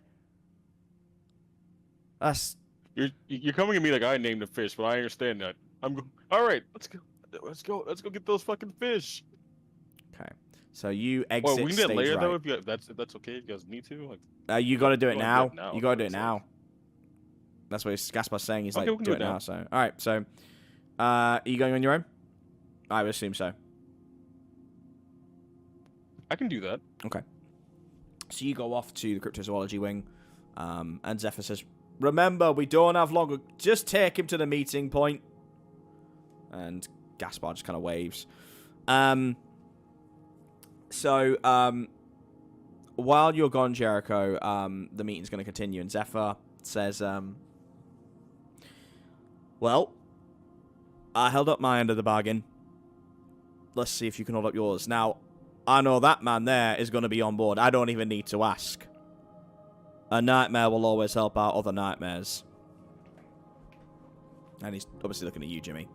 That's... You're coming at me like I named a fish, but I understand that. All right, let's go get those fucking fish. Okay. So you exit Well, we can do stage it later right. though if that's okay. If you guys need to. Like, You got to do it now. You got to do it it's now. That's what Gaspar's saying. He's Okay, like, we can do it now. So, all right. So, are you going on your own? I would assume so. I can do that. Okay. So you go off to the cryptozoology wing, and Zephyr says, "Remember, we don't have long. Just take him to the meeting point." And Gaspar just kind of waves. So, while you're gone, Jericho, the meeting's going to continue, and Zephyr says, well, I held up my end of the bargain. Let's see if you can hold up yours. Now, I know that man there is going to be on board. I don't even need to ask. A nightmare will always help out other nightmares. And he's obviously looking at you, Jimmy.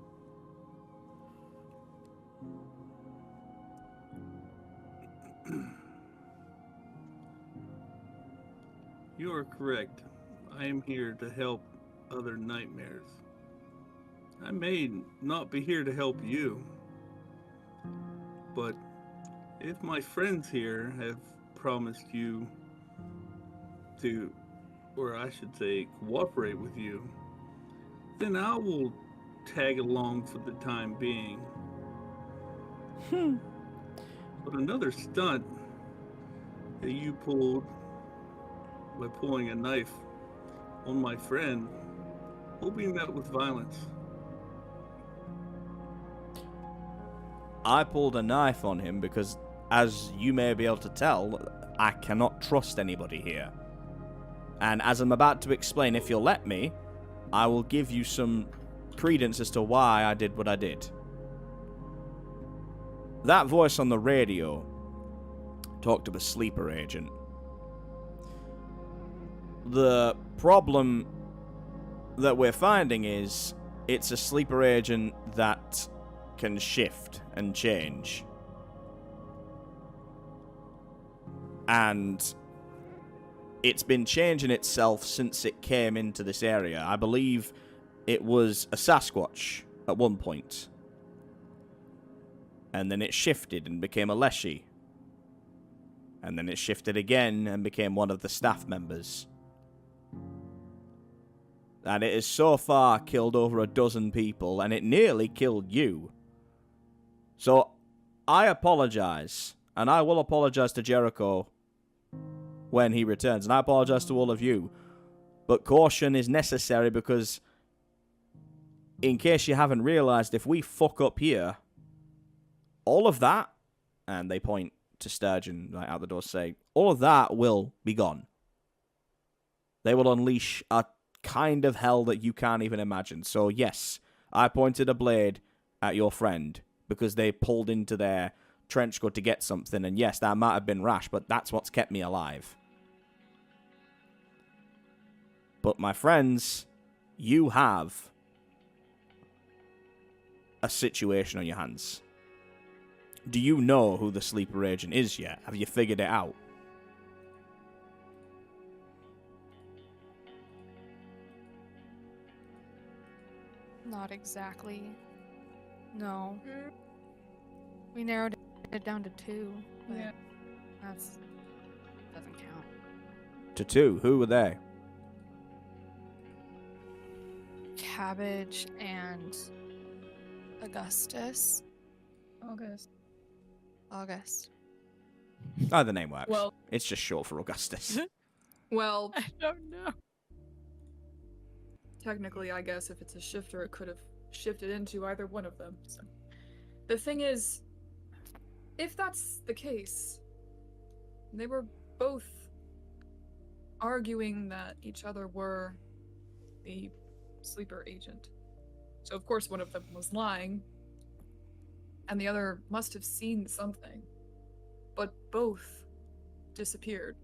You are correct. I am here to help other nightmares. I may not be here to help you, but if my friends here have promised you to, or I should say, cooperate with you, then I will tag along for the time being. But another stunt that you pulled by pulling a knife on my friend will be met with violence. I pulled a knife on him because, as you may be able to tell, I cannot trust anybody here. And as I'm about to explain, if you'll let me, I will give you some credence as to why I did what I did. That voice on the radio talked of a sleeper agent. The problem that we're finding is it's a sleeper agent that can shift and change. And it's been changing itself since it came into this area. I believe it was a Sasquatch at one point. And then it shifted and became a Leshy. And then it shifted again and became one of the staff members. And it has so far killed over a dozen people, and it nearly killed you. So, I apologize, and I will apologize to Jericho when he returns, and I apologize to all of you. But caution is necessary because, in case you haven't realized, if we fuck up here, all of that, and they point to Sturgeon right out the door, say, all of that will be gone. They will unleash a kind of hell that you can't even imagine. So yes, I pointed a blade at your friend because they pulled into their trench coat to get something, and yes, that might have been rash, but that's what's kept me alive. But my friends, you have a situation on your hands. Do you know who the sleeper agent is yet? Have you figured it out? Not exactly. No. We narrowed it down to 2. But Yeah. that's doesn't count. To 2. Who were they? Cabbage and Augustus. August. Oh, the name works. Well- It's just short for Augustus. Well, I don't know. technically, I guess if it's a shifter, it could have shifted into either one of them. So, the thing is, if that's the case, they were both arguing that each other were the sleeper agent. So of course one of them was lying, and the other must have seen something. But both disappeared.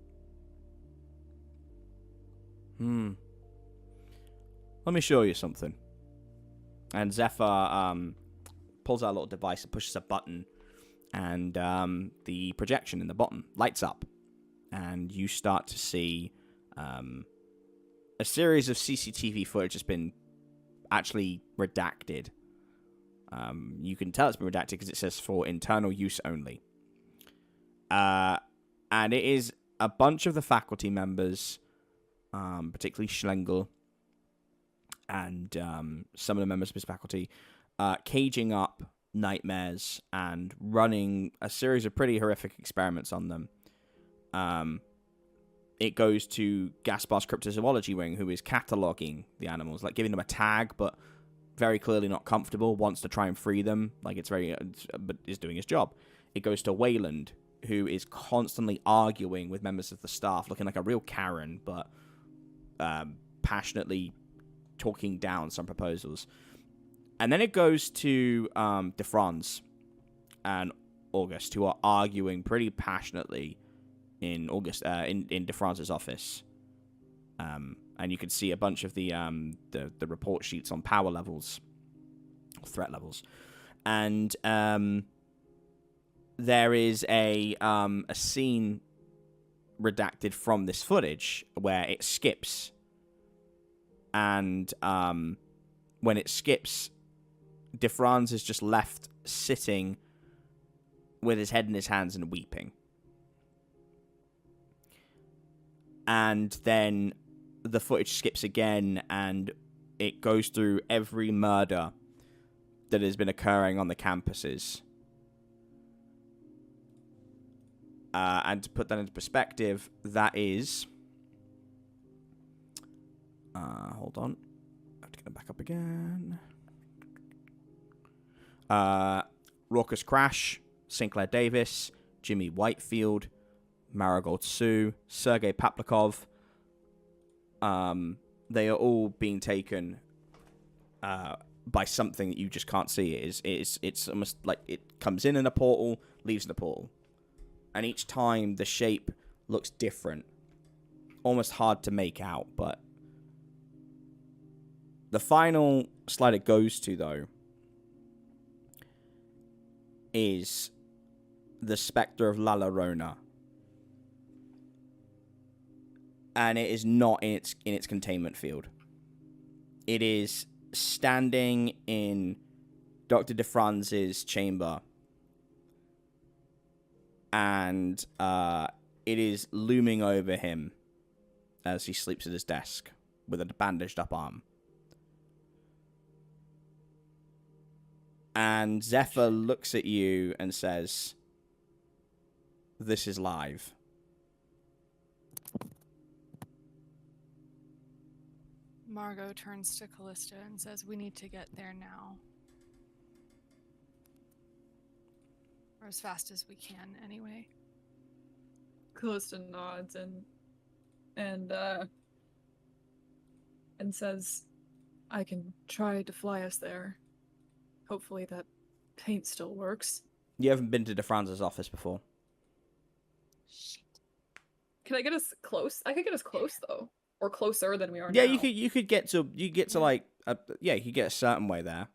Let me show you something. And Zephyr pulls out a little device and pushes a button, and the projection in the bottom lights up, and you start to see a series of CCTV footage has been actually redacted. You can tell it's been redacted because it says for internal use only. And it is a bunch of the faculty members, particularly Schlengel, and some of the members of his faculty, caging up nightmares and running a series of pretty horrific experiments on them. It goes to Gaspar's cryptozoology wing, who is cataloging the animals, like giving them a tag, but very clearly not comfortable, wants to try and free them, but is doing his job. It goes to Wayland, who is constantly arguing with members of the staff, looking like a real Karen, but passionately talking down some proposals. And then it goes to de Franz and August, who are arguing pretty passionately in de Franz's office. And you can see a bunch of the report sheets on power levels, threat levels. And there is a scene redacted from this footage where it skips. And when it skips, de Franz is just left sitting with his head in his hands and weeping. And then the footage skips again, and it goes through every murder that has been occurring on the campuses. And to put that into perspective, that is... hold on. I have to get it back up again. Raucous Crash, Sinclair Davis, Jimmy Whitefield, Marigold Sue, Sergei Paplikov. They are all being taken by something that you just can't see. It's almost like it comes in a portal, leaves in a portal. And each time the shape looks different. Almost hard to make out, but... The final slide it goes to, though, is the Spectre of La Llorona. And it is not in its containment field. It is standing in Dr. de Franz's chamber. And it is looming over him as he sleeps at his desk with a bandaged up arm. And Zephyr looks at you and says, "This is live." Margot turns to Callista and says, "We need to get there now. Or as fast as we can, anyway." Callista nods and says, "I can try to fly us there. Hopefully that paint still works." You haven't been to de Franz's office before. Shit. Can I get us close? I could get us close though, or closer than we are Yeah, now. you could get to you could get a certain way there.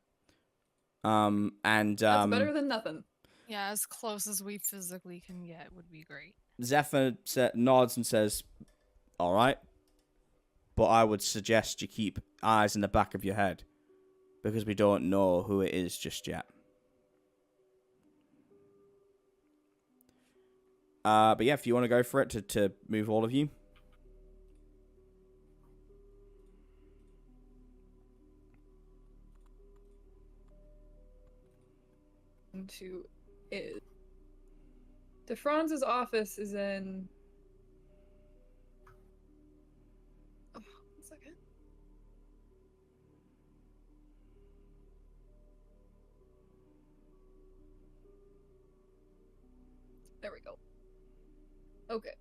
That's better than nothing. Yeah, as close as we physically can get would be great. Zephyr nods and says, "All right, but I would suggest you keep eyes in the back of your head, because we don't know who it is just yet." But yeah, if you want to go for it to move all of you. To is de Franz's office is in. Oh, 1 second. There we go. Okay.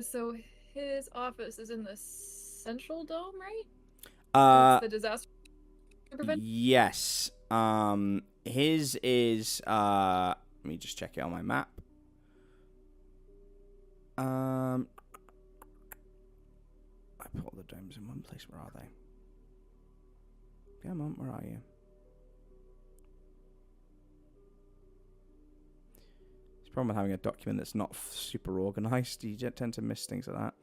So his office is in the Central Dome, right? That's the disaster prevention. Yes. His is let me just check it on my map. I put all the domes in one place. Where are they? Come on, where are you? problem with having a document that's not super organized. You tend to miss things like that.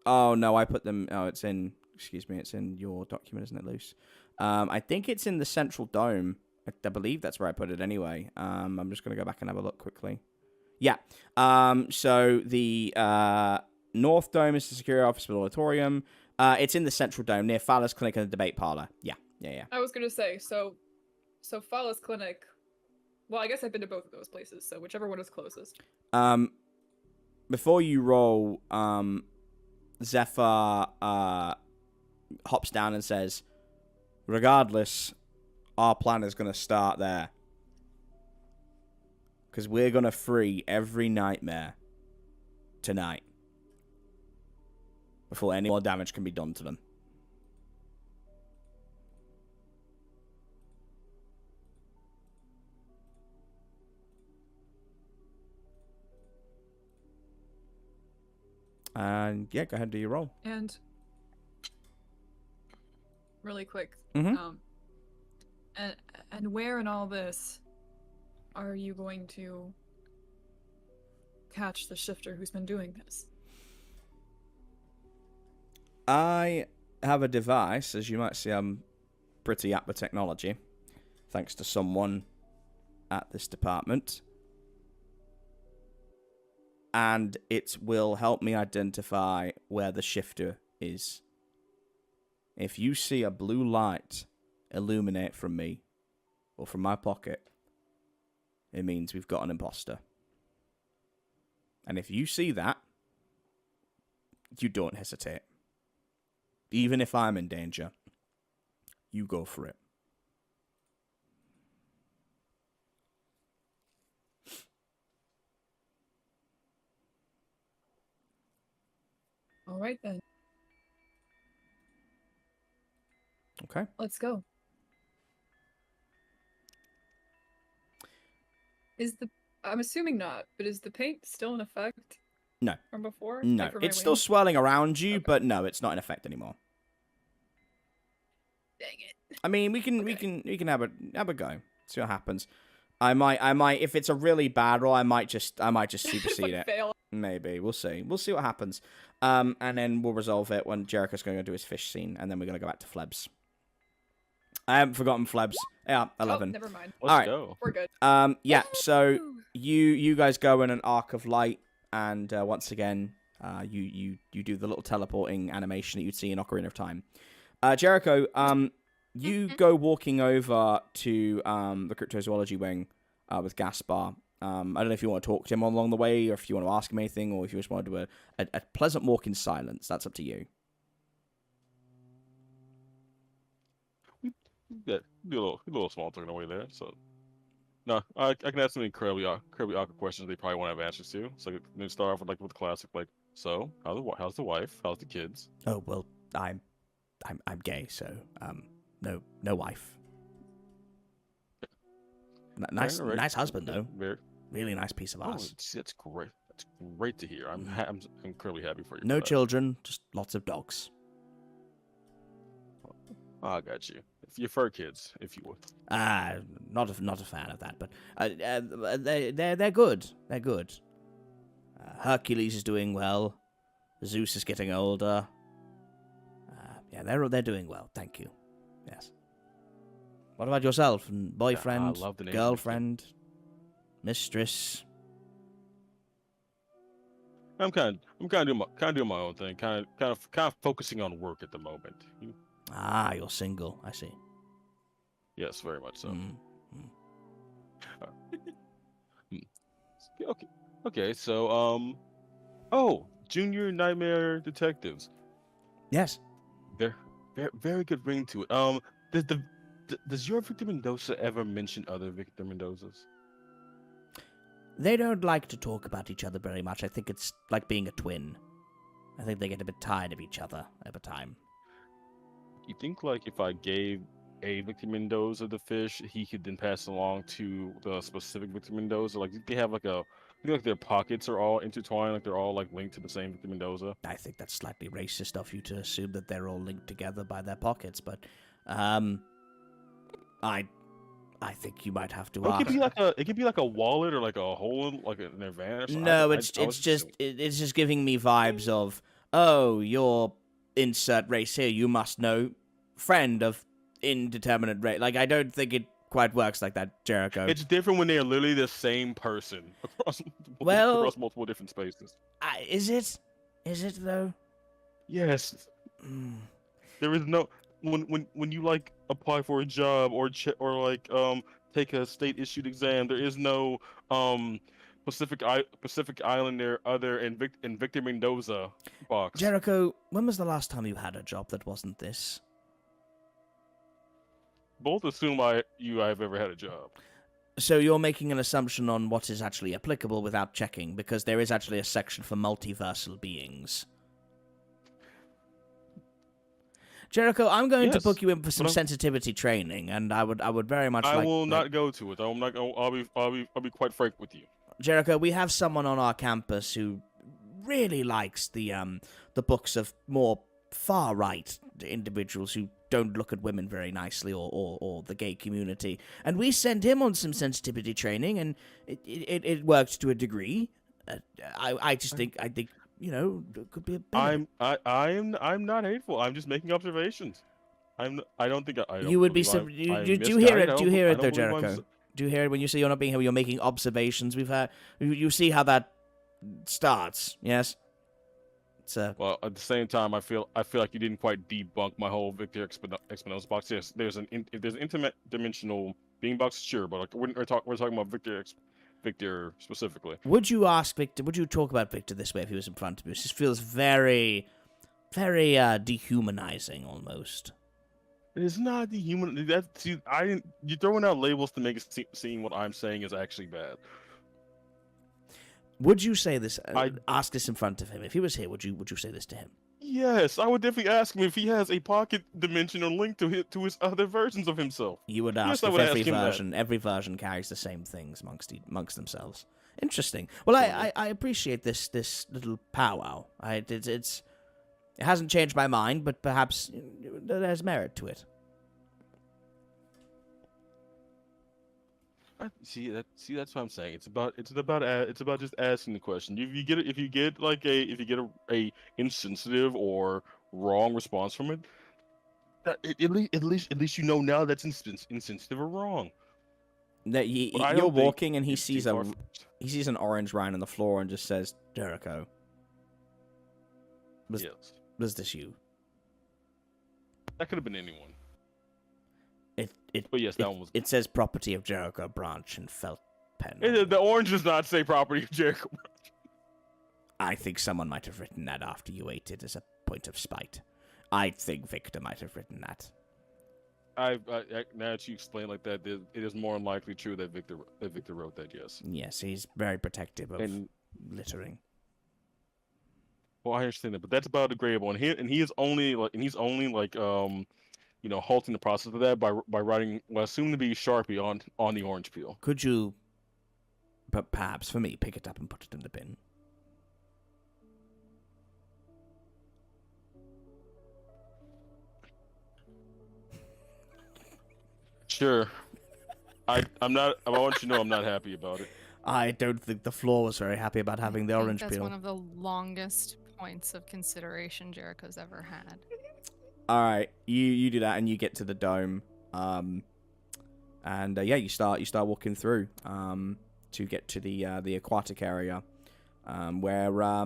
Oh, no, I put them... Oh, it's in... Excuse me, it's in your document, isn't it, Luce? I think it's in the central dome. I believe that's where I put it anyway. I'm just going to go back and have a look quickly. Yeah. So the North Dome is the security office with auditorium. It's in the central dome near Fowler's Clinic and the debate parlor. Yeah. I was gonna say, so Fowler's Clinic. Well, I guess I've been to both of those places, so whichever one is closest. Before you roll, Zephyr hops down and says, regardless, our plan is going to start there. Because we're going to free every nightmare tonight. Before any more damage can be done to them. And yeah, go ahead and do your roll. And really quick, Mm-hmm. and where in all this are you going to catch the shifter who's been doing this? I have a device, as you might see, I'm pretty apt with technology, thanks to someone at this department. And it will help me identify where the shifter is. If you see a blue light illuminate from me, or from my pocket, it means we've got an imposter. And if you see that, you don't hesitate. Even if I'm in danger, you go for it. All right then. Okay. Let's go. I'm assuming not, but is the paint still in effect? No. From before? No, Like for my it's still wings? swirling around you, Okay. but no, it's not in effect anymore. Dang it. I mean, we can have a go. See what happens. I might if it's a really bad roll, I might just supersede it. Fail. Maybe. We'll see what happens. And then we'll resolve it when Jericho's going to do his fish scene, and then we're going to go back to Flebs. I haven't forgotten Flebs. Yeah, 11. Oh, never mind. Let's Alright. go. We're good. Yeah, so Woo! you guys go in an arc of light, and once again, you do the little teleporting animation that you'd see in Ocarina of Time. Jericho, you go walking over to the cryptozoology wing with Gaspar. I don't know if you want to talk to him along the way, or if you want to ask him anything, or if you just want to do a pleasant walk in silence. That's up to you. Yeah, do a little small talk on the way there. So, no, I can ask some incredibly awkward questions they probably won't have answers to. So, they start off with the classic, like, so how's the wife? How's the kids? Oh well, I'm gay, so no wife. Nice Alright. nice husband though. Very, Really nice piece of ass. that's great. That's great to hear. I'm incredibly happy for you. No for that. children, just lots of dogs. Oh, I got you. If your fur kids, if you would. Not a fan of that, but they're good. They're good. Hercules is doing well. Zeus is getting older. Yeah, they're doing well. Thank you. Yes. What about yourself? And boyfriend, love the name. girlfriend, mistress? I'm kind of doing my own thing. Kind of focusing on work at the moment. You're single. I see. Yes, very much so. Mm. Okay. So, oh, Junior Nightmare Detectives. Yes. Very good ring to it. Does your Victor Mendoza ever mention other Victor Mendozas? They don't like to talk about each other very much. I think it's like being a twin. I think they get a bit tired of each other over time. You think, like, if I gave a Victor Mendoza the fish, he could then pass it along to the specific Victor Mendoza? Like, they have like their pockets are all intertwined, like they're all like linked to the same Victor Mendoza. I think that's slightly racist of you to assume that they're all linked together by their pockets, but I I think you might have to It ask. could be like a wallet or like a hole in like in their van. Or something. No, it's just giving me vibes of, oh, you're insert race here. You must know, friend of indeterminate race. Like, I don't think it quite works like that, Jericho. It's different when they're literally the same person across multiple different spaces. Is it? Is it though? Yes. There is no when you like apply for a job or like take a state issued exam. There is no Pacific Islander other in Victor Mendoza box. Jericho, when was the last time you had a job that wasn't this? Both assume I've ever had a job. So you're making an assumption on what is actually applicable without checking, because there is actually a section for multiversal beings. Jericho, I'm going to book you in for some sensitivity training, and I would very much like... I will not go to it. I'm not. I'll be quite frank with you. Jericho, we have someone on our campus who really likes the books of more far-right individuals who don't look at women very nicely, or the gay community, and we send him on some sensitivity training, and it worked to a degree. I think you know, it could be a bit. I'm not hateful. I'm just making observations. I don't think I don't. You would be. believe Do you hear it? Do you hear it, though, Jericho? Do you hear it when you say you're not being here? You're making observations. We've had. You see how that starts? Yes. It's Well, at the same time, I feel like you didn't quite debunk my whole Victor Espinosa box. Yes, there's an intimate dimensional being box, sure, but like we're talking about Victor specifically. Would you ask Victor? Would you talk about Victor this way if he was in front of you? This feels very, very dehumanizing, almost. It is not dehuman. You're throwing out labels to make it seem what I'm saying is actually bad. Would you say this? Ask this in front of him. If he was here, would you say this to him? Yes, I would definitely ask him if he has a pocket dimensional link to his other versions of himself. You would ask if every version carries the same things amongst themselves. Interesting. Well, I appreciate this little powwow. It hasn't changed my mind, but perhaps there's merit to it. See, that's what I'm saying. It's about just asking the question. If you get a insensitive or wrong response from it, at least you know now that's insensitive or wrong. That you're walking and he sees an orange rind on the floor and just says, "Jericho, was this you?" That could have been anyone. But yes, that one was. It says property of Jericho Branch and felt pen. The orange does not say property of Jericho Branch. I think someone might have written that after you ate it as a point of spite. I think Victor might have written that. Now that you explain like that, it is more than likely true that Victor wrote that. Yes. Yes, he's very protective of littering. Well, I understand that, but that's biodegradable, and he is only halting the process of that by writing what assumed to be Sharpie on the orange peel. Could you, but perhaps for me, pick it up and put it in the bin? Sure. I want you to know I'm not happy about it. I don't think the floor was very happy about having the orange peel. That's one of the longest points of consideration Jericho's ever had. All right, you do that, and you get to the dome, you start walking through to get to the aquatic area, where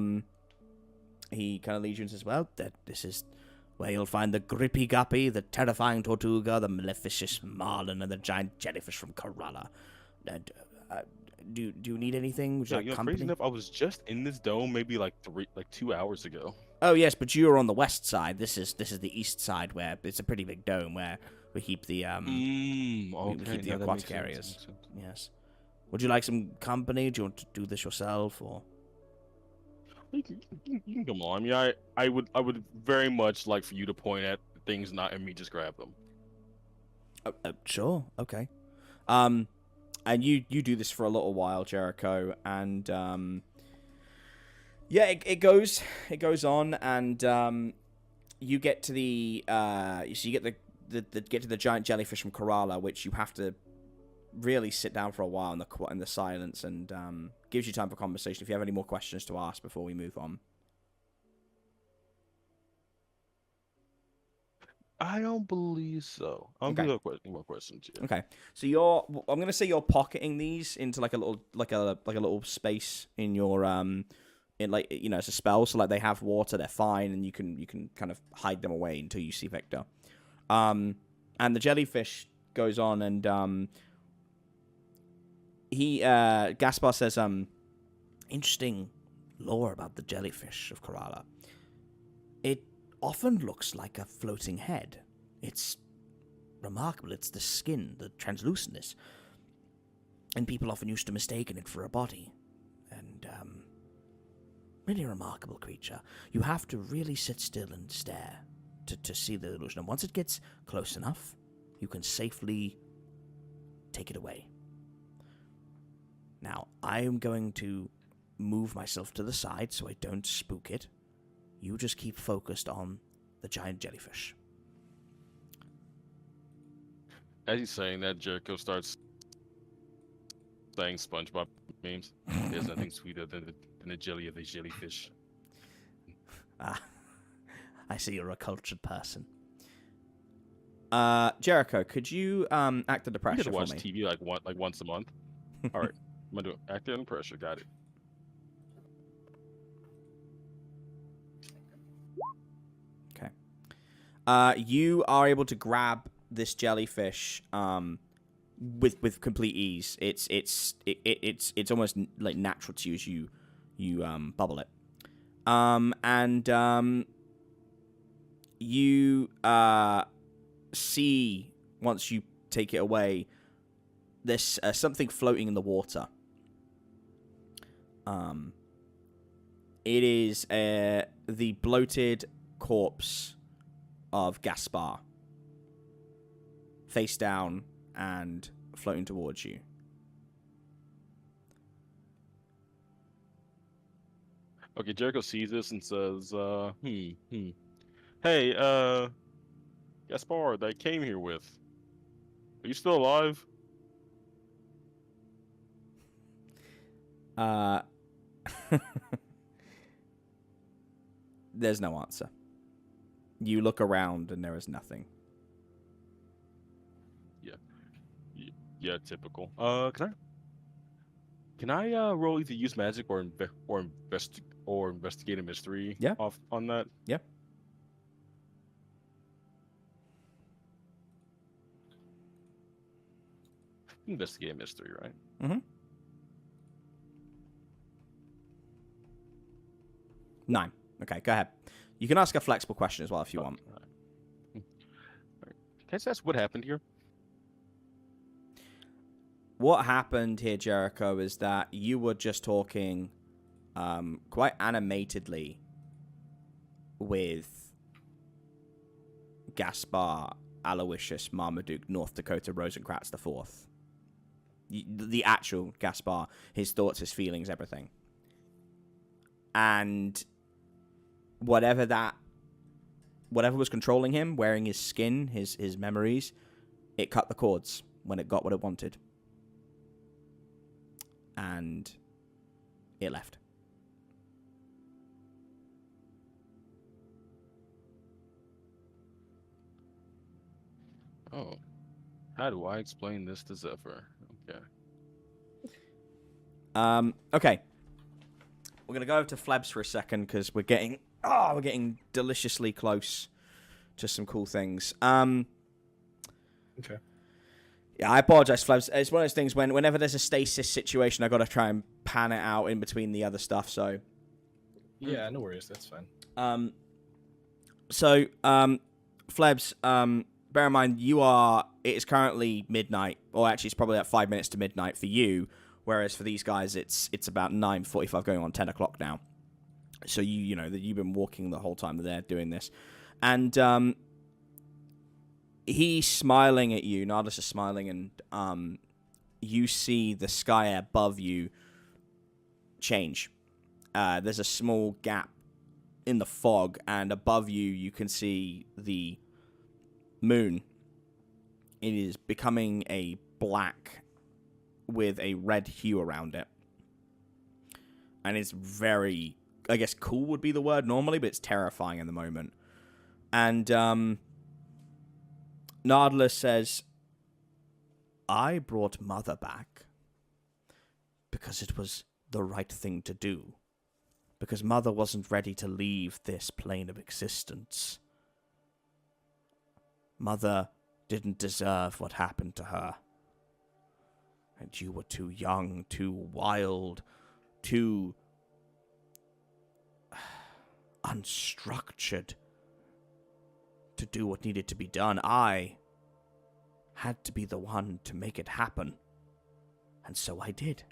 he kind of leads you and says, "Well, this is where you'll find the grippy guppy, the terrifying tortuga, the maleficious marlin, and the giant jellyfish from Kerala. Do you need anything? Would you like company?" Crazy enough, I was just in this dome maybe 2 hours ago. Oh yes, but you were on the west side. This is the east side, where it's a pretty big dome where we keep the we keep the aquatic areas. Yes. Would you like some company? Do you want to do this yourself, or? You can come along. I mean, I would very much like for you to point at things, not and me just grab them. Sure. Okay. And you do this for a little while, Jericho, and it goes on, and you get to the get to the giant jellyfish from Kerala, which you have to really sit down for a while in the silence, and gives you time for conversation if you have any more questions to ask before we move on. I don't believe so. I'll Okay. do more questions. Yeah. Okay, so I'm gonna say you're pocketing these into like a little space in your in like, you know, it's a spell, so like they have water, they're fine, and you can kind of hide them away until you see Victor. And the jellyfish goes on, and Gaspar says, interesting lore about the jellyfish of Kerala. It often looks like a floating head. It's remarkable. It's the skin, the translucentness. And people often used to mistaken it for a body. And, really remarkable creature. You have to really sit still and stare to see the illusion. And once it gets close enough, you can safely take it away. Now, I am going to move myself to the side so I don't spook it. You just keep focused on the giant jellyfish. As he's saying that, Jericho starts saying SpongeBob memes. There's nothing sweeter than the jelly of a jellyfish. Ah, I see you're a cultured person. Jericho, could you act under You pressure get to for watch me? TV like once a month. All right, I'm gonna do it. Act under pressure. Got it. You are able to grab this jellyfish with complete ease. It's almost like natural to you as you bubble it. You see, once you take it away, there's something floating in the water. It is the bloated corpse of Gaspar, face down and floating towards you. Okay, Jericho sees this and says, Hey, Gaspar, that I came here with. Are you still alive? There's no answer. You look around and there is nothing. Yeah, typical. Can I roll either use magic or investigate a mystery? Yeah. Off on that. Yeah. Investigate a mystery, right? Mm-hmm. 9. Okay, go ahead. You can ask a flexible question as well if you want. All right. Can I just ask what happened here? What happened here, Jericho, is that you were just talking quite animatedly with Gaspar, Aloysius, Marmaduke, North Dakota, Rosencrantz the Fourth. The actual Gaspar, his thoughts, his feelings, everything. And whatever was controlling him, wearing his skin, his memories, it cut the cords when it got what it wanted. And it left. Oh. How do I explain this to Zephyr? Okay. Okay. We're gonna go over to Flebs for a second because we're getting deliciously close to some cool things. Okay. Yeah, I apologize, Flebs. It's one of those things whenever there's a stasis situation, I gotta try and pan it out in between the other stuff. So. Yeah, no worries. That's fine. Flebs, bear in mind it is currently midnight, or actually it's probably at 5 minutes to midnight for you, whereas for these guys it's about 9:45 going on 10 o'clock now. So you know that you've been walking the whole time that they're doing this. And he's smiling at you, Nardelus is smiling, and you see the sky above you change. There's a small gap in the fog, and above you can see the moon. It is becoming a black with a red hue around it. And it's very, I guess cool would be the word normally, but it's terrifying in the moment. And Nardelus says, I brought Mother back because it was the right thing to do. Because Mother wasn't ready to leave this plane of existence. Mother didn't deserve what happened to her. And you were too young, too wild, too unstructured to do what needed to be done. I had to be the one to make it happen. And so I did.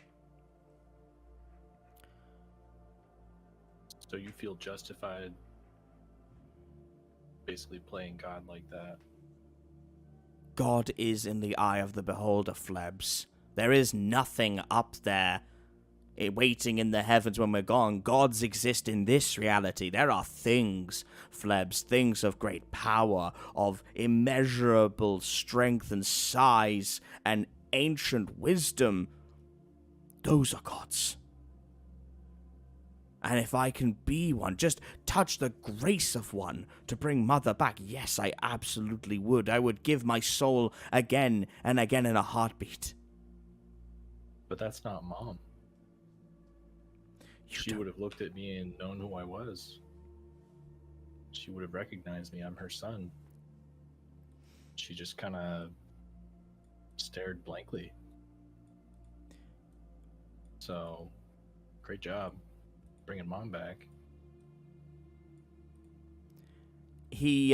So you feel justified basically playing God like that? God is in the eye of the beholder, Flebs. There is nothing up there waiting in the heavens when we're gone. Gods exist in this reality. There are things, Flebs, things of great power, of immeasurable strength and size and ancient wisdom. Those are gods. And if I can be one, just touch the grace of one to bring Mother back, yes, I absolutely would. I would give my soul again and again in a heartbeat. But that's not Mom. She would have looked at me and known who I was. She would have recognized me. I'm her son. She just kind of stared blankly. So, great job bringing Mom back. He,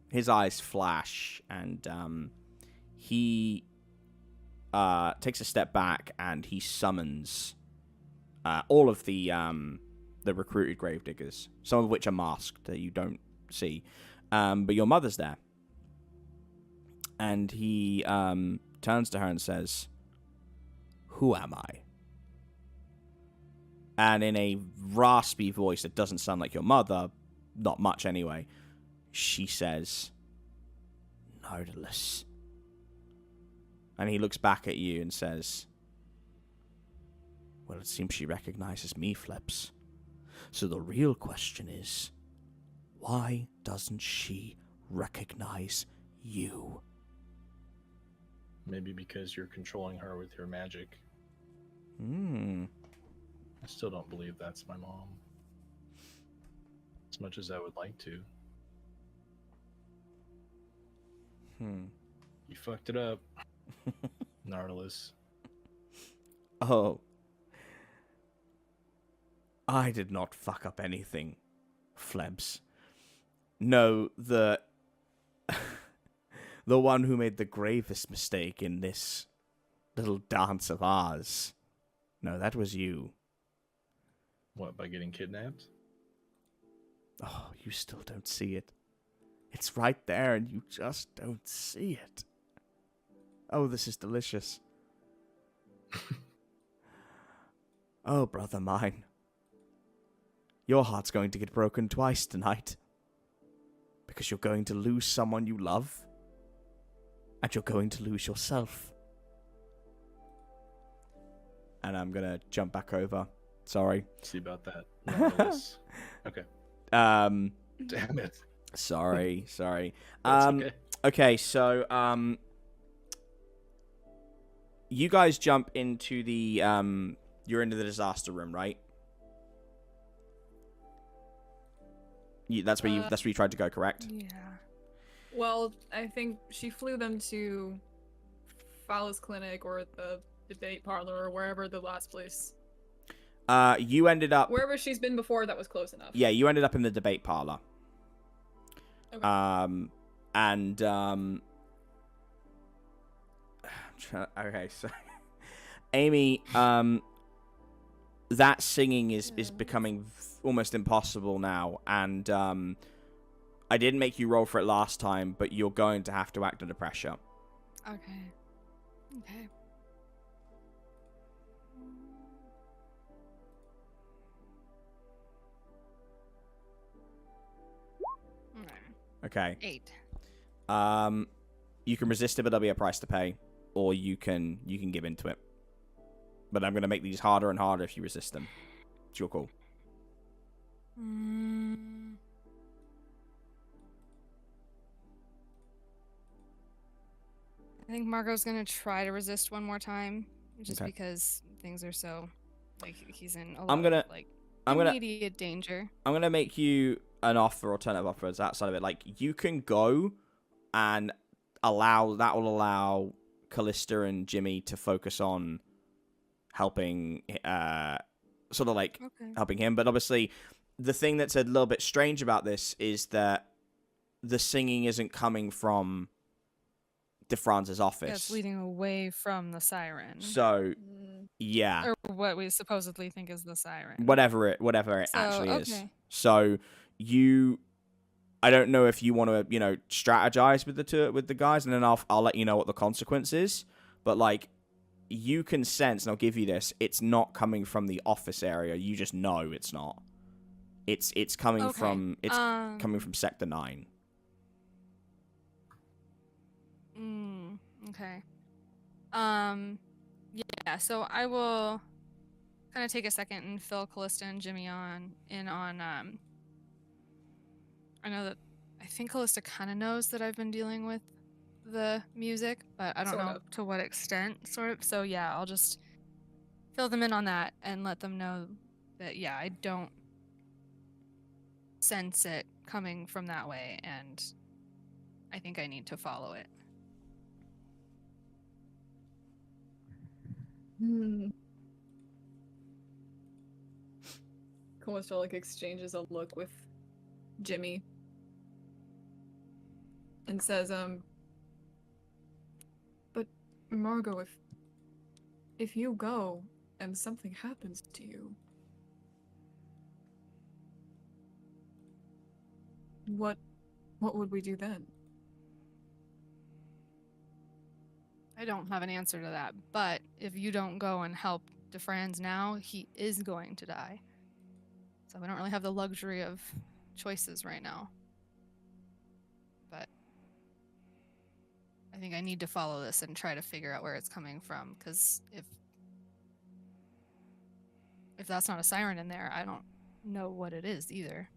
his eyes flash, and, he, takes a step back, and he summons, all of the recruited gravediggers, some of which are masked that you don't see. But your mother's there. And he, turns to her and says, "Who am I?" And in a raspy voice that doesn't sound like your mother, not much anyway, she says, "Nardelus." And he looks back at you and says, "Well, it seems she recognizes me, Flebs. So the real question is, why doesn't she recognize you?" Maybe because you're controlling her with your magic. I still don't believe that's my mom. As much as I would like to. You fucked it up, Nardelus. Oh. I did not fuck up anything, Flebs. No, the one who made the gravest mistake in this little dance of ours. No, that was you. What, by getting kidnapped? Oh, you still don't see it. It's right there, and you just don't see it. Oh, this is delicious. Oh, brother mine. Your heart's going to get broken twice tonight. Because you're going to lose someone you love. And you're going to lose yourself. And I'm going to jump back over. Sorry. See about that. Nardelus. Okay. Damn it. Sorry. That's okay. Okay, so, you guys jump into the, you're into the disaster room, right? That's where you tried to go, correct? Yeah. Well, I think she flew them to Fowler's clinic or the debate parlor or wherever the last place. You ended up Wherever she's been before that was close enough. Yeah, you ended up in the debate parlor. Okay. Okay, so Amy, that singing is becoming almost impossible now, and I didn't make you roll for it last time, but you're going to have to act under pressure. Okay. Okay. 8. You can resist it, but there'll be a price to pay, or you can give into it. but I'm going to make these harder and harder if you resist them. It's your call. I think Margot's gonna try to resist one more time, just Okay. because things are so, like, he's in a lot I'm gonna- of, like, I'm gonna- immediate danger. I'm going to make you an offer, alternative offers outside of it. Like, you can go and that will allow Callista and Jimmy to focus on helping, sort of like Okay. helping him. But obviously, the thing that's a little bit strange about this is that the singing isn't coming from DeFrance's Yeah, office. it's leading away from the siren. So, Mm, yeah. Or what we supposedly think is the siren. Whatever it So, actually is. okay. So I don't know if you want to, strategize with the guys, and then I'll let you know what the consequence is. But like, you can sense, and I'll give you this, it's not coming from the office area. You just know it's not. It's coming Okay. from coming from Sector 9. Okay. Yeah, so I will kind of take a second and fill Callista and Jimmy in on I know that I think Callista kind of knows that I've been dealing with the music, but I don't Sort know of. to what extent, sort of. So yeah, I'll just fill them in on that and let them know that yeah, I don't sense it coming from that way, and I think I need to follow it. Callista like exchanges a look with Jimmy and says, but Margot, if you go and something happens to you, what would we do then? I don't have an answer to that, but if you don't go and help DeFranz now, he is going to die. So we don't really have the luxury of choices right now. But I think I need to follow this and try to figure out where it's coming from, because if that's not a siren in there, I don't know what it is either.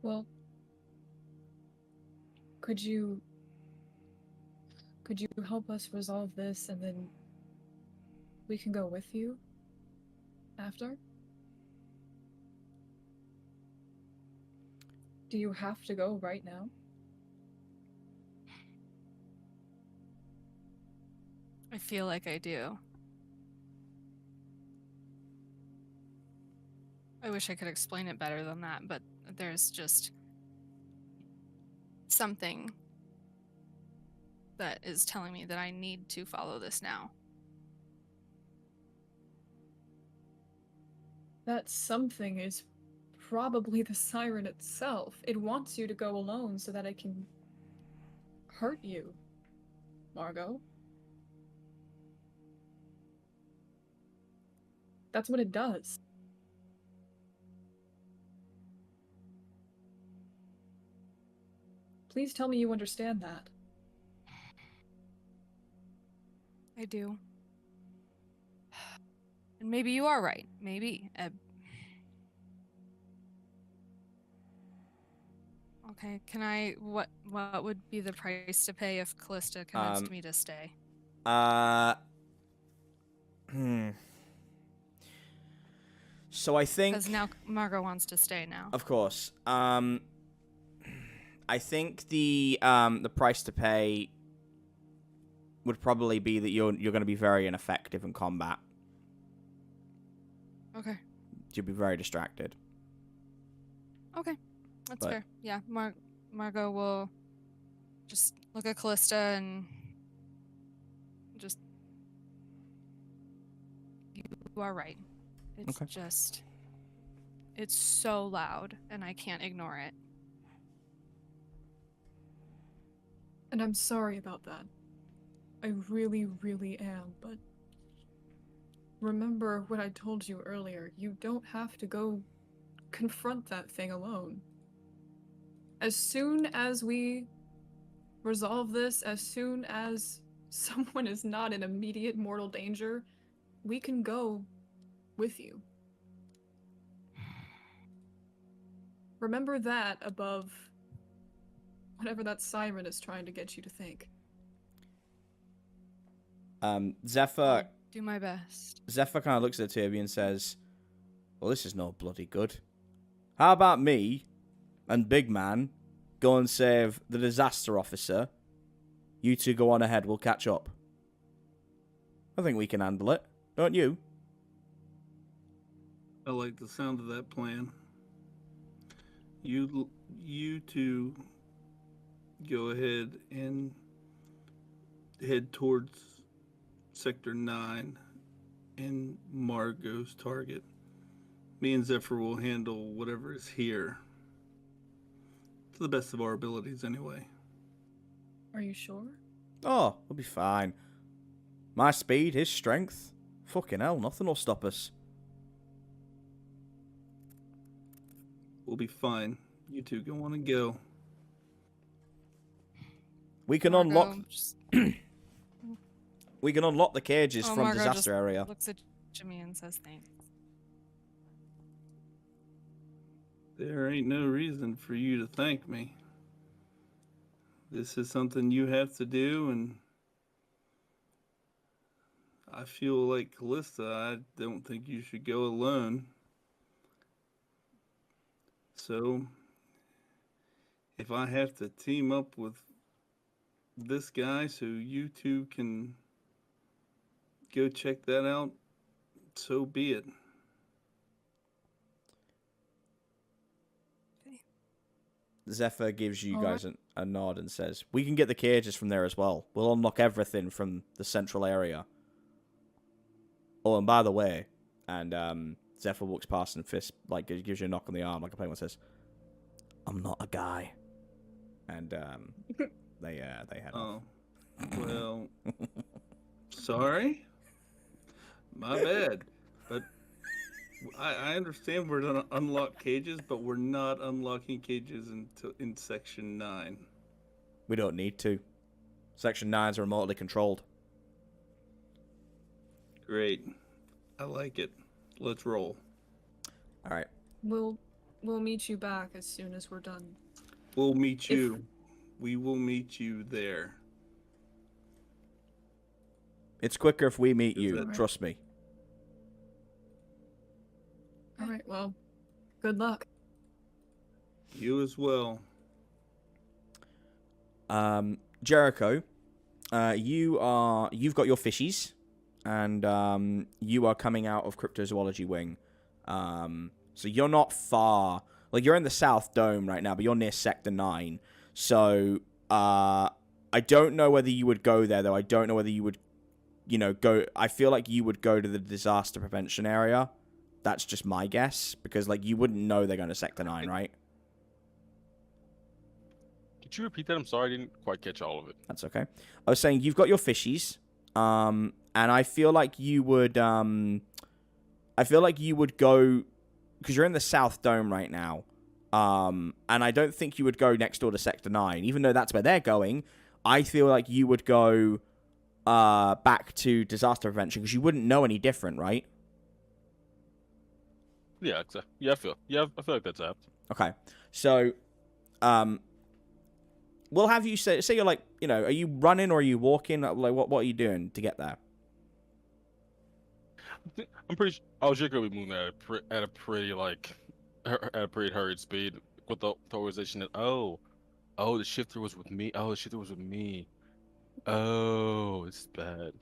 Well, could you help us resolve this, and then we can go with you after? Do you have to go right now? I feel like I do. I wish I could explain it better than that, but there's just something that is telling me that I need to follow this now. That something is probably the siren itself. It wants you to go alone so that it can hurt you, Margot. That's what it does. Please tell me you understand that. I do. And maybe you are right. Maybe. Okay, can I... What would be the price to pay if Callista convinced me to stay? So I think... Because now Margot wants to stay now. Of course. I think the price to pay would probably be that you're going to be very ineffective in combat. Okay. You'll be very distracted. Okay. That's But- fair. Yeah, Margot will just look at Callista and just... You are right. It's Okay. just... It's so loud, and I can't ignore it. And I'm sorry about that. I really, really am, but remember what I told you earlier. You don't have to go confront that thing alone. As soon as we resolve this, as soon as someone is not in immediate mortal danger, we can go with you. Remember that above whatever that siren is trying to get you to think. Zephyr I'll do my best. kind of looks at the two of you and says, well, this is no bloody good. How about me and Big Man go and save the disaster officer? You two go on ahead, we'll catch up. I think we can handle it, don't you? I like the sound of that plan. You two go ahead and head towards Sector 9 and Margot's target. Me and Zephyr will handle whatever is here. To the best of our abilities, anyway. Are you sure? Oh, we'll be fine. My speed, his strength. Fucking hell, nothing will stop us. We'll be fine. You two go on and go. We can Margot unlock. just- We can unlock the cages from Margot disaster just area. looks at Jimmy and says thanks. There ain't no reason for you to thank me. This is something you have to do, and I feel like Callista, I don't think you should go alone. So, if I have to team up with this guy so you two can go check that out, so be it. Zephyr gives you All guys a nod and says, we can get the cages from there as well. We'll unlock everything from the central area. Oh, and by the way, and Zephyr walks past and gives you a knock on the arm, like a penguin says, I'm not a guy. And they head off. Oh, well, sorry. My bad. But I understand we're gonna unlock cages, but we're not unlocking cages in Section 9. We don't need to. Section 9's remotely controlled. Great. I like it. Let's roll. All right. We'll meet you back as soon as we're done. We'll meet you. We will meet you there. It's quicker if we meet Is you. that- Trust me. All right, well, good luck. You as well. Jericho, you've got your fishies, and you are coming out of cryptozoology wing. So you're not far. Like, you're in the South Dome right now, but you're near Sector 9. So I don't know whether you would go there, though. I don't know whether you would, go. I feel like you would go to the disaster prevention area. That's just my guess, because you wouldn't know they're going to Sector 9, right? Could you repeat that? I'm sorry, I didn't quite catch all of it. That's okay. I was saying you've got your fishies, and I feel like you would, go, because you're in the South Dome right now, and I don't think you would go next door to Sector 9, even though that's where they're going. I feel like you would go back to disaster prevention, because you wouldn't know any different, right? Yeah, exactly. I feel like that's apt. Okay, so, we'll have you say you're are you running or are you walking? What are you doing to get there? I'm pretty sure I was just gonna be moving at a pretty hurried speed with the authorization that the shifter was with me. Oh, the shifter was with me. Oh, it's bad.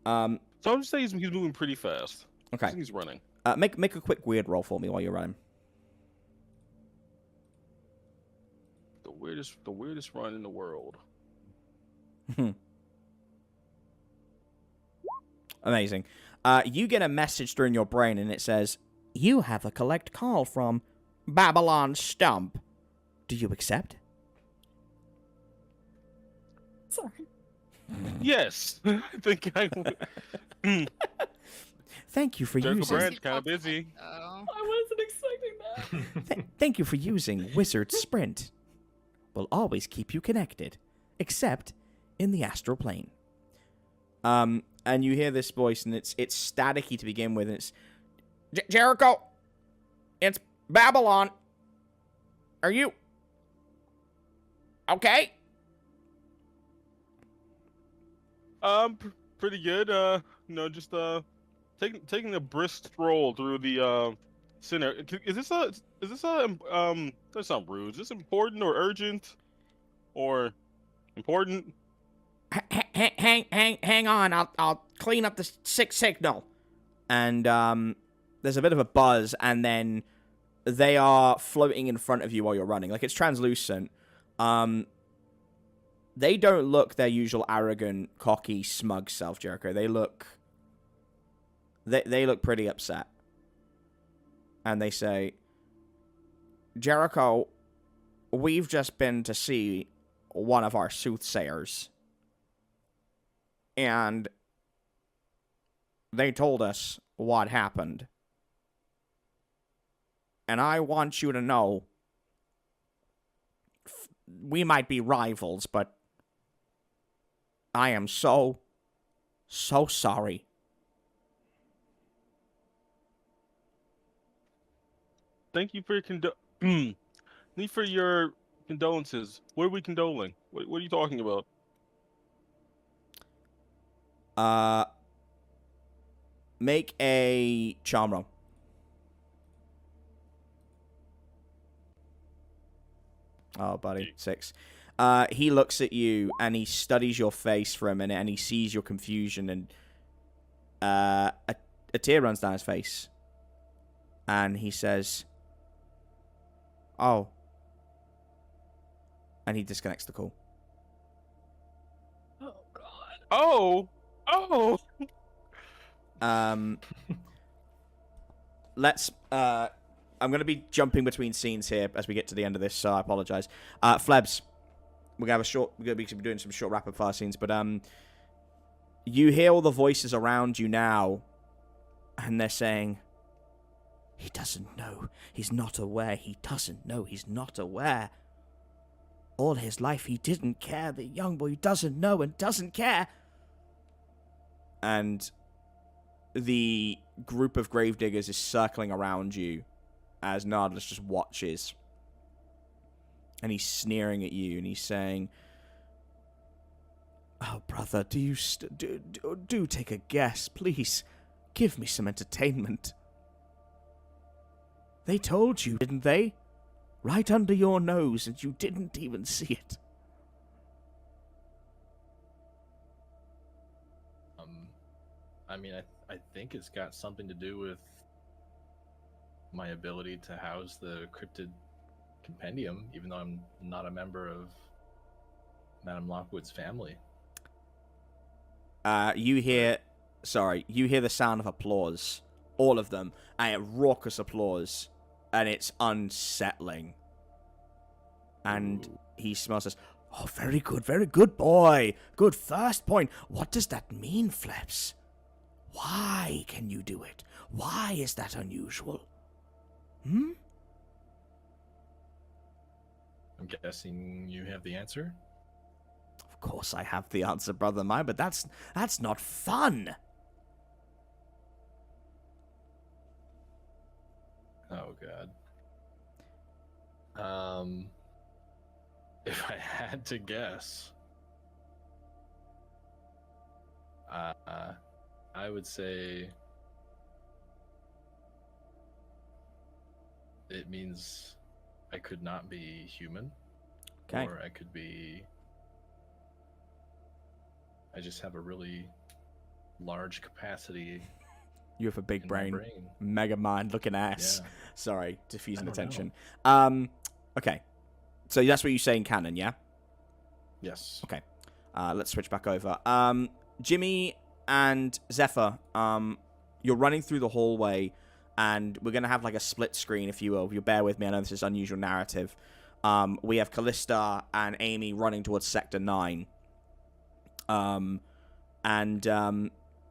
So I'm just saying he's moving pretty fast. Okay. I think he's running. Make a quick weird roll for me while you're running. The weirdest run in the world. Amazing. You get a message through in your brain, and it says, "You have a collect call from Babylon Stump. Do you accept?" Sorry. Yes, I think I would. Thank you for Jericho using. Branch kind of busy. I wasn't expecting that. Thank you for using Wizard Sprint. We'll always keep you connected, except in the astral plane. And you hear this voice, and it's staticky to begin with. And it's Jericho. It's Babylon. Are you okay? Pretty good. Just taking a brisk stroll through the center. Is this that sounds rude. Is this important or urgent, or important? Hang on. I'll clean up the signal. And there's a bit of a buzz, and then they are floating in front of you while you're running. Like, it's translucent. They don't look their usual arrogant, cocky, smug self, Jericho. They look pretty upset. And they say, Jericho, we've just been to see one of our soothsayers. And they told us what happened. And I want you to know, we might be rivals, but I am so sorry. Thank you for your condolences. What are we condoling? What are you talking about? Make a charm roll. Oh, buddy, 6. He looks at you, and he studies your face for a minute, and he sees your confusion, and a tear runs down his face. And he says, oh. And he disconnects the call. Oh, God. Oh! Let's, I'm going to be jumping between scenes here as we get to the end of this, so I apologize. Flebs, we're going to be doing some short rapid fire scenes, but you hear all the voices around you now, and they're saying, he doesn't know, he's not aware, he doesn't know, he's not aware. All his life he didn't care, the young boy doesn't know and doesn't care. And the group of gravediggers is circling around you as Nardelus just watches. And he's sneering at you, and he's saying, oh, brother, do you do take a guess, please. Give me some entertainment. They told you, didn't they? Right under your nose, and you didn't even see it. I think it's got something to do with my ability to house the cryptid compendium, even though I'm not a member of Madame Lockwood's family. You hear the sound of applause. All of them. And raucous applause. And it's unsettling. And he smells this. Oh, very good boy. Good first point. What does that mean, Flebs? Why can you do it? Why is that unusual? I'm guessing you have the answer? Of course I have the answer, brother mine, but that's not fun. Oh, God. If I had to guess, I would say it means I could not be human. Okay. Or I could be... I just have a really large capacity. You have a big in my brain. Mega mind looking ass. Yeah. Sorry, diffusing I don't attention. Okay. So that's what you say in canon, yeah? Yes. Okay. Let's switch back over. Jimmy and Zephyr, you're running through the hallway, and we're going to have like a split screen, if you will. If you'll bear with me, I know this is unusual narrative. We have Callista and Amy running towards Sector 9. I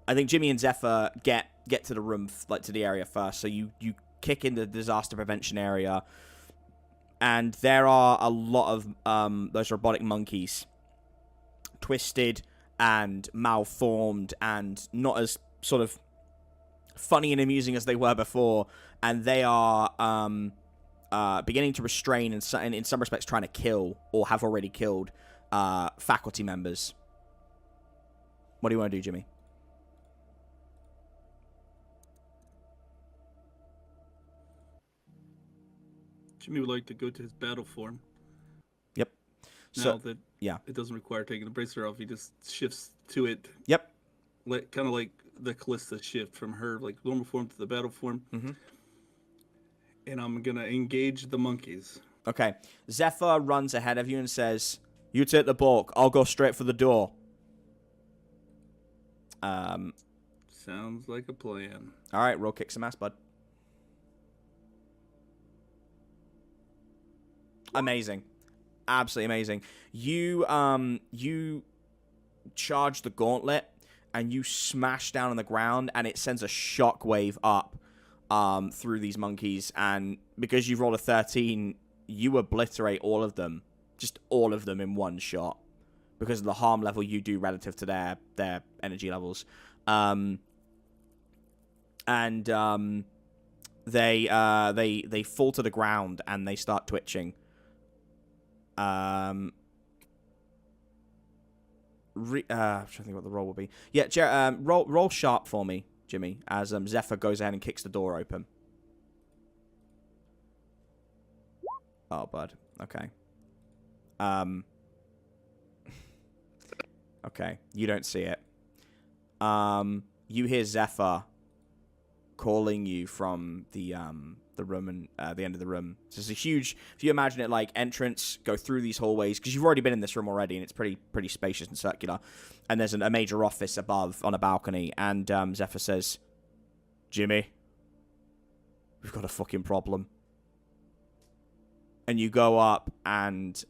think Jimmy and Zephyr get get to the room, to the area first. So you kick in the disaster prevention area, and there are a lot of those robotic monkeys, twisted and malformed, and not as sort of funny and amusing as they were before, and they are beginning to restrain and in some respects trying to kill or have already killed faculty members. What do you want to do, Jimmy? Jimmy would like to go to his battle form. Yep. Now that yeah, it doesn't require taking the bracelet off, he just shifts to it. Yep. Kind of like the Callista shift from her like normal form to the battle form. Mm-hmm. And I'm gonna engage the monkeys. Okay. Zephyr runs ahead of you and says, "You take the bulk. I'll go straight for the door." Sounds like a plan. All right, roll kick some ass, bud. Amazing. Absolutely amazing. You charge the gauntlet and you smash down on the ground, and it sends a shockwave up through these monkeys, and because you've rolled a 13, you obliterate all of them. Just all of them in one shot. Because of the harm level you do relative to their energy levels. They fall to the ground and they start twitching. I'm trying to think what the roll will be. Yeah, roll sharp for me, Jimmy, as Zephyr goes ahead and kicks the door open. Oh, bud. Okay. Okay, you don't see it. You hear Zephyr calling you from the room and the end of the room. So it's a huge, if you imagine it like entrance, go through these hallways, because you've already been in this room already, and it's pretty spacious and circular. And there's a major office above on a balcony, and Zephyr says, "Jimmy, we've got a fucking problem." And you go up, and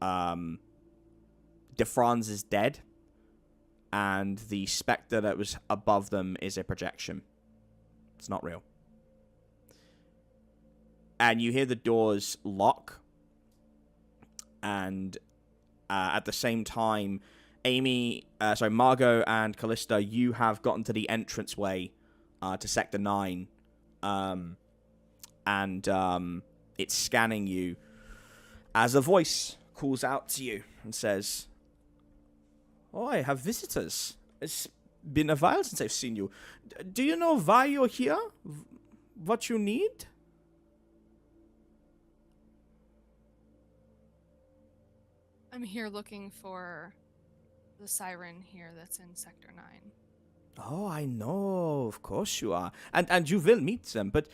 DeFranz is dead, and the specter that was above them is a projection. It's not real. And you hear the doors lock, and at the same time, Margot and Callista, you have gotten to the entranceway to Sector 9, and it's scanning you as a voice calls out to you and says, "Oh, I have visitors. It's been a while since I've seen you. Do you know why you're here? What you need?" I'm here looking for the siren here that's in Sector 9. Oh, I know. Of course you are. And you will meet them, but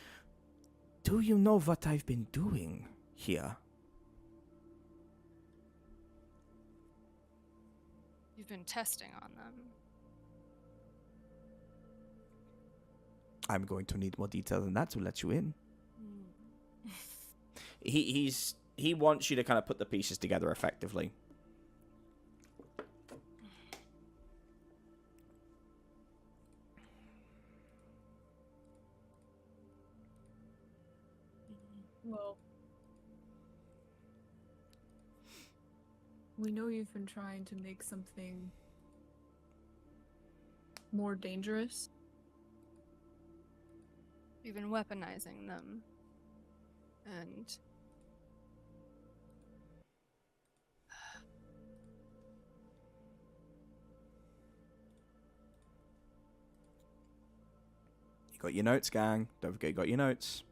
do you know what I've been doing here? You've been testing on them. I'm going to need more detail than that to let you in. He wants you to kind of put the pieces together effectively. Well, we know you've been trying to make something more dangerous. You've been weaponizing them. And You got your notes, gang. Don't forget you got your notes.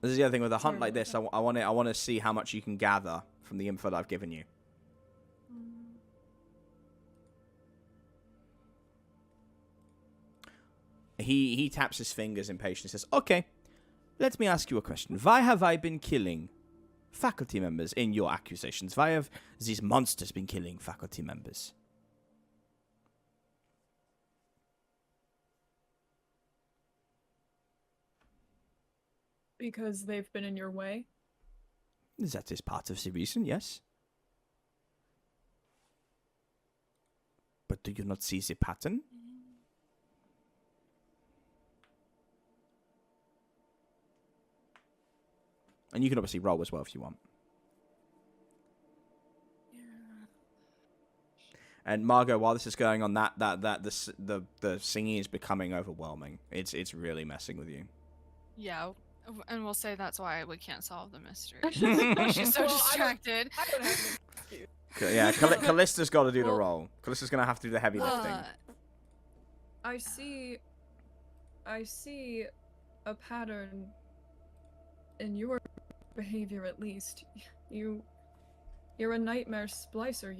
This is the other thing with a hunt like this. I want to see how much you can gather from the info that I've given you. He taps his fingers impatiently and says, "Okay, let me ask you a question. Why have I been killing faculty members in your accusations? Why have these monsters been killing faculty members?" Because they've been in your way? That is part of the reason, yes. Do you not see the pattern? And you can obviously roll as well if you want. And Margot, while this is going on, the singing is becoming overwhelming. It's really messing with you. Yeah, and we'll say that's why we can't solve the mystery. Well, She's so distracted. I don't have an excuse. Yeah, Callista's got to do the Well, roll. Callista's going to have to do the heavy lifting. I see a pattern in your behavior, at least. You're a nightmare splicer.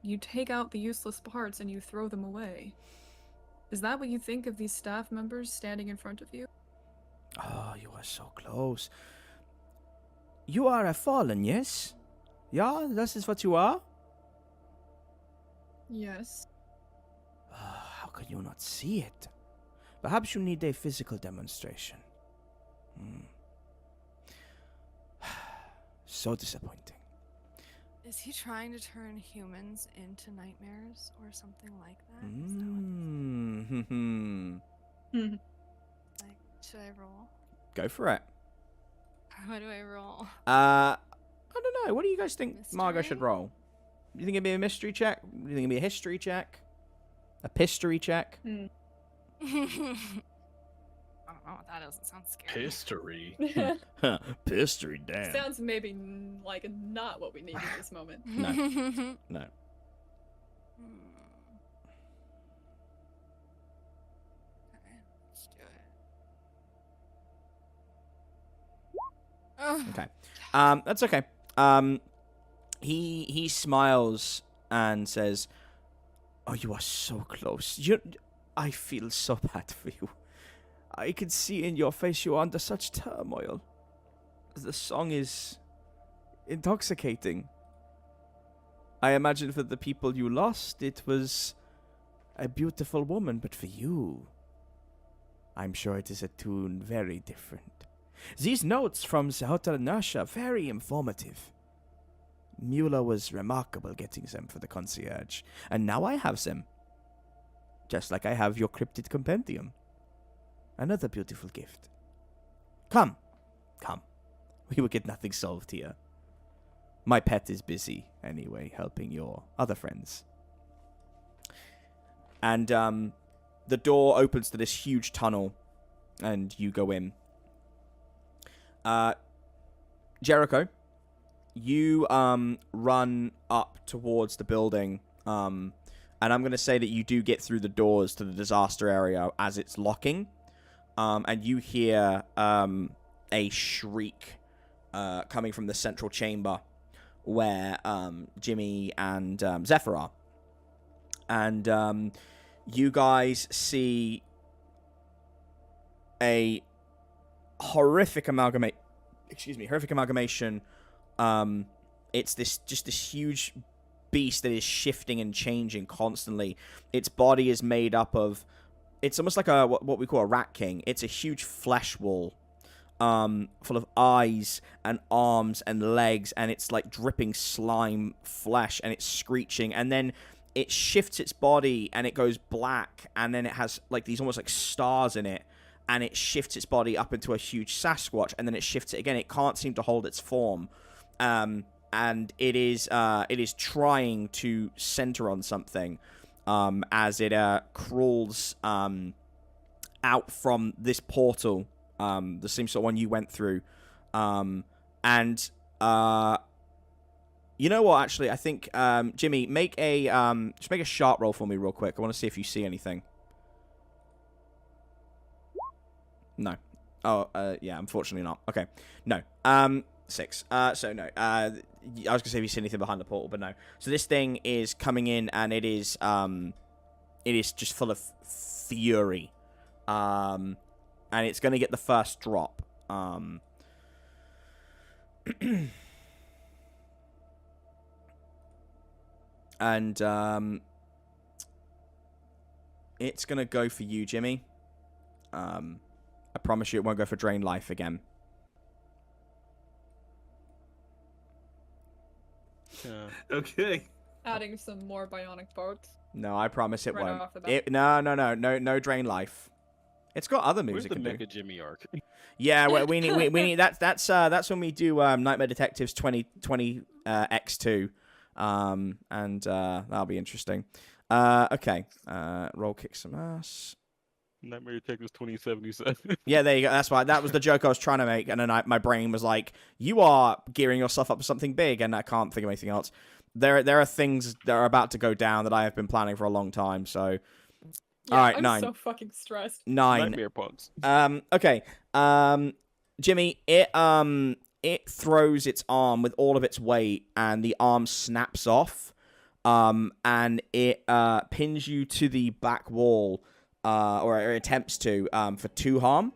You take out the useless parts and you throw them away. Is that what you think of these staff members standing in front of you? Oh, you are so close. You are a fallen, yes? Yeah, this is what you are? Yes. How could you not see it? Perhaps you need a physical demonstration. So disappointing. Is he trying to turn humans into nightmares or something like that? Is that what like, should I roll? Go for it. What do I roll? I don't know. What do you guys think Margot should Mystery? roll? Do you think it'd be a mystery check? Do you think it'd be a history check? A pistory check? I don't know. That doesn't sound scary. History. Pistory, damn. Sounds maybe like not what we need at this moment. No. No. Okay, let's do it. Okay. That's okay. He smiles and says, "Oh, you are so close. I feel so bad for you. I can see in your face you are under such turmoil. The song is intoxicating. I imagine for the people you lost, it was a beautiful woman, but for you, I'm sure it is a tune very different. These notes from the Hotel Nasha, very informative. Mueller was remarkable getting them for the concierge, and now I have them. Just like I have your cryptid compendium. Another beautiful gift. Come. We will get nothing solved here. My pet is busy, anyway, helping your other friends." And the door opens to this huge tunnel, and you go in. Jericho, you run up towards the building, and I'm going to say that you do get through the doors to the disaster area as it's locking. And you hear a shriek coming from the central chamber where Jimmy and Zephyr are. And you guys see a horrific amalgamation. It's this huge beast that is shifting and changing constantly. Its body is made up of... It's almost like what we call a rat king. It's a huge flesh wall full of eyes and arms and legs, and it's like dripping slime flesh, and it's screeching, and then it shifts its body and it goes black, and then it has like these almost like stars in it, and it shifts its body up into a huge Sasquatch, and then it shifts it again. It can't seem to hold its form, and it is trying to center on something. As it crawls out from this portal, the same sort of one you went through, and you know what? Actually, I think Jimmy, just make a sharp roll for me real quick. I want to see if you see anything. No. Oh, yeah. Unfortunately not. Okay. No. 6. So no. I was gonna say if you see anything behind the portal, but no. So this thing is coming in, and it is just full of fury, and it's gonna get the first drop. And it's gonna go for you, Jimmy. I promise you, it won't go for drain life again. Okay. Adding some more bionic parts. No, I promise it Right won't. off the bat. No drain life. It's got other Where's moves the it can do. Mecha Jimmy arc? Yeah, we need that's when we do Nightmare Detectives 2020 X2, and that'll be interesting. Okay, roll kick some ass. Nightmare Detectives 2077. Yeah, there you go. That's why that was the joke I was trying to make, and then my brain was like, "You are gearing yourself up for something big," and I can't think of anything else. There are things that are about to go down that I have been planning for a long time. So, Yeah, all right, I'm 9. so fucking stressed. 9. Nightmare punks. Okay. Jimmy, it throws its arm with all of its weight, and the arm snaps off. And it pins you to the back wall, or it attempts to, for 2 harm.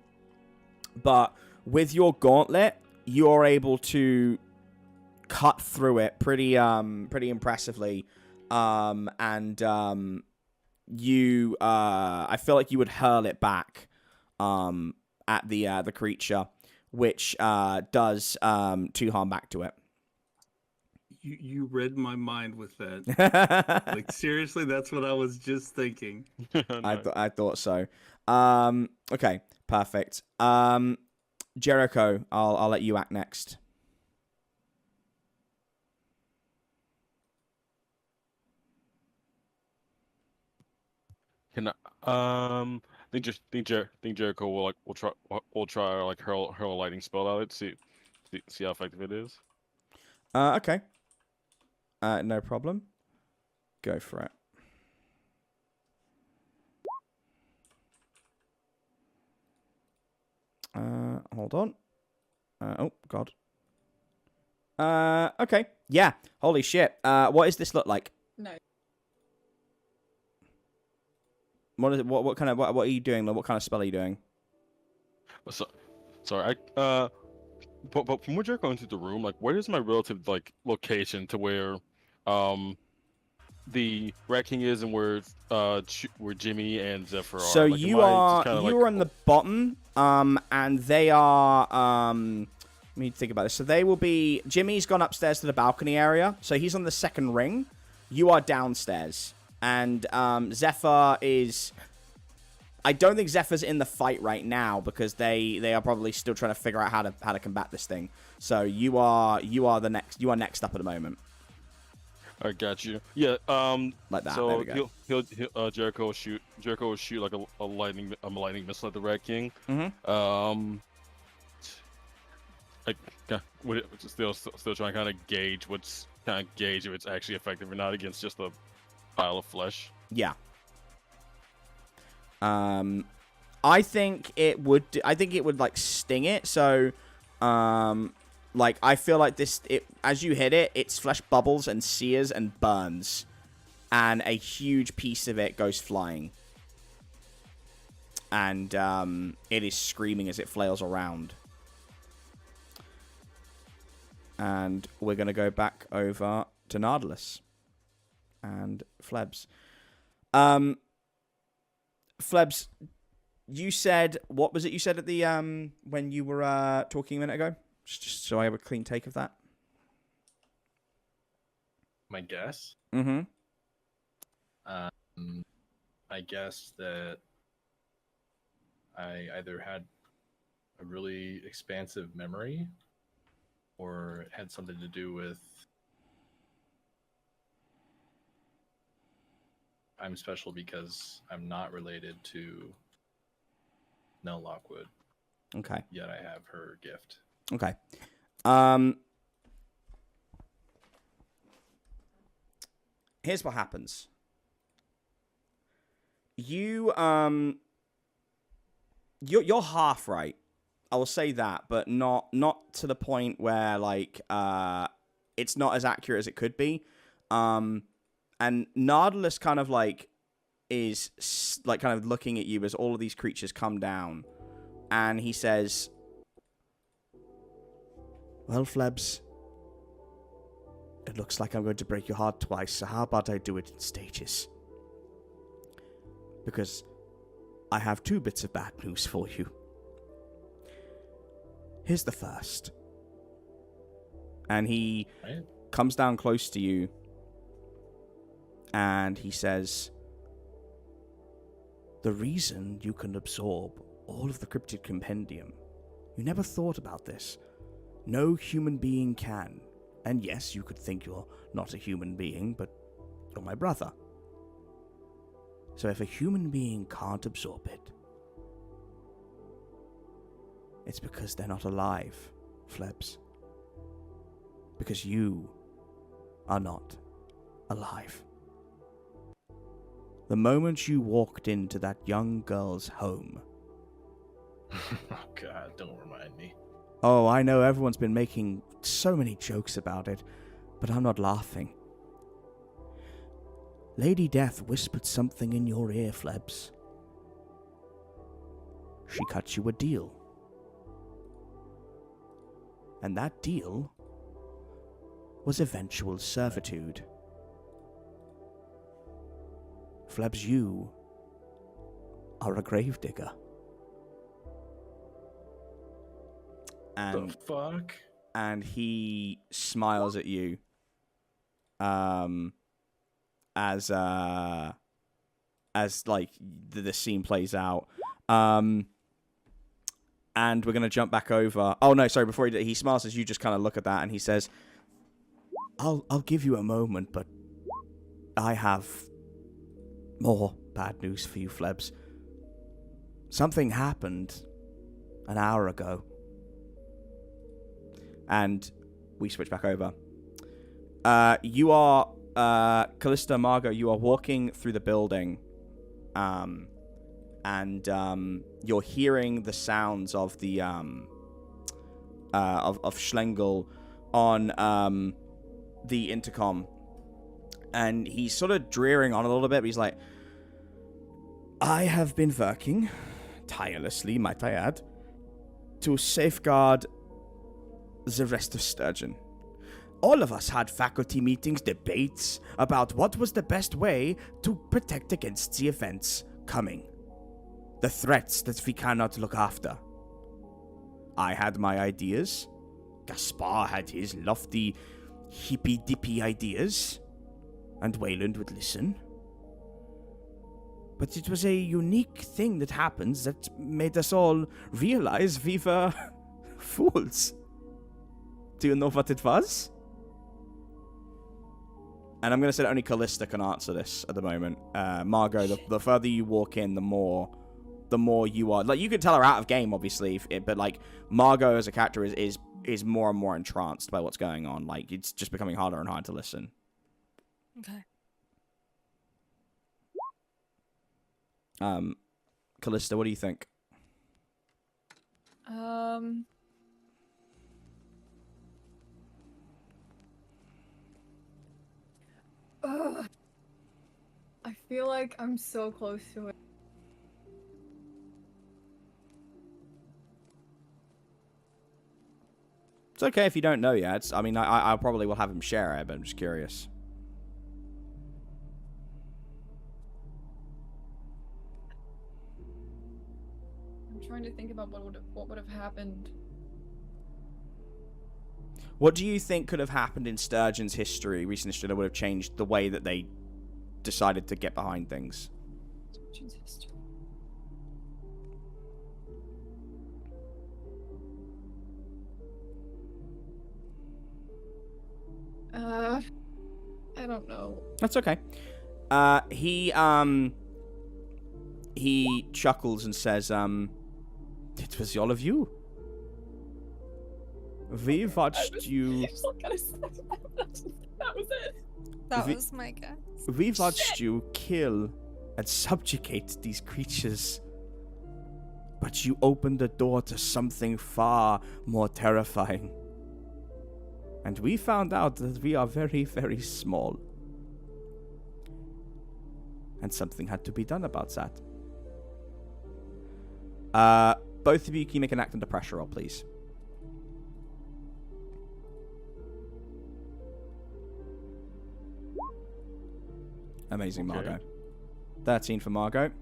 But with your gauntlet, you are able to cut through it pretty impressively. And you, I feel like you would hurl it back, at the creature, which does 2 harm back to it. You read my mind with that. Like, seriously, that's what I was just thinking. I thought so. Okay, perfect. Jericho, I'll let you act next. Can I, think Jericho will try like hurl a lightning spell out. See how effective it is. Okay. No problem. Go for it. Hold on. Oh, God. Okay. Yeah. Holy shit. What does this look like? No. What is it? What kind of what are you doing? What kind of spell are you doing? Sorry. But from where Jericho into the room, like, where is my relative like location to where, the Rat King is and where Jimmy and Zephyr are? So like, you are on the bottom, and they are let me think about this. So they will be. Jimmy's gone upstairs to the balcony area, so he's on the second ring. You are downstairs, and Zephyr is. I don't think Zephyr's in the fight right now because they are probably still trying to figure out how to combat this thing. So you are next up at the moment. I got you. Yeah. Like that. So there we go. he'll Jericho will shoot like a lightning missile at the Rat King. Mm-hmm. Still trying to kind of gauge if it's actually effective or not against just a pile of flesh. Yeah. I think it would like sting it. So, like I feel like as you hit it, its flesh bubbles and sears and burns, and a huge piece of it goes flying, and it is screaming as it flails around. And we're gonna go back over to Nardelus and Flebs. Flebs, you said, what was it you said at the when you were talking a minute ago? Just so I have a clean take of that. My guess? Mm-hmm. I guess that I either had a really expansive memory or it had something to do with I'm special because I'm not related to Nell Lockwood. Okay. Yet I have her gift. Okay. Here's what happens. You're half right. I will say that, but not to the point where like it's not as accurate as it could be. And Nardelus kind of like is like kind of looking at you as all of these creatures come down, and he says, "Well, Flebs, it looks like I'm going to break your heart twice, so how about I do it in stages? Because I have 2 bits of bad news for you. Here's the first." And he comes down close to you, and he says, "The reason you can absorb all of the cryptid compendium, you never thought about this. No human being can. And yes, you could think you're not a human being, but you're my brother. So if a human being can't absorb it, it's because they're not alive, Flebs. Because you are not alive. The moment you walked into that young girl's home..." Oh God, don't remind me. Oh, I know everyone's been making so many jokes about it, but I'm not laughing. Lady Death whispered something in your ear, Flebs. She cut you a deal. And that deal was eventual servitude. Flebs, you are a gravedigger. And The fuck? and he smiles at you as like the scene plays out. And we're going to jump back over. Oh no, sorry, before he smiles as you just kind of look at that, and he says, I'll give you a moment, but I have more bad news for you, Flebs. Something happened an hour ago. And we switch back over. You are, Callista, Margot, you are walking through the building. And you're hearing the sounds of the, of Schlengel on, the intercom. And he's sort of drearing on a little bit, but he's like, I have been working tirelessly, might I add, to safeguard the rest of Sturgeon. All of us had faculty meetings, debates about what was the best way to protect against the events coming. The threats that we cannot look after. I had my ideas. Gaspar had his lofty, hippy-dippy ideas. And Wayland would listen. But it was a unique thing that happens that made us all realize we were fools. Do you know what it was? And I'm going to say that only Callista can answer this at the moment. Margot, the further you walk in, the more you are... Like, you could tell her out of game, obviously, but, like, Margot as a character is more and more entranced by what's going on. Like, it's just becoming harder and harder to listen. Okay. Callista, what do you think? I feel like I'm so close to it. It's okay if you don't know yet. I mean, I probably will have him share it, but I'm just curious. I'm trying to think about what would have happened. What do you think could have happened in Sturgeon's history, recent history, that would have changed the way that they decided to get behind things? Sturgeon's history. I don't know. That's okay. He chuckles and says, it was all of you. We watched you... That was it. That was my guess. We watched you kill and subjugate these creatures. But you opened the door to something far more terrifying. And we found out that we are very, very small. And something had to be done about that. Both of you can make an act under pressure roll, please. Amazing, Okay. Margot. 13 for Margot.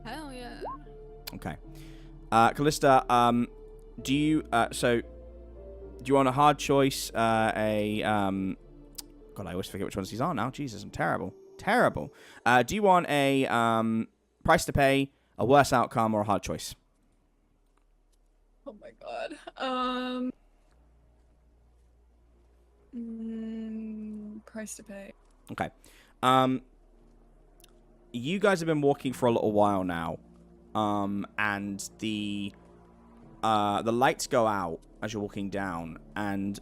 Hell yeah. Okay. Callista, do you... so, you want a hard choice? God, I always forget which ones these are now. Jesus, I'm terrible. Terrible. Do you want a price to pay, a worse outcome, or a hard choice? Oh my god. Price to pay. Okay. You guys have been walking for a little while now, and the lights go out as you're walking down, and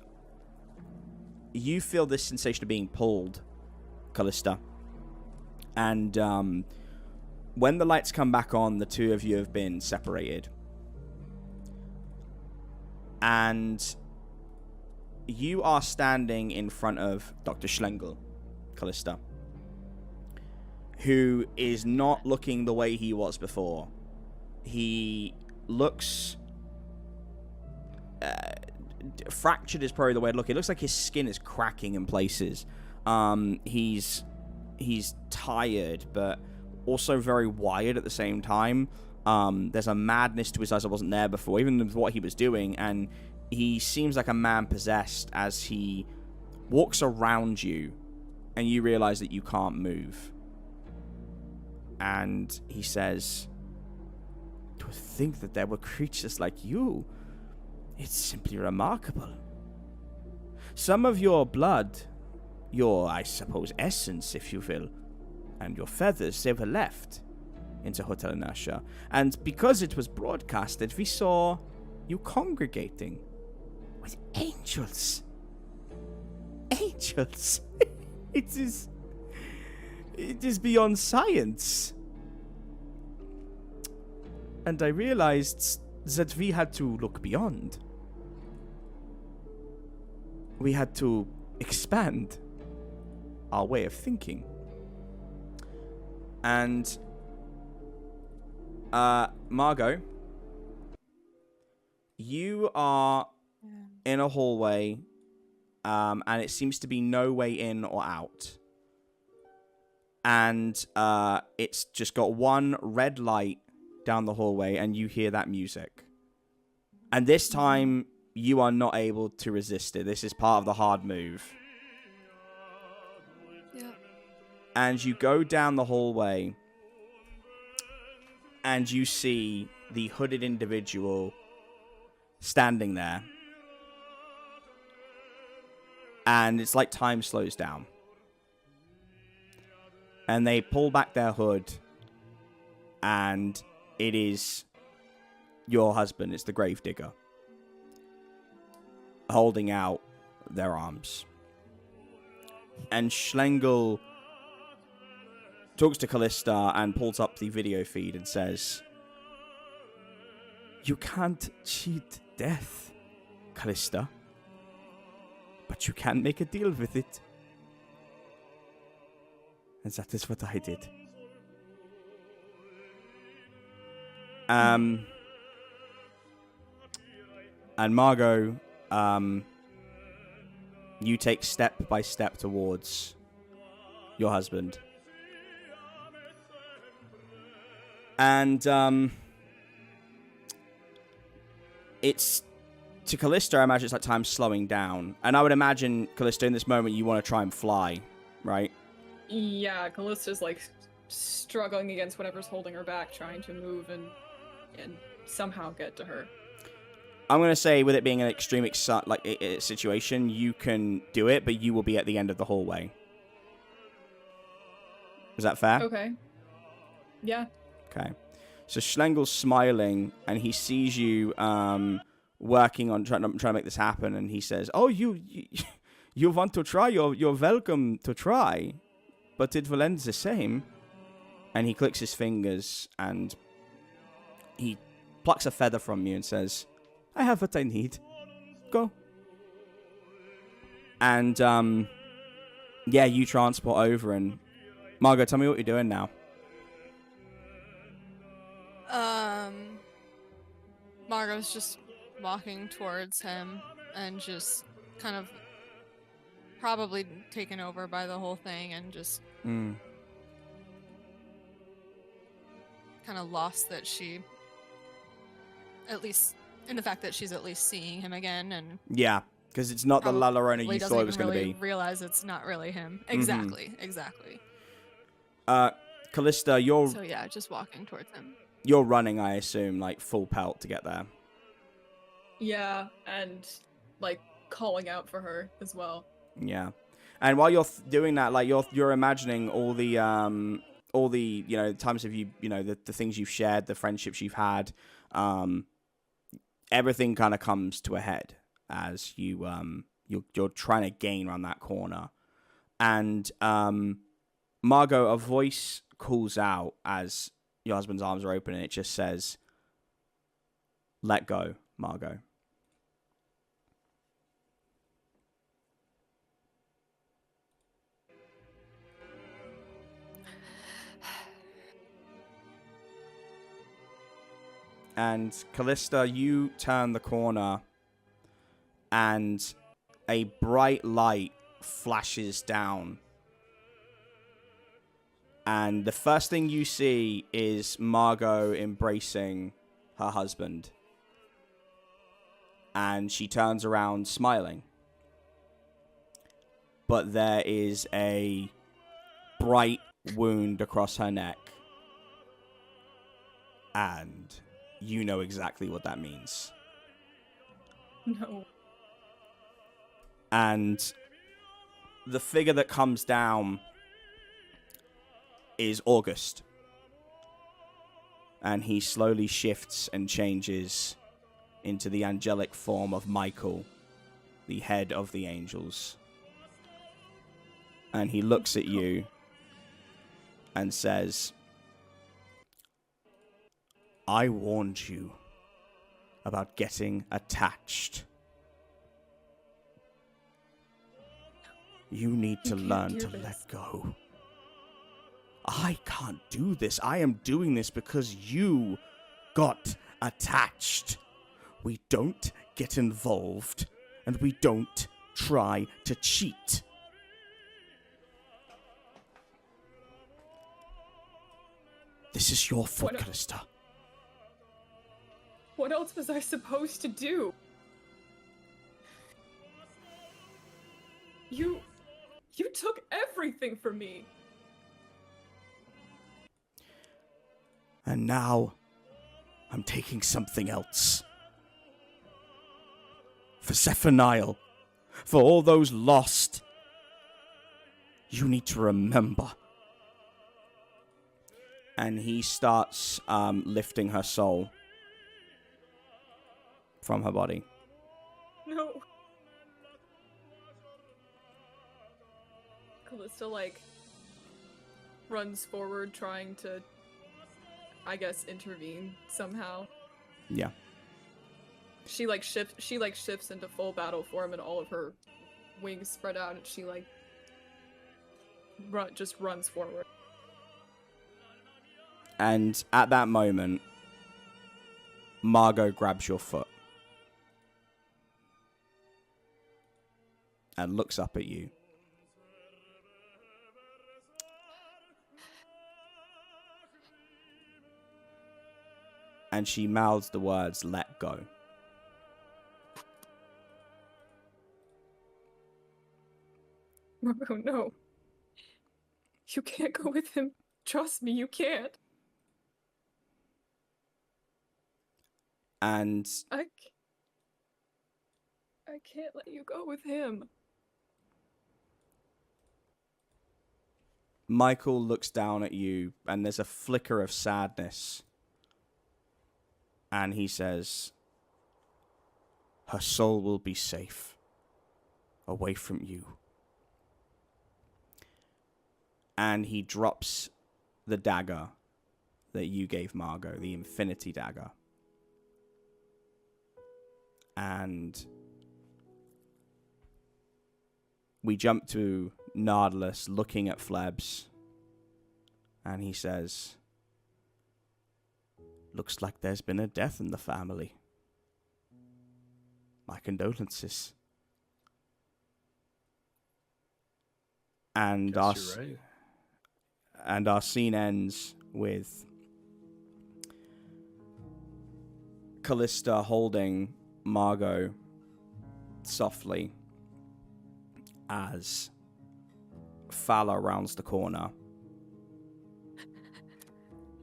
you feel this sensation of being pulled, Callista. And when the lights come back on, the two of you have been separated. And you are standing in front of Dr. Schlengel, Callista, who is not looking the way he was before. He looks... fractured is probably the way to look. It looks like his skin is cracking in places. He's tired, but also very wired at the same time. There's a madness to his eyes that wasn't there before, even with what he was doing, and he seems like a man possessed as he walks around you, and you realize that you can't move. And he says, "To think that there were creatures like you, it's simply remarkable. Some of your blood, your, I suppose, essence, if you will, and your feathers, they were left into Hotel Inertia. And because it was broadcasted, we saw you congregating with angels. Angels! It is beyond science. And I realized that we had to look beyond. We had to expand our way of thinking. And Margot, you are in a hallway, and it seems to be no way in or out. And it's just got one red light down the hallway, and you hear that music. And this time, you are not able to resist it. This is part of the hard move. Yeah. And you go down the hallway, and you see the hooded individual standing there. And it's like time slows down. And they pull back their hood, and it is your husband. It's the gravedigger, holding out their arms. And Schlengel talks to Callista and pulls up the video feed and says, "You can't cheat death, Callista, but you can make a deal with it." And that is what I did. And Margot, you take step by step towards your husband. And it's, to Callista, I imagine it's like time slowing down. And I would imagine, Callista, in this moment, you want to try and fly, right? Yeah, Callista's like struggling against whatever's holding her back, trying to move and somehow get to her. I'm going to say, with it being an extreme situation, you can do it, but you will be at the end of the hallway. Is that fair? Okay. Yeah. Okay. So Schlengel's smiling, and he sees you working on trying to make this happen, and he says, "Oh, you want to try? You're welcome to try, but it will end the same." And he clicks his fingers, and he plucks a feather from you and says, "I have what I need. Go." And yeah, you transport over, and Margot, tell me what you're doing now. Margot's just walking towards him and just kind of probably taken over by the whole thing and just kind of lost that she at least And the fact that she's at least seeing him again and Yeah, because it's not the La Llorona you doesn't thought it even was going to really be. realize it's not really him. Exactly, exactly. Callista, you're So yeah, just walking towards him. you're running, I assume, like full pelt to get there. Yeah, and like calling out for her as well. Yeah, and while you're doing that, like you're imagining all the times of the things you've shared, the friendships you've had, everything kind of comes to a head as you're trying to gain around that corner, and Margot, a voice calls out as your husband's arms are open, and it just says, "Let go, Margot." And Callista, you turn the corner, and a bright light flashes down. And the first thing you see is Margot embracing her husband. And she turns around smiling. But there is a bright wound across her neck. And you know exactly what that means. No. And the figure that comes down is August. And he slowly shifts and changes into the angelic form of Michael, the head of the angels. And he looks at you and says, "I warned you about getting attached. You need to learn to let go. I can't do this. I am doing this because you got attached. We don't get involved, and we don't try to cheat." This is your fault, Callista. What else was I supposed to do? You took everything from me. And now, I'm taking something else. For Zephaniah, for all those lost, you need to remember. And he starts lifting her soul from her body. No. Callista, runs forward trying to, I guess, intervene somehow. Yeah. She shifts into full battle form and all of her wings spread out, and she just runs forward. And at that moment, Margot grabs your foot and looks up at you. And she mouths the words, "Let go." Margot, no. You can't go with him. Trust me, you can't. And I can't let you go with him. Michael looks down at you, and there's a flicker of sadness. And he says, "Her soul will be safe, away from you." And he drops the dagger that you gave Margot, the infinity dagger. And we jump to Nardelus looking at Flebs. And he says, "Looks like there's been a death in the family. My condolences." And Guess you're right. our scene ends with Callista holding Margot softly as Fala rounds the corner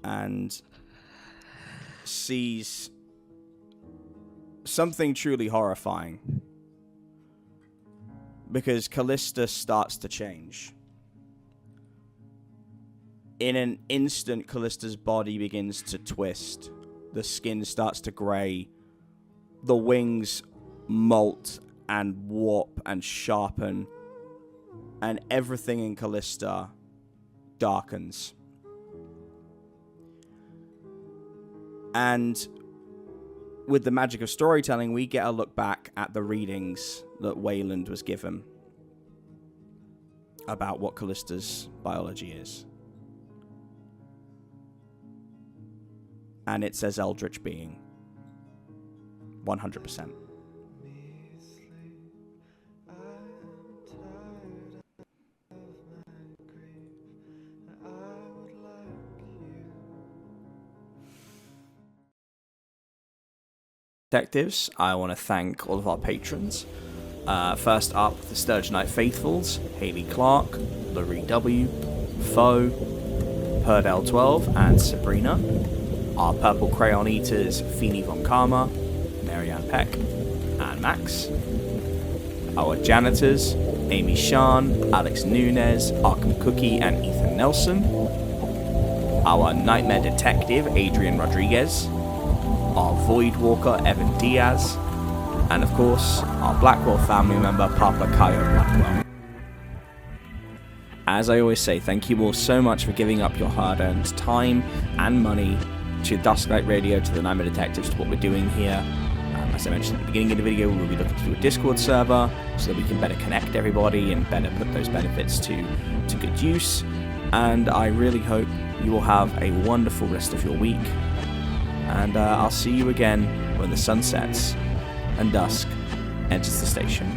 and sees something truly horrifying, because Callista starts to change. In an instant, Callista's body begins to twist. The skin starts to grey. The wings molt and warp and sharpen. And everything in Callista darkens. And with the magic of storytelling, we get a look back at the readings that Wayland was given about what Callista's biology is. And it says Eldritch Being. 100%. Detectives, I want to thank all of our patrons. First up, the Sturgeonite Faithfuls, Haley Clark, Larry W, Foe, Perdell12, and Sabrina. Our Purple Crayon Eaters, Feeny Von Karma, Marianne Peck, and Max. Our janitors, Amy Shan, Alex Nunez, Arkham Cookie, and Ethan Nelson. Our Nightmare Detective, Adrian Rodriguez. Our Void Walker, Evan Diaz. And of course, our Blackwell family member, Papa Kayo Blackwell. As I always say, thank you all so much for giving up your hard-earned time and money to Dusklight Radio, to the Nightmare Detectives, to what we're doing here. As I mentioned at the beginning of the video, we'll be looking to do a Discord server so that we can better connect everybody and better put those benefits to good use. And I really hope you will have a wonderful rest of your week. And I'll see you again when the sun sets and dusk enters the station.